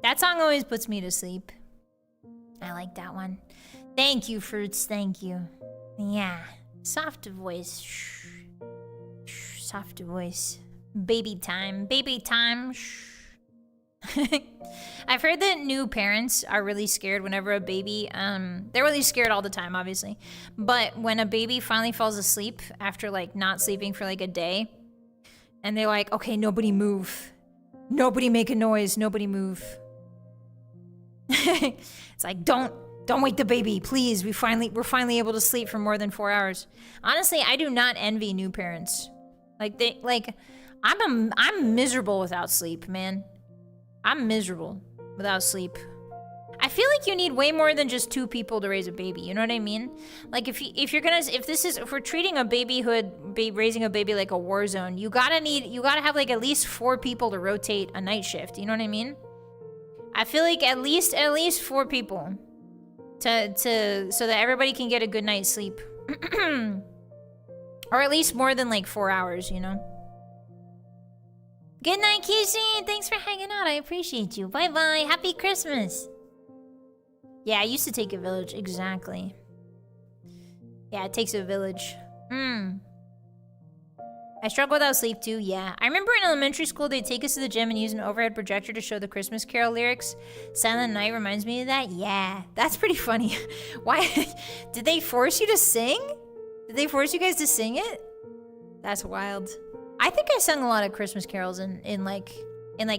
That song always puts me to sleep. I like that one. Thank you, Fruits. Thank you. Yeah. Soft voice. Shh. Shh. Soft voice. Baby time. Baby time. Shh. I've heard that new parents are really scared whenever a baby, they're really scared all the time, obviously. But when a baby finally falls asleep after, like, not sleeping for, like, a day, and they're like, okay, nobody move. Nobody make a noise. Nobody move. It's like, don't wake the baby, please. We're finally able to sleep for more than 4 hours. Honestly, I do not envy new parents. I'm miserable without sleep, man. I'm miserable without sleep. I feel like you need way more than just 2 people to raise a baby. You know what I mean? Like if we're treating a raising a baby like a war zone, you gotta have like at least 4 people to rotate a night shift. You know what I mean? I feel like at least 4 people so that everybody can get a good night's sleep, or at least more than like 4 hours. You know. Good night, Kishi. Thanks for hanging out. I appreciate you. Bye-bye. Happy Christmas. Yeah, I used to take a village. Exactly. Yeah, it takes a village. I struggle without sleep, too. Yeah. I remember in elementary school, they'd take us to the gym and use an overhead projector to show the Christmas Carol lyrics. Silent Night reminds me of that. Yeah, that's pretty funny. Why? Did they force you to sing? Did they force you guys to sing it? That's wild. I think I sung a lot of Christmas carols in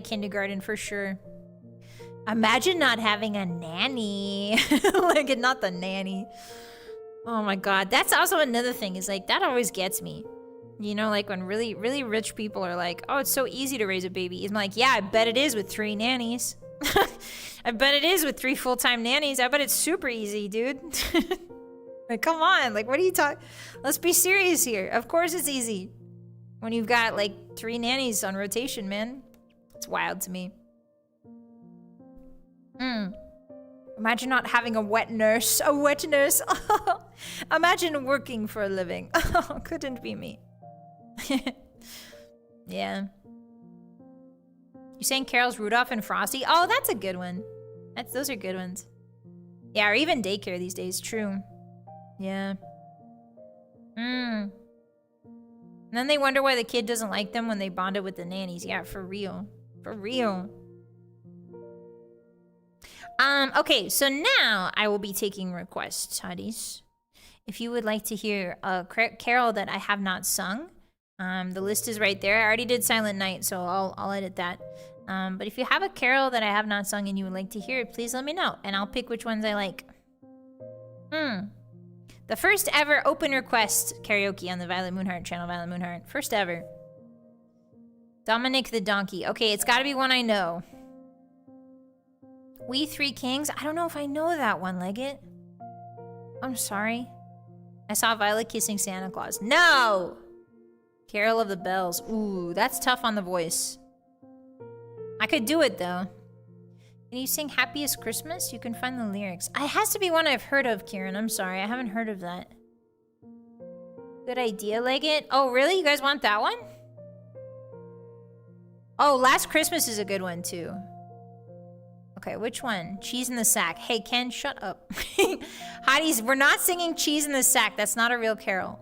kindergarten for sure. Imagine not having a nanny. Like, not the nanny. Oh my god. That's also another thing, is like, that always gets me. You know, like when really, really rich people are like, oh, it's so easy to raise a baby. I'm like, yeah, I bet it is with 3 nannies. I bet it is with 3 full-time nannies. I bet it's super easy, dude. Like, come on. Like, what are you talking? Let's be serious here. Of course it's easy. When you've got, like, 3 nannies on rotation, man. It's wild to me. Imagine not having a wet nurse. A wet nurse. Imagine working for a living. Couldn't be me. Yeah. You saying Carol's Rudolph and Frosty? Oh, that's a good one. Those are good ones. Yeah, or even daycare these days. True. Yeah. And then they wonder why the kid doesn't like them when they bonded with the nannies. Yeah, for real. For real. Okay, so now I will be taking requests, Hotties. If you would like to hear a carol that I have not sung, the list is right there. I already did Silent Night, so I'll edit that. But if you have a carol that I have not sung and you would like to hear it, please let me know, and I'll pick which ones I like. The first ever open request karaoke on the Vylett Moonheart channel, Vylett Moonheart. First ever. Dominic the Donkey. Okay, it's gotta be one I know. We Three Kings? I don't know if I know that one, Leggett. I'm sorry. I saw Violet kissing Santa Claus. No! Carol of the Bells. Ooh, that's tough on the voice. I could do it, though. Can you sing Happiest Christmas? You can find the lyrics. It has to be one I've heard of, Kieran. I'm sorry. I haven't heard of that. Good idea, Leggett. Oh, really? You guys want that one? Oh, Last Christmas is a good one, too. Okay, which one? Cheese in the Sack. Hey, Ken, shut up. Hotties, we're not singing Cheese in the Sack. That's not a real carol.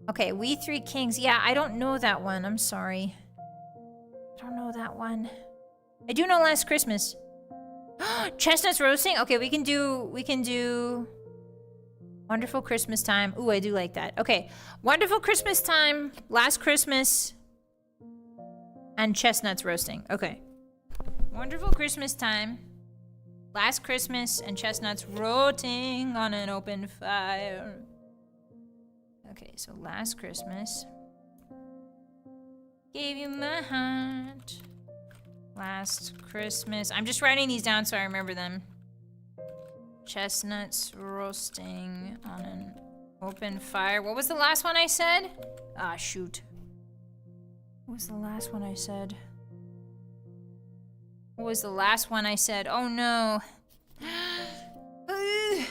Okay, We Three Kings. Yeah, I don't know that one. I'm sorry. I don't know that one. I do know Last Christmas. Chestnuts roasting? Okay, we can do Wonderful Christmas Time. Ooh, I do like that. Okay, Wonderful Christmas Time, Last Christmas, and chestnuts roasting. Okay. Wonderful Christmas Time, Last Christmas, and chestnuts roasting on an open fire. Okay, so last Christmas. Gave you my heart. Last Christmas. I'm just writing these down so I remember them. Chestnuts roasting on an open fire. What was the last one I said? Ah, shoot. What was the last one I said? What was the last one I said? Oh no. I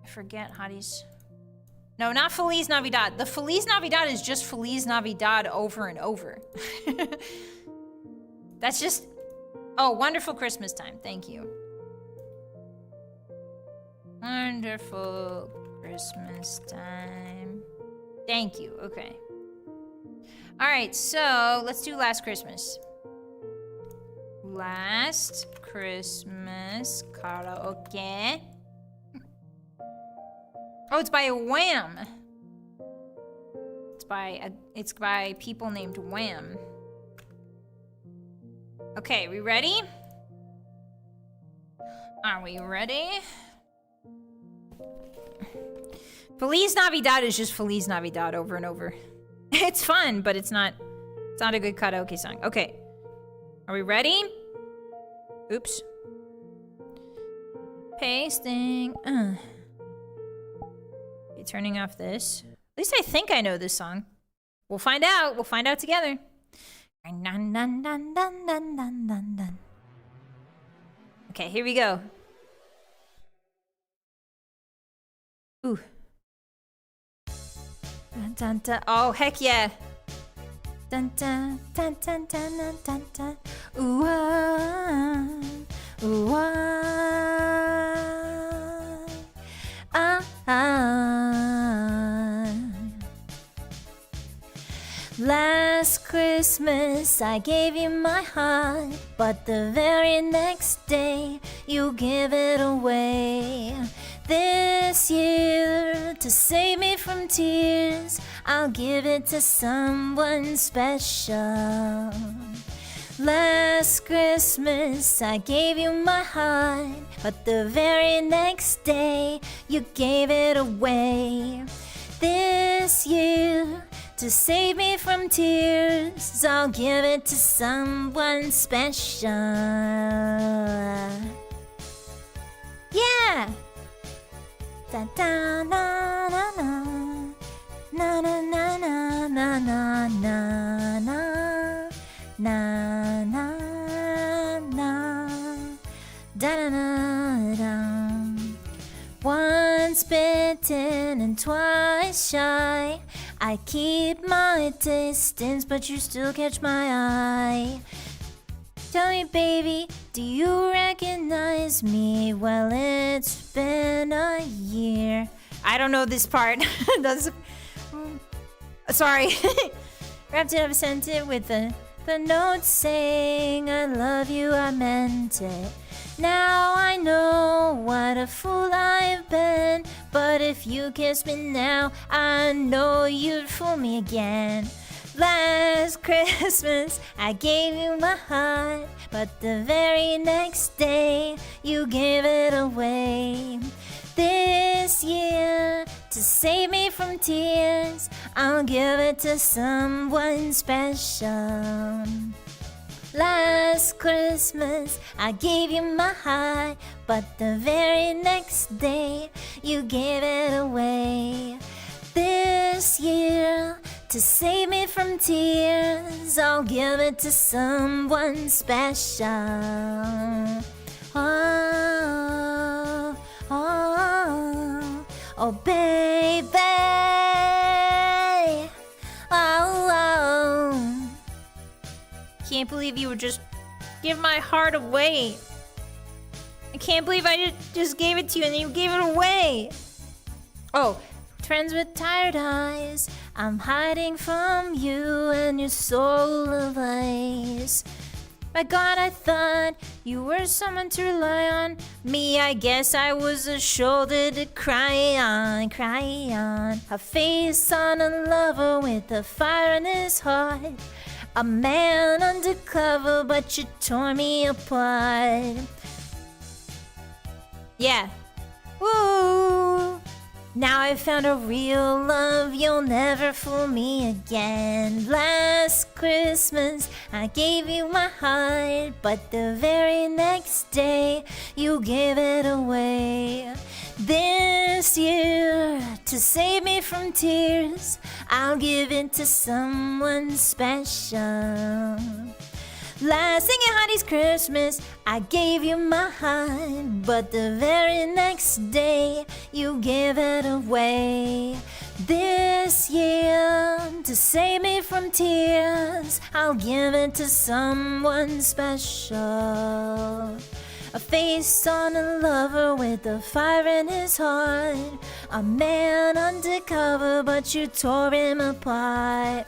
forget, Hotties. No, not Feliz Navidad. The Feliz Navidad is just Feliz Navidad over and over. That's just... Oh, wonderful Christmas time. Thank you. Wonderful Christmas time. Thank you. Okay. All right, so let's do Last Christmas. Last Christmas karaoke. Oh, it's by Wham. It's by people named Wham. Okay, we ready? Are we ready? Feliz Navidad is just Feliz Navidad over and over. It's fun, but it's not a good karaoke song. Okay. Are we ready? Oops. Pasting. Okay, turning off this. At least I think I know this song. We'll find out. We'll find out together. Okay, here we go. Ooh. Dun, dun, dun. Oh, heck yeah. Dun, dun, dun, dun, dun, dun, dun, dun. Ooh, ooh, Last Christmas I gave you my heart, but the very next day you give it away. This year, to save me from tears, I'll give it to someone special. Last Christmas I gave you my heart, but the very next day you gave it away. This year, to save me from tears, I'll give it to someone special. Yeah! Da da na na na na na na na na na na na na na da da da da. Once bitten and twice shy, I keep my distance, but you still catch my eye. Tell me, baby, do you recognize me? Well, it's been a year. I don't know this part. That's... Sorry. Wrapped it up, sent it with the note saying I love you, I meant it. Now I know what a fool I've been, but if you kiss me now, I know you'd fool me again. Last Christmas I gave you my heart, but the very next day you gave it away. This year, to save me from tears, I'll give it to someone special. Last Christmas I gave you my heart, but the very next day you gave it away. This year, to save me from tears, I'll give it to someone special. Oh, oh, oh, baby. Oh, oh. Can't believe you would just give my heart away. I can't believe I just gave it to you and you gave it away. Oh, friends with tired eyes, I'm hiding from you and your soul of ice. My God, I thought you were someone to rely on. Me, I guess I was a shoulder to cry on, cry on. A face on a lover with a fire in his heart. A man undercover, but you tore me apart. Yeah. Woo! Now I found a real love, you'll never fool me again. Last Christmas I gave you my heart, but the very next day you gave it away. This year, to save me from tears, I'll give it to someone special. Last singing Hotties Christmas, I gave you my heart, but the very next day you gave it away. This year, to save me from tears, I'll give it to someone special. A face on a lover with a fire in his heart, a man undercover, but you tore him apart.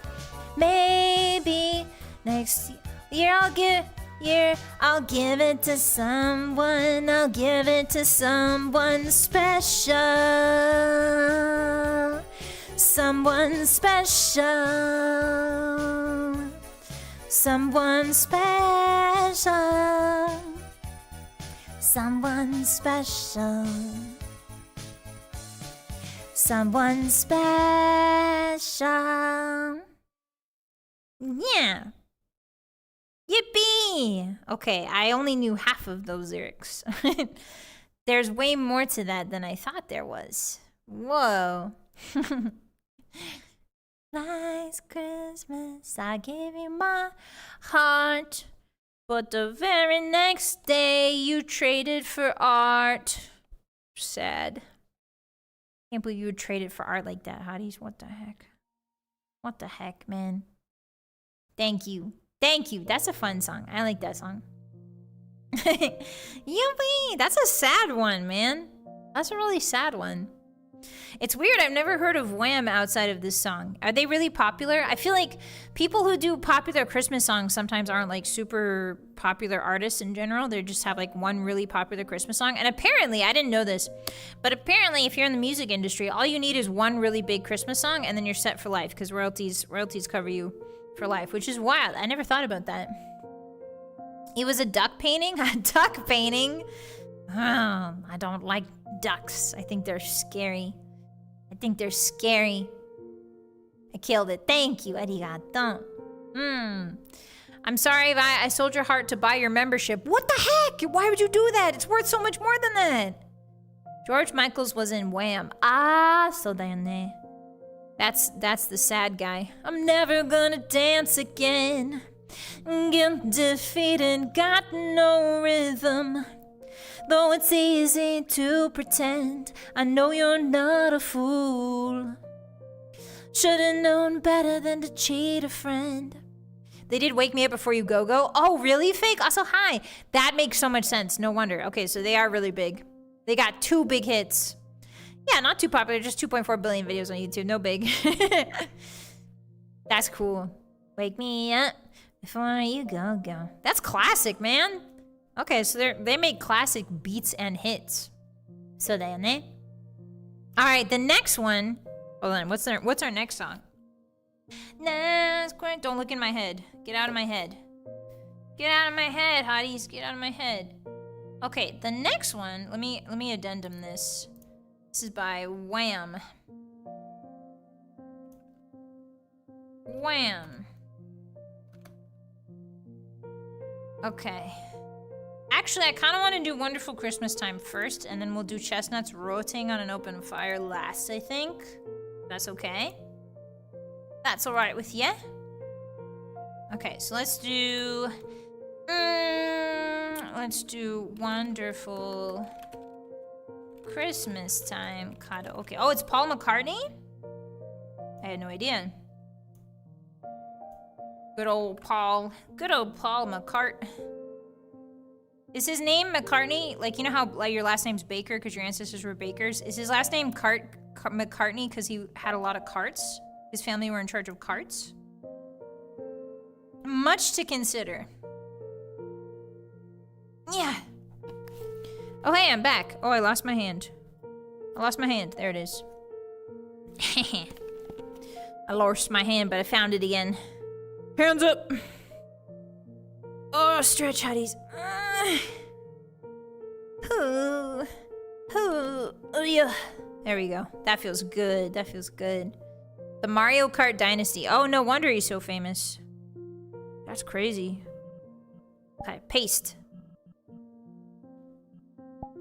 Maybe next year I'll give it to someone. I'll give it to someone special. Someone special. Someone special. Someone special. Someone special. Yeah. Yippee! Okay, I only knew half of those lyrics. There's way more to that than I thought there was. Whoa. Last Christmas, I gave you my heart, but the very next day you traded for art. Sad. Can't believe you would trade it for art like that, Hotties. What the heck? What the heck, man? Thank you. Thank you. That's a fun song. I like that song. Yuppie! That's a sad one, man. That's a really sad one. It's weird. I've never heard of Wham outside of this song. Are they really popular? I feel like people who do popular Christmas songs sometimes aren't like super popular artists in general. They just have like one really popular Christmas song. And apparently, I didn't know this, but apparently if you're in the music industry, all you need is one really big Christmas song and then you're set for life because royalties cover you for life, which is wild. I never thought about that. It was a duck painting? A duck painting? Oh, I don't like ducks. I think they're scary. I killed it. Thank you. Arigato. I'm sorry if I sold your heart to buy your membership. What the heck? Why would you do that? It's worth so much more than that. George Michaels was in Wham. Ah, so dayane. That's the sad guy. I'm never gonna dance again. Get defeated, got no rhythm. Though it's easy to pretend, I know you're not a fool. Should've known better than to cheat a friend. They did Wake Me Up Before You Go Go. Oh, really? Fake? Also, hi. That makes so much sense. No wonder. Okay, so they are really big. They got 2 big hits. Yeah, not too popular. Just 2.4 billion videos on YouTube. No big. That's cool. Wake me up before you go go. That's classic, man. Okay, so they make classic beats and hits. So they ne. All right, the next one. Hold on. What's our next song? Don't look in my head. Get out of my head. Get out of my head, Hotties. Get out of my head. Okay, the next one. Let me addendum this. This is by Wham. Wham. Okay. Actually, I kind of want to do Wonderful Christmas Time first, and then we'll do Chestnuts Roasting on an Open Fire last, I think. That's okay. That's alright with ya? Okay, so let's do Wonderful Christmas Time Karaoke. Oh, it's Paul McCartney? I had no idea. Good old Paul McCart. Is his name McCartney? Like, you know how like your last name's Baker because your ancestors were bakers? Is his last name McCartney because he had a lot of carts? His family were in charge of carts? Much to consider. Yeah. Oh, hey, I'm back. Oh, I lost my hand. There it is. I lost my hand, but I found it again. Hands up. Oh, stretch, Hotties. Oh, yeah. There we go. That feels good. That feels good. The Mario Kart Dynasty. Oh, no wonder he's so famous. That's crazy. Okay, paste.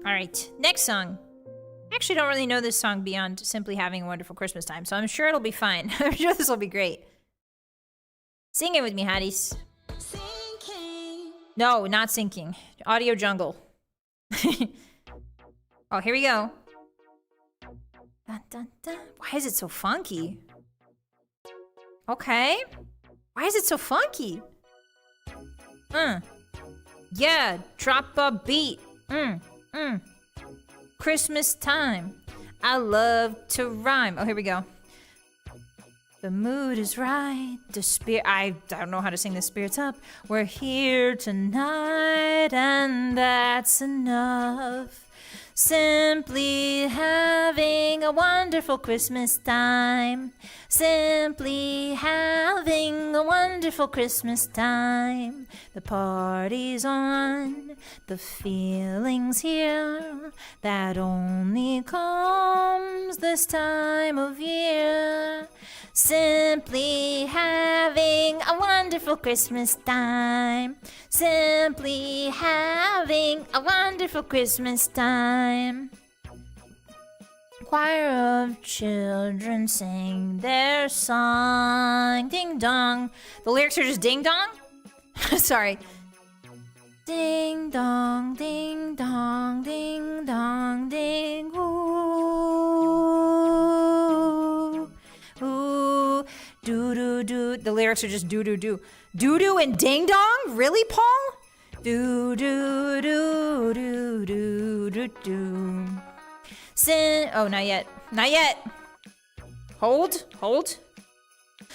Alright, next song. I actually don't really know this song beyond simply having a wonderful Christmas time, so I'm sure it'll be fine. I'm sure this will be great. Sing it with me, Hotties. Sinking. No, not sinking. Audio jungle. Oh, here we go. Dun, dun, dun. Why is it so funky? Okay. Why is it so funky? Yeah, drop a beat. Christmas time. I love to rhyme. Oh, here we go. The mood is right. The spirit. I don't know how to sing the spirits up. We're here tonight, and that's enough. Simply having a wonderful Christmas time. Simply having a wonderful Christmas time. The party's on, the feeling's here. That only comes this time of year. Simply having a wonderful Christmas time. Simply having a wonderful Christmas time. Choir of children sing their song. Ding dong. The lyrics are just ding dong? Sorry. Ding dong, ding dong, ding dong, ding. Ooh. Ooh. Doo doo doo. The lyrics are just doo doo doo. Doo doo and ding dong? Really, Paul? Doo doo doo doo doo doo doo. Oh, not yet. Not yet. Hold.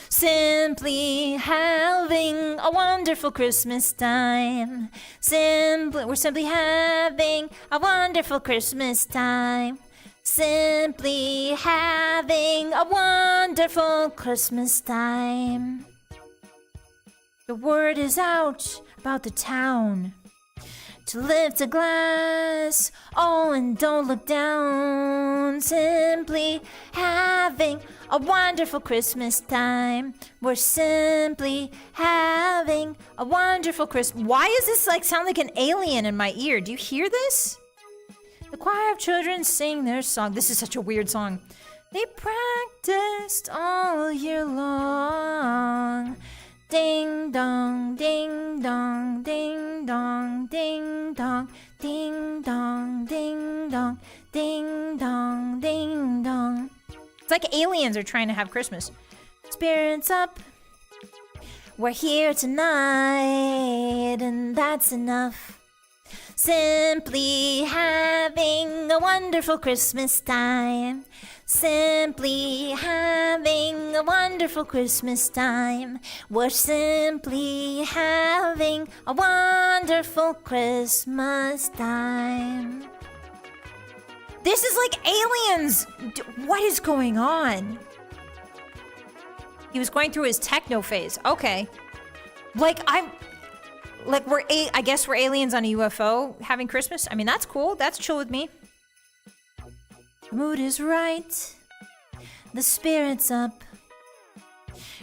Simply having a wonderful Christmas time. We're simply having a wonderful Christmas time. Simply having a wonderful Christmas time. The word is out about the town to lift a glass, oh, and don't look down. Simply having a wonderful Christmas time. We're simply having a wonderful Christmas. Why does this sound like an alien in my ear? Do you hear this? The choir of children sing their song. This is such a weird song. They practiced all year long. Ding dong, ding dong, ding dong, ding dong, ding dong, ding dong, ding dong, ding dong. It's like aliens are trying to have Christmas. Spirits up. We're here tonight, and that's enough. Simply having a wonderful Christmas time. Simply having a wonderful Christmas time. We're simply having a wonderful Christmas time. This is like aliens! What is going on? He was going through his techno phase. Okay. I guess we're aliens on a UFO having Christmas. I mean, that's cool. That's chill with me. The mood is right. The spirit's up.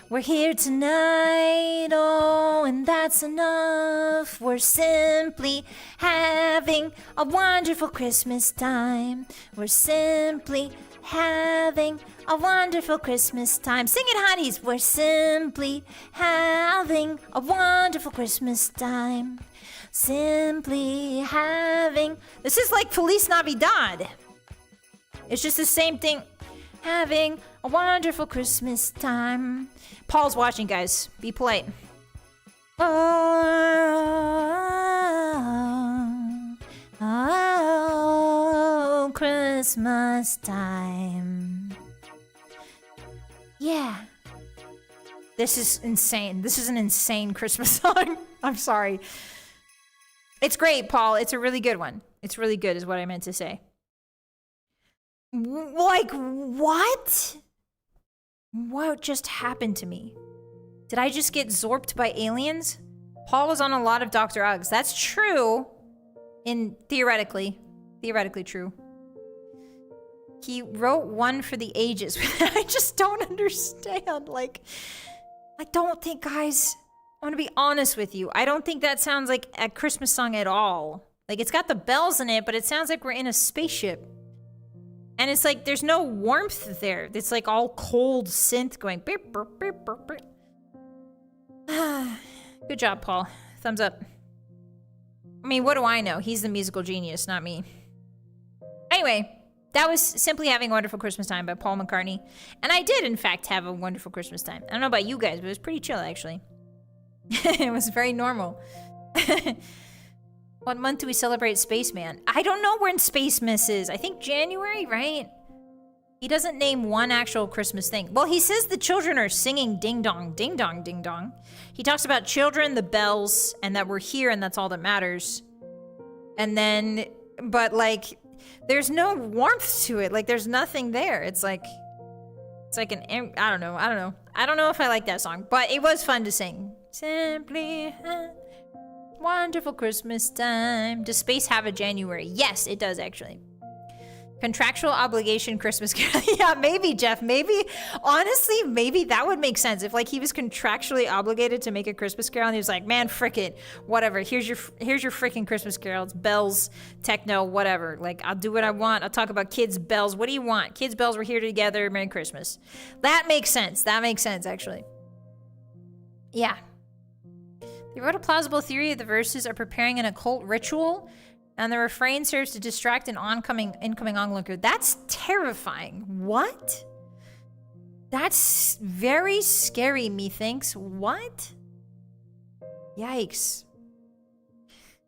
We're here tonight, oh, and that's enough. We're simply having a wonderful Christmas time. We're simply having a wonderful Christmas time. Sing it, Hotties. We're simply having a wonderful Christmas time. Simply having... This is like Feliz Navidad. It's just the same thing. Having a wonderful Christmas time. Paul's watching, guys. Be polite. Oh, Christmas time. Yeah. This is insane. This is an insane Christmas song. I'm sorry. It's great, Paul. It's a really good one. It's really good is what I meant to say. Like, what? What just happened to me? Did I just get zorped by aliens? Paul was on a lot of Dr. Uggs. That's true. Theoretically true. He wrote one for the ages. I just don't understand. Like, I don't think, guys, I want to be honest with you. I don't think that sounds like a Christmas song at all. Like, it's got the bells in it, but it sounds like we're in a spaceship. And it's like, there's no warmth there. It's like all cold synth going beep, beep, beep, beep, beep. Good job, Paul. Thumbs up. I mean, what do I know? He's the musical genius, not me. Anyway, that was Simply Having a Wonderful Christmas Time by Paul McCartney. And I did, in fact, have a wonderful Christmas time. I don't know about you guys, but it was pretty chill, actually. It was very normal. What month do we celebrate Spaceman? I don't know when Spacemas is. I think January, right? He doesn't name one actual Christmas thing. Well, he says the children are singing ding dong, ding dong, ding dong. He talks about children, the bells, and that we're here and that's all that matters. And then, but like, there's no warmth to it. Like, there's nothing there. It's like an, I don't know. I don't know if I like that song, but it was fun to sing. Simply Wonderful Christmas Time. Does space have a January? Yes, it does, actually. Contractual obligation Christmas carol. Yeah, maybe, Jeff. Maybe, honestly, maybe that would make sense. If, like, he was contractually obligated to make a Christmas carol and he was like, man, frick it. Whatever. Here's your freaking Christmas carol. It's bells, techno, whatever. Like, I'll do what I want. I'll talk about kids' bells. What do you want? Kids' bells, we're here together. Merry Christmas. That makes sense. That makes sense, actually. Yeah. They wrote a plausible theory the verses are preparing an occult ritual, and the refrain serves to distract an incoming onlooker. That's terrifying. What? That's very scary, methinks. What? Yikes.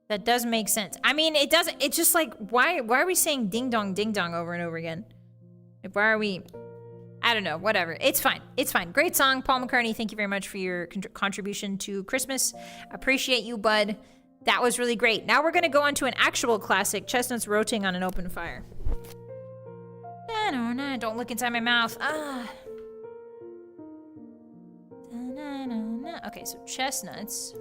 That does make sense. I mean, it doesn't. It's just like, why are we saying ding dong over and over again? Like, why are we... I don't know, whatever. It's fine. It's fine. Great song, Paul McCartney. Thank you very much for your contribution to Christmas. Appreciate you, bud. That was really great. Now we're going to go on to an actual classic, Chestnuts Roasting on an Open Fire. Don't look inside my mouth. Okay, so chestnuts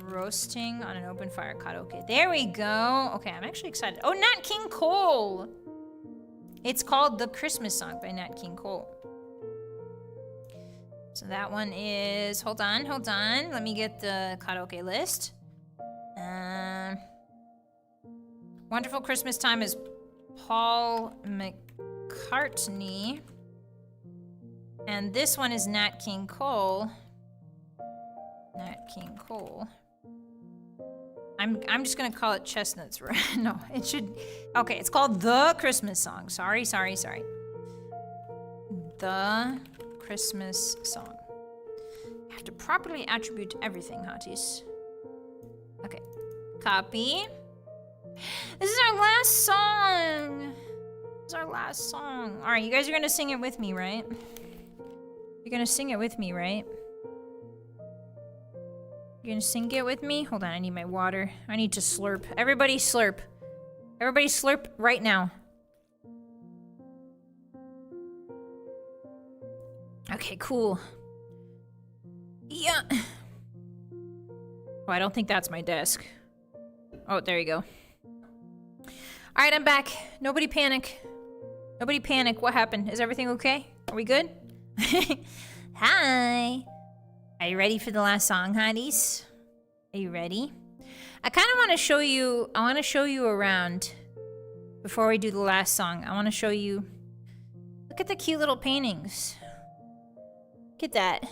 roasting on an open fire. Karaoke. There we go. Okay, I'm actually excited. Oh, Nat King Cole. It's called The Christmas Song by Nat King Cole. So that one is, hold on. Let me get the karaoke list. Wonderful Christmas Time is Paul McCartney. And this one is Nat King Cole. I'm just gonna call it Chestnuts. No, it should, okay, it's called The Christmas Song. Sorry. The Christmas Song. You have to properly attribute everything, Hotties. Okay, copy. This is our last song. All right, you guys are gonna sing it with me, right? You're gonna sing it with me, right? You're gonna sing it with me? Hold on, I need my water. I need to slurp. Everybody slurp. Everybody slurp right now. Okay, cool. Yeah. Oh, I don't think that's my desk. Oh, there you go. All right, I'm back. Nobody panic. What happened? Is everything okay? Are we good? Hi. Are you ready for the last song, Hotties? Are you ready? I kind of want to show you, around before we do the last song. I want to show you, look at the cute little paintings. Look at that.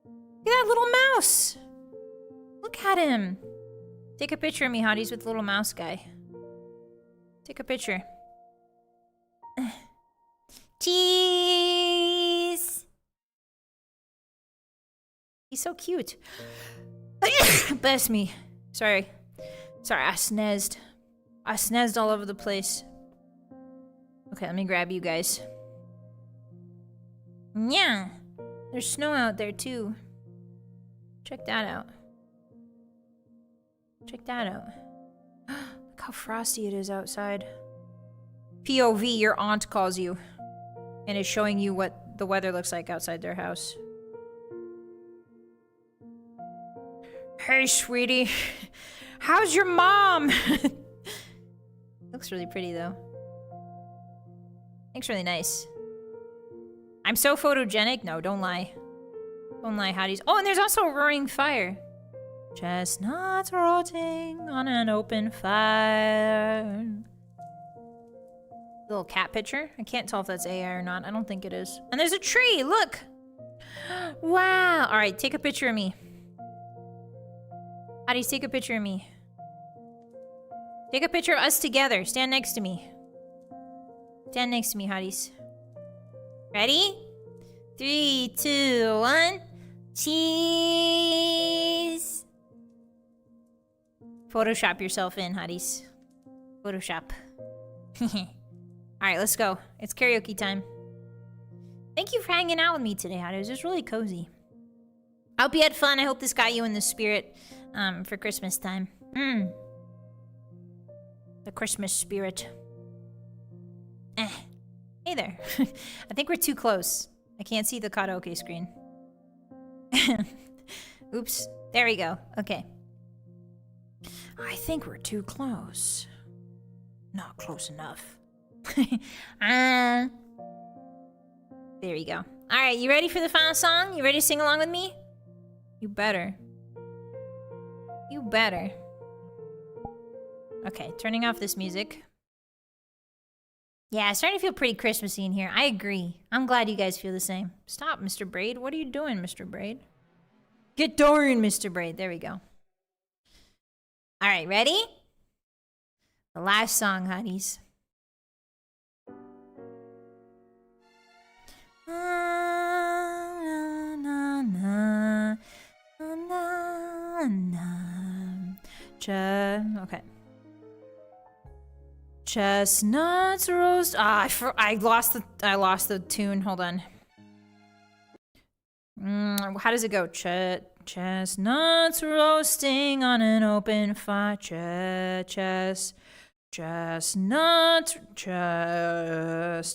Look at that little mouse. Look at him. Take a picture of me, Hotties, with the little mouse guy. Take a picture. Cheese. He's so cute. Bless me. Sorry, I sneezed. I sneezed all over the place. Okay, let me grab you guys. Yeah. There's snow out there, too. Check that out. Look how frosty it is outside. POV, your aunt calls you and is showing you what the weather looks like outside their house. Hey, sweetie. How's your mom? Looks really pretty, though. Looks really nice. I'm so photogenic. No, don't lie. Don't lie, hotties. Oh, and there's also a roaring fire. Chestnuts roasting on an open fire. Little cat picture. I can't tell if that's AI or not. I don't think it is. And there's a tree. Look. Wow. All right, take a picture of me. Hotties, take a picture of me. Take a picture of us together. Stand next to me. Stand next to me, hotties. Ready? 3, 2, 1. Cheese. Photoshop yourself in, hotties. Photoshop. Alright, let's go. It's karaoke time. Thank you for hanging out with me today, hotties. It was really cozy. I hope you had fun. I hope this got you in the spirit for Christmas time. The Christmas spirit. Hey there. I think we're too close. I can't see the karaoke screen. Oops. There we go. Okay. I think we're too close. Not close enough. There you go. Alright, you ready for the final song? You ready to sing along with me? You better. You better. Okay, turning off this music. Yeah, it's starting to feel pretty Christmassy in here. I agree. I'm glad you guys feel the same. Stop, Mr. Braid. What are you doing, Mr. Braid? Get doing, Mr. Braid. There we go. All right, ready? The last song, hotties. Okay. Chestnuts roast. I lost the tune. Hold on. How does it go? Chestnuts roasting on an open fire. Chestnuts.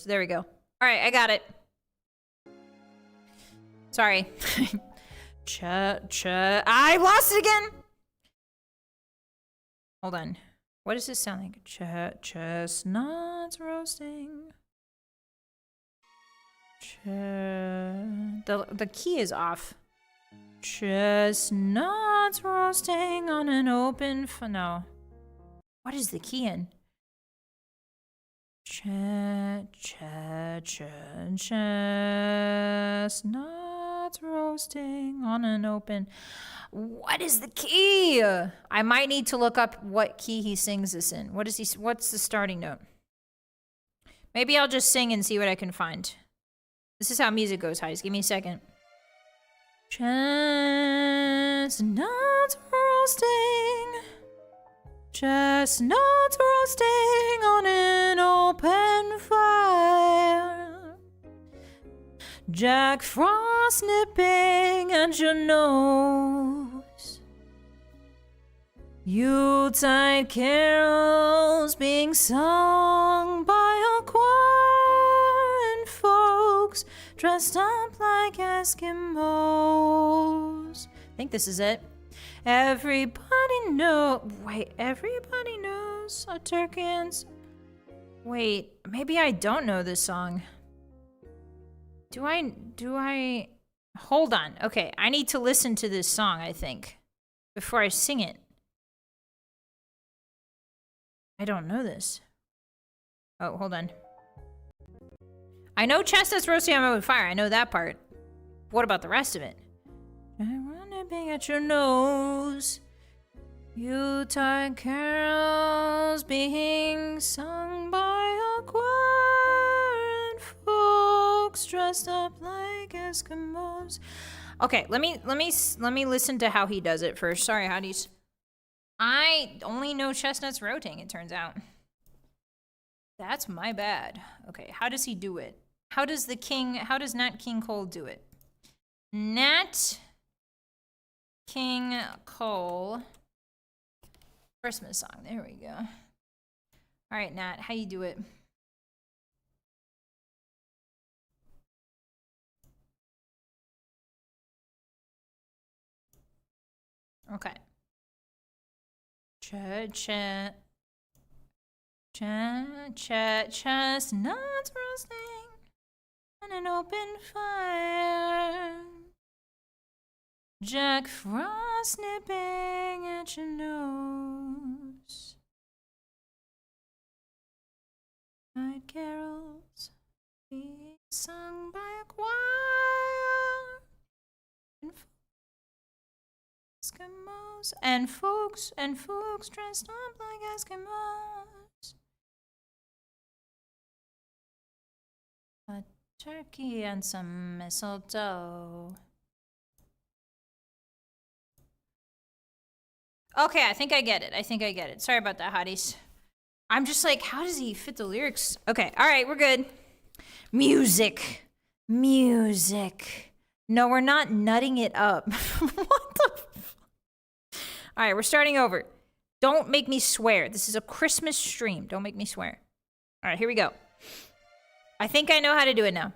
There we go. All right, I got it. Sorry. I lost it again. Hold on. What does this sound like? Chestnuts roasting. The key is off. Chestnuts roasting on an open no. What is the key in? Chestnuts roasting on an open. What is the key? I might need to look up what key he sings this in. What's the starting note? Maybe I'll just sing and see what I can find. This is how music goes, guys. Give me a second. Chestnuts roasting. Chestnuts roasting on an open fire. Jack Frost nipping at your nose. Yuletide carols being sung by a choir and folks dressed up like Eskimos. I think this is it. Everybody knows a turkey and... Wait, maybe I don't know this song. Do I... Hold on. Okay, I need to listen to this song, I think, before I sing it. I don't know this. Oh, hold on. I know chestnuts roasting on open fire. I know that part. What about the rest of it? Nipping at your nose. Yuletide carols being sung by a choir and folks dressed up like Eskimos. Okay, let me listen to how he does it first. Sorry, hotties. I only know chestnuts roasting, it turns out. That's my bad. Okay, how does he do it? How does Nat King Cole do it? Nat King Cole Christmas song. There we go. All right, Nat, how you do it? Okay. Chestnuts chestnuts roasting on an open fire. Jack Frost nipping at your nose. Night carols being sung by a choir. Eskimos and folks dressed up like Eskimos. A turkey and some mistletoe. Okay, I think I get it. Sorry about that, hotties. I'm just like, how does he fit the lyrics? Okay, all right, we're good. Music. No, we're not nutting it up. What the All right, we're starting over. Don't make me swear. This is a Christmas stream. Don't make me swear. All right, here we go. I think I know how to do it now.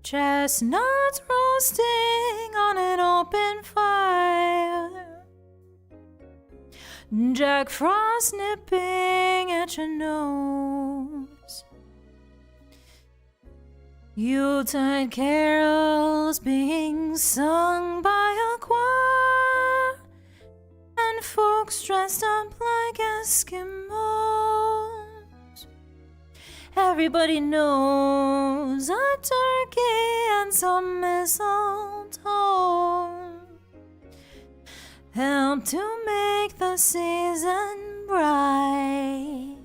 Chestnuts roasting on an open fire. Jack Frost nipping at your nose. Yuletide carols being sung by a choir, and folks dressed up like Eskimos. Everybody knows a turkey and some mistletoe help to make the season bright.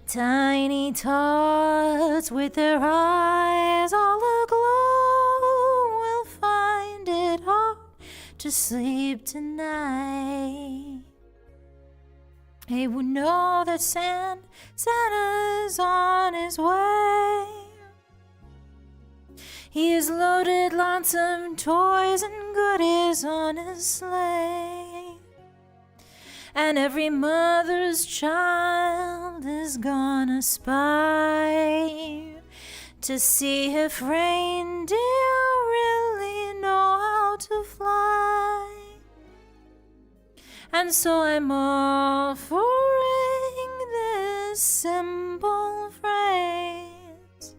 Tiny tots with their eyes all aglow will find it hard to sleep tonight. They would know that Santa's on his way. He has loaded lots of toys and goodies on his sleigh. And every mother's child is gonna spy to see if reindeer really know how to fly. And so I'm offering this simple phrase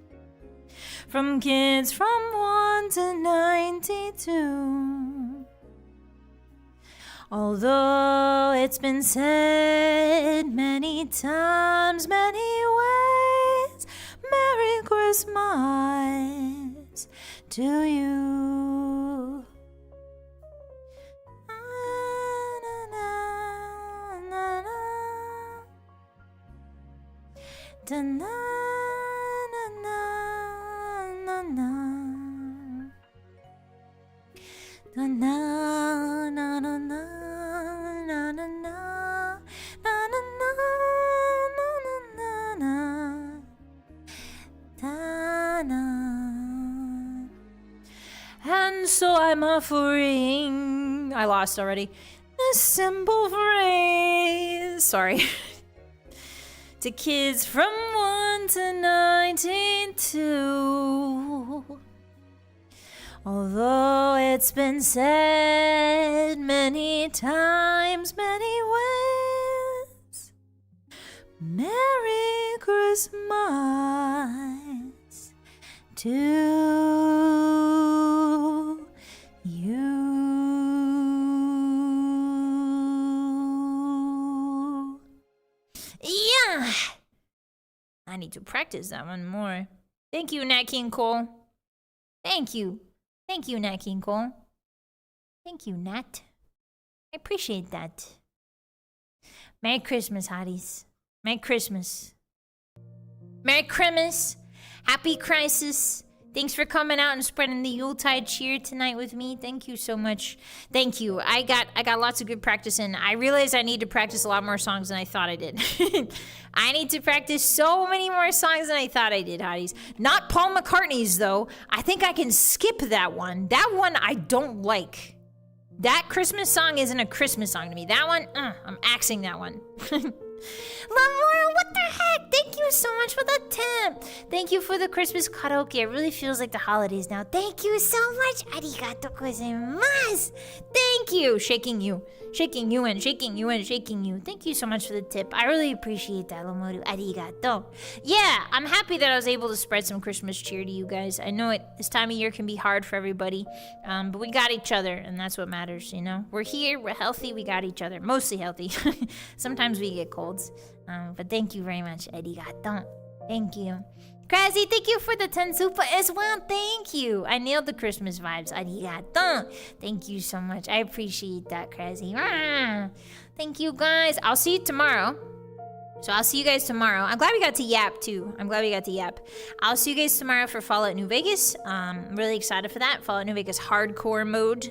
from kids from 1 to 92. Although it's been said many times, many ways, Merry Christmas to you. Da na na na na na da na na na na na na na na na na na. And so I'm offering, I lost already, this simple phrase, sorry, to kids from 1 to 92. Although it's been said many times, many ways, Merry Christmas to you. Yeah! I need to practice that one more. Thank you, Nat King Cole. Thank you. Thank you, Nat King Cole. Thank you, Nat. I appreciate that. Merry Christmas, hotties. Merry Christmas. Merry Christmas. Happy Crisis. Thanks for coming out and spreading the Yuletide cheer tonight with me. Thank you so much. Thank you. I got lots of good practice in. I realized I need to practice a lot more songs than I thought I did. I need to practice so many more songs than I thought I did, hotties. Not Paul McCartney's, though. I think I can skip that one. That one I don't like. That Christmas song isn't a Christmas song to me. That one, I'm axing that one. Lamora, what the heck? Thank you so much for the tip. Thank you for the Christmas karaoke. It really feels like the holidays now. Thank you so much. Arigato gozaimasu. Thank you. Shaking you. Shaking you and shaking you and shaking you. Thank you so much for the tip. I really appreciate that, Lomoru. Arigato. Yeah, I'm happy that I was able to spread some Christmas cheer to you guys. I know this time of year can be hard for everybody, but we got each other, and that's what matters, you know? We're here, we're healthy, we got each other. Mostly healthy. Sometimes we get colds. But thank you very much, Arigato. Thank you. Crosby, thank you for the Tensupa as well. Thank you. I nailed the Christmas vibes. Arigato. Thank you so much. I appreciate that, Crosby. Thank you, guys. I'll see you tomorrow. So I'll see you guys tomorrow. I'm glad we got to yap, too. I'll see you guys tomorrow for Fallout New Vegas. I'm really excited for that. Fallout New Vegas hardcore mode.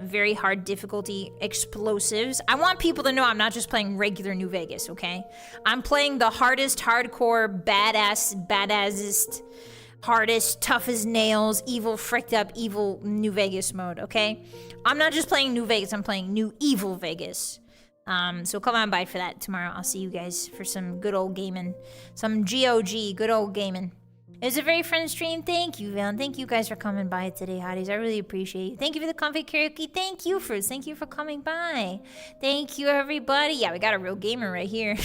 Very hard difficulty. Explosives. I want people to know I'm not just playing regular New Vegas, okay? I'm playing the hardest, hardcore, badassest, hardest, tough as nails, evil, fricked up, evil New Vegas mode, okay? I'm not just playing New Vegas. I'm playing New Evil Vegas. So come on by for that tomorrow. I'll see you guys for some good old gaming. Some GOG, good old gaming. It was a very fun stream. Thank you, Valen. Thank you guys for coming by today, Hotties. I really appreciate it. Thank you for the comfy karaoke. Thank you, Fruits. Thank you for coming by. Thank you, everybody. Yeah, we got a real gamer right here.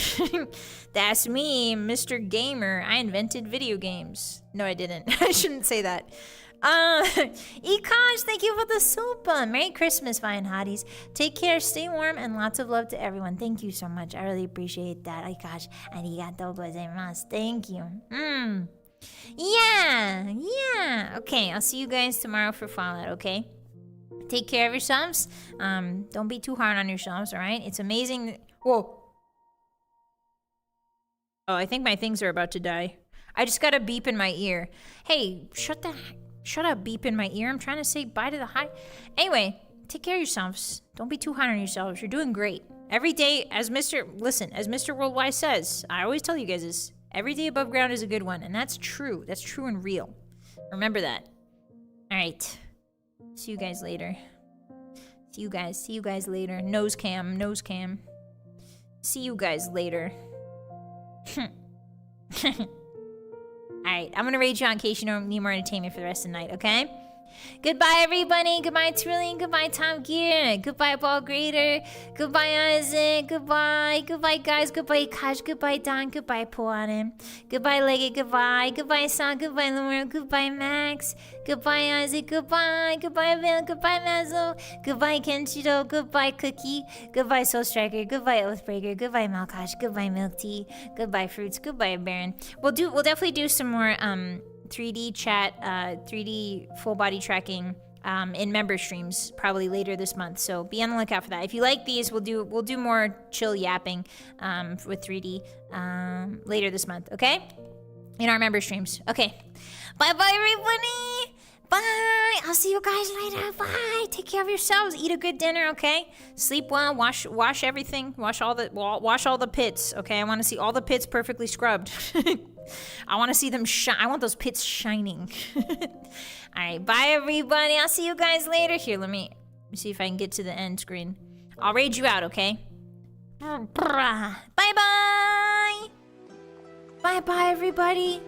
That's me, Mr. Gamer. I invented video games. No, I didn't. I shouldn't say that. Ekaj, thank you for the super. Merry Christmas, fine Hotties. Take care, stay warm, and lots of love to everyone. Thank you so much. I really appreciate that. Ekaj, arigatou gozaimasu. Thank you. Yeah. Okay, I'll see you guys tomorrow for Fallout, okay? Take care of yourselves. Don't be too hard on yourselves, alright? It's amazing. Whoa. Oh, I think my things are about to die. I just got a beep in my ear. Hey, shut up, beep in my ear. I'm trying to say bye to the high. Anyway, take care of yourselves. Don't be too hard on yourselves. You're doing great. Every day, as Mr. Worldwide says, I always tell you guys this, every day above ground is a good one. And that's true. That's true and real. Remember that. All right. See you guys later. See you guys later. Nose cam. See you guys later. Alright, I'm gonna rage you out in case you don't need more entertainment for the rest of the night, okay? Goodbye, everybody. Goodbye, Trillian. Goodbye, Tom Gear. Goodbye, Ball Grader. Goodbye, Isaac. Goodbye. Goodbye, guys. Goodbye, Kash. Goodbye, Don. Goodbye, Poanim. Goodbye, Leggett. Goodbye. Goodbye, Son. Goodbye, Lamar. Goodbye, Max. Goodbye, Isaac. Goodbye. Goodbye, Bill. Goodbye, Mazo. Goodbye, Kenshiro. Goodbye, Cookie. Goodbye, Soul Striker. Goodbye, Oathbreaker. Goodbye, Malkash. Goodbye, Milk Tea. Goodbye, Fruits. Goodbye, Baron. We'll definitely do some more 3D chat, 3D full body tracking in member streams probably later this month. So be on the lookout for that. If you like these, we'll do more chill yapping with 3D later this month. Okay, in our member streams. Okay, bye everybody. Bye. I'll see you guys later. Bye. Take care of yourselves. Eat a good dinner. Okay. Sleep well. Wash everything. Wash all the pits. Okay. I want to see all the pits perfectly scrubbed. I want to see them shine. I want those pits shining. Alright, bye everybody. I'll see you guys later. Here, let me see if I can get to the end screen. I'll raid you out, okay? Bye-bye! Bye-bye, everybody.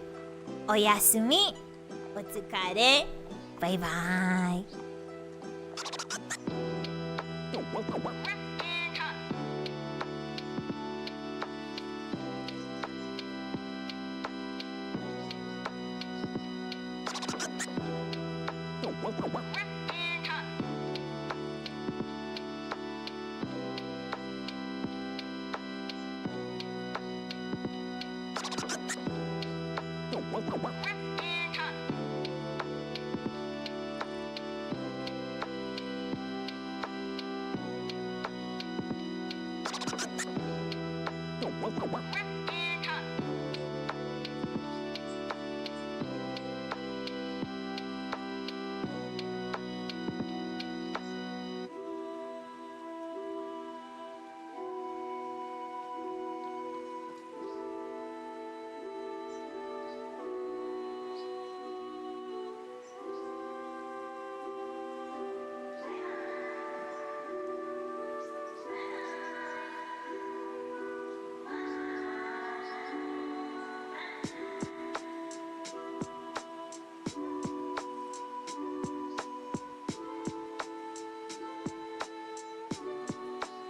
Oyasumi. Otsukare. Bye-bye. What?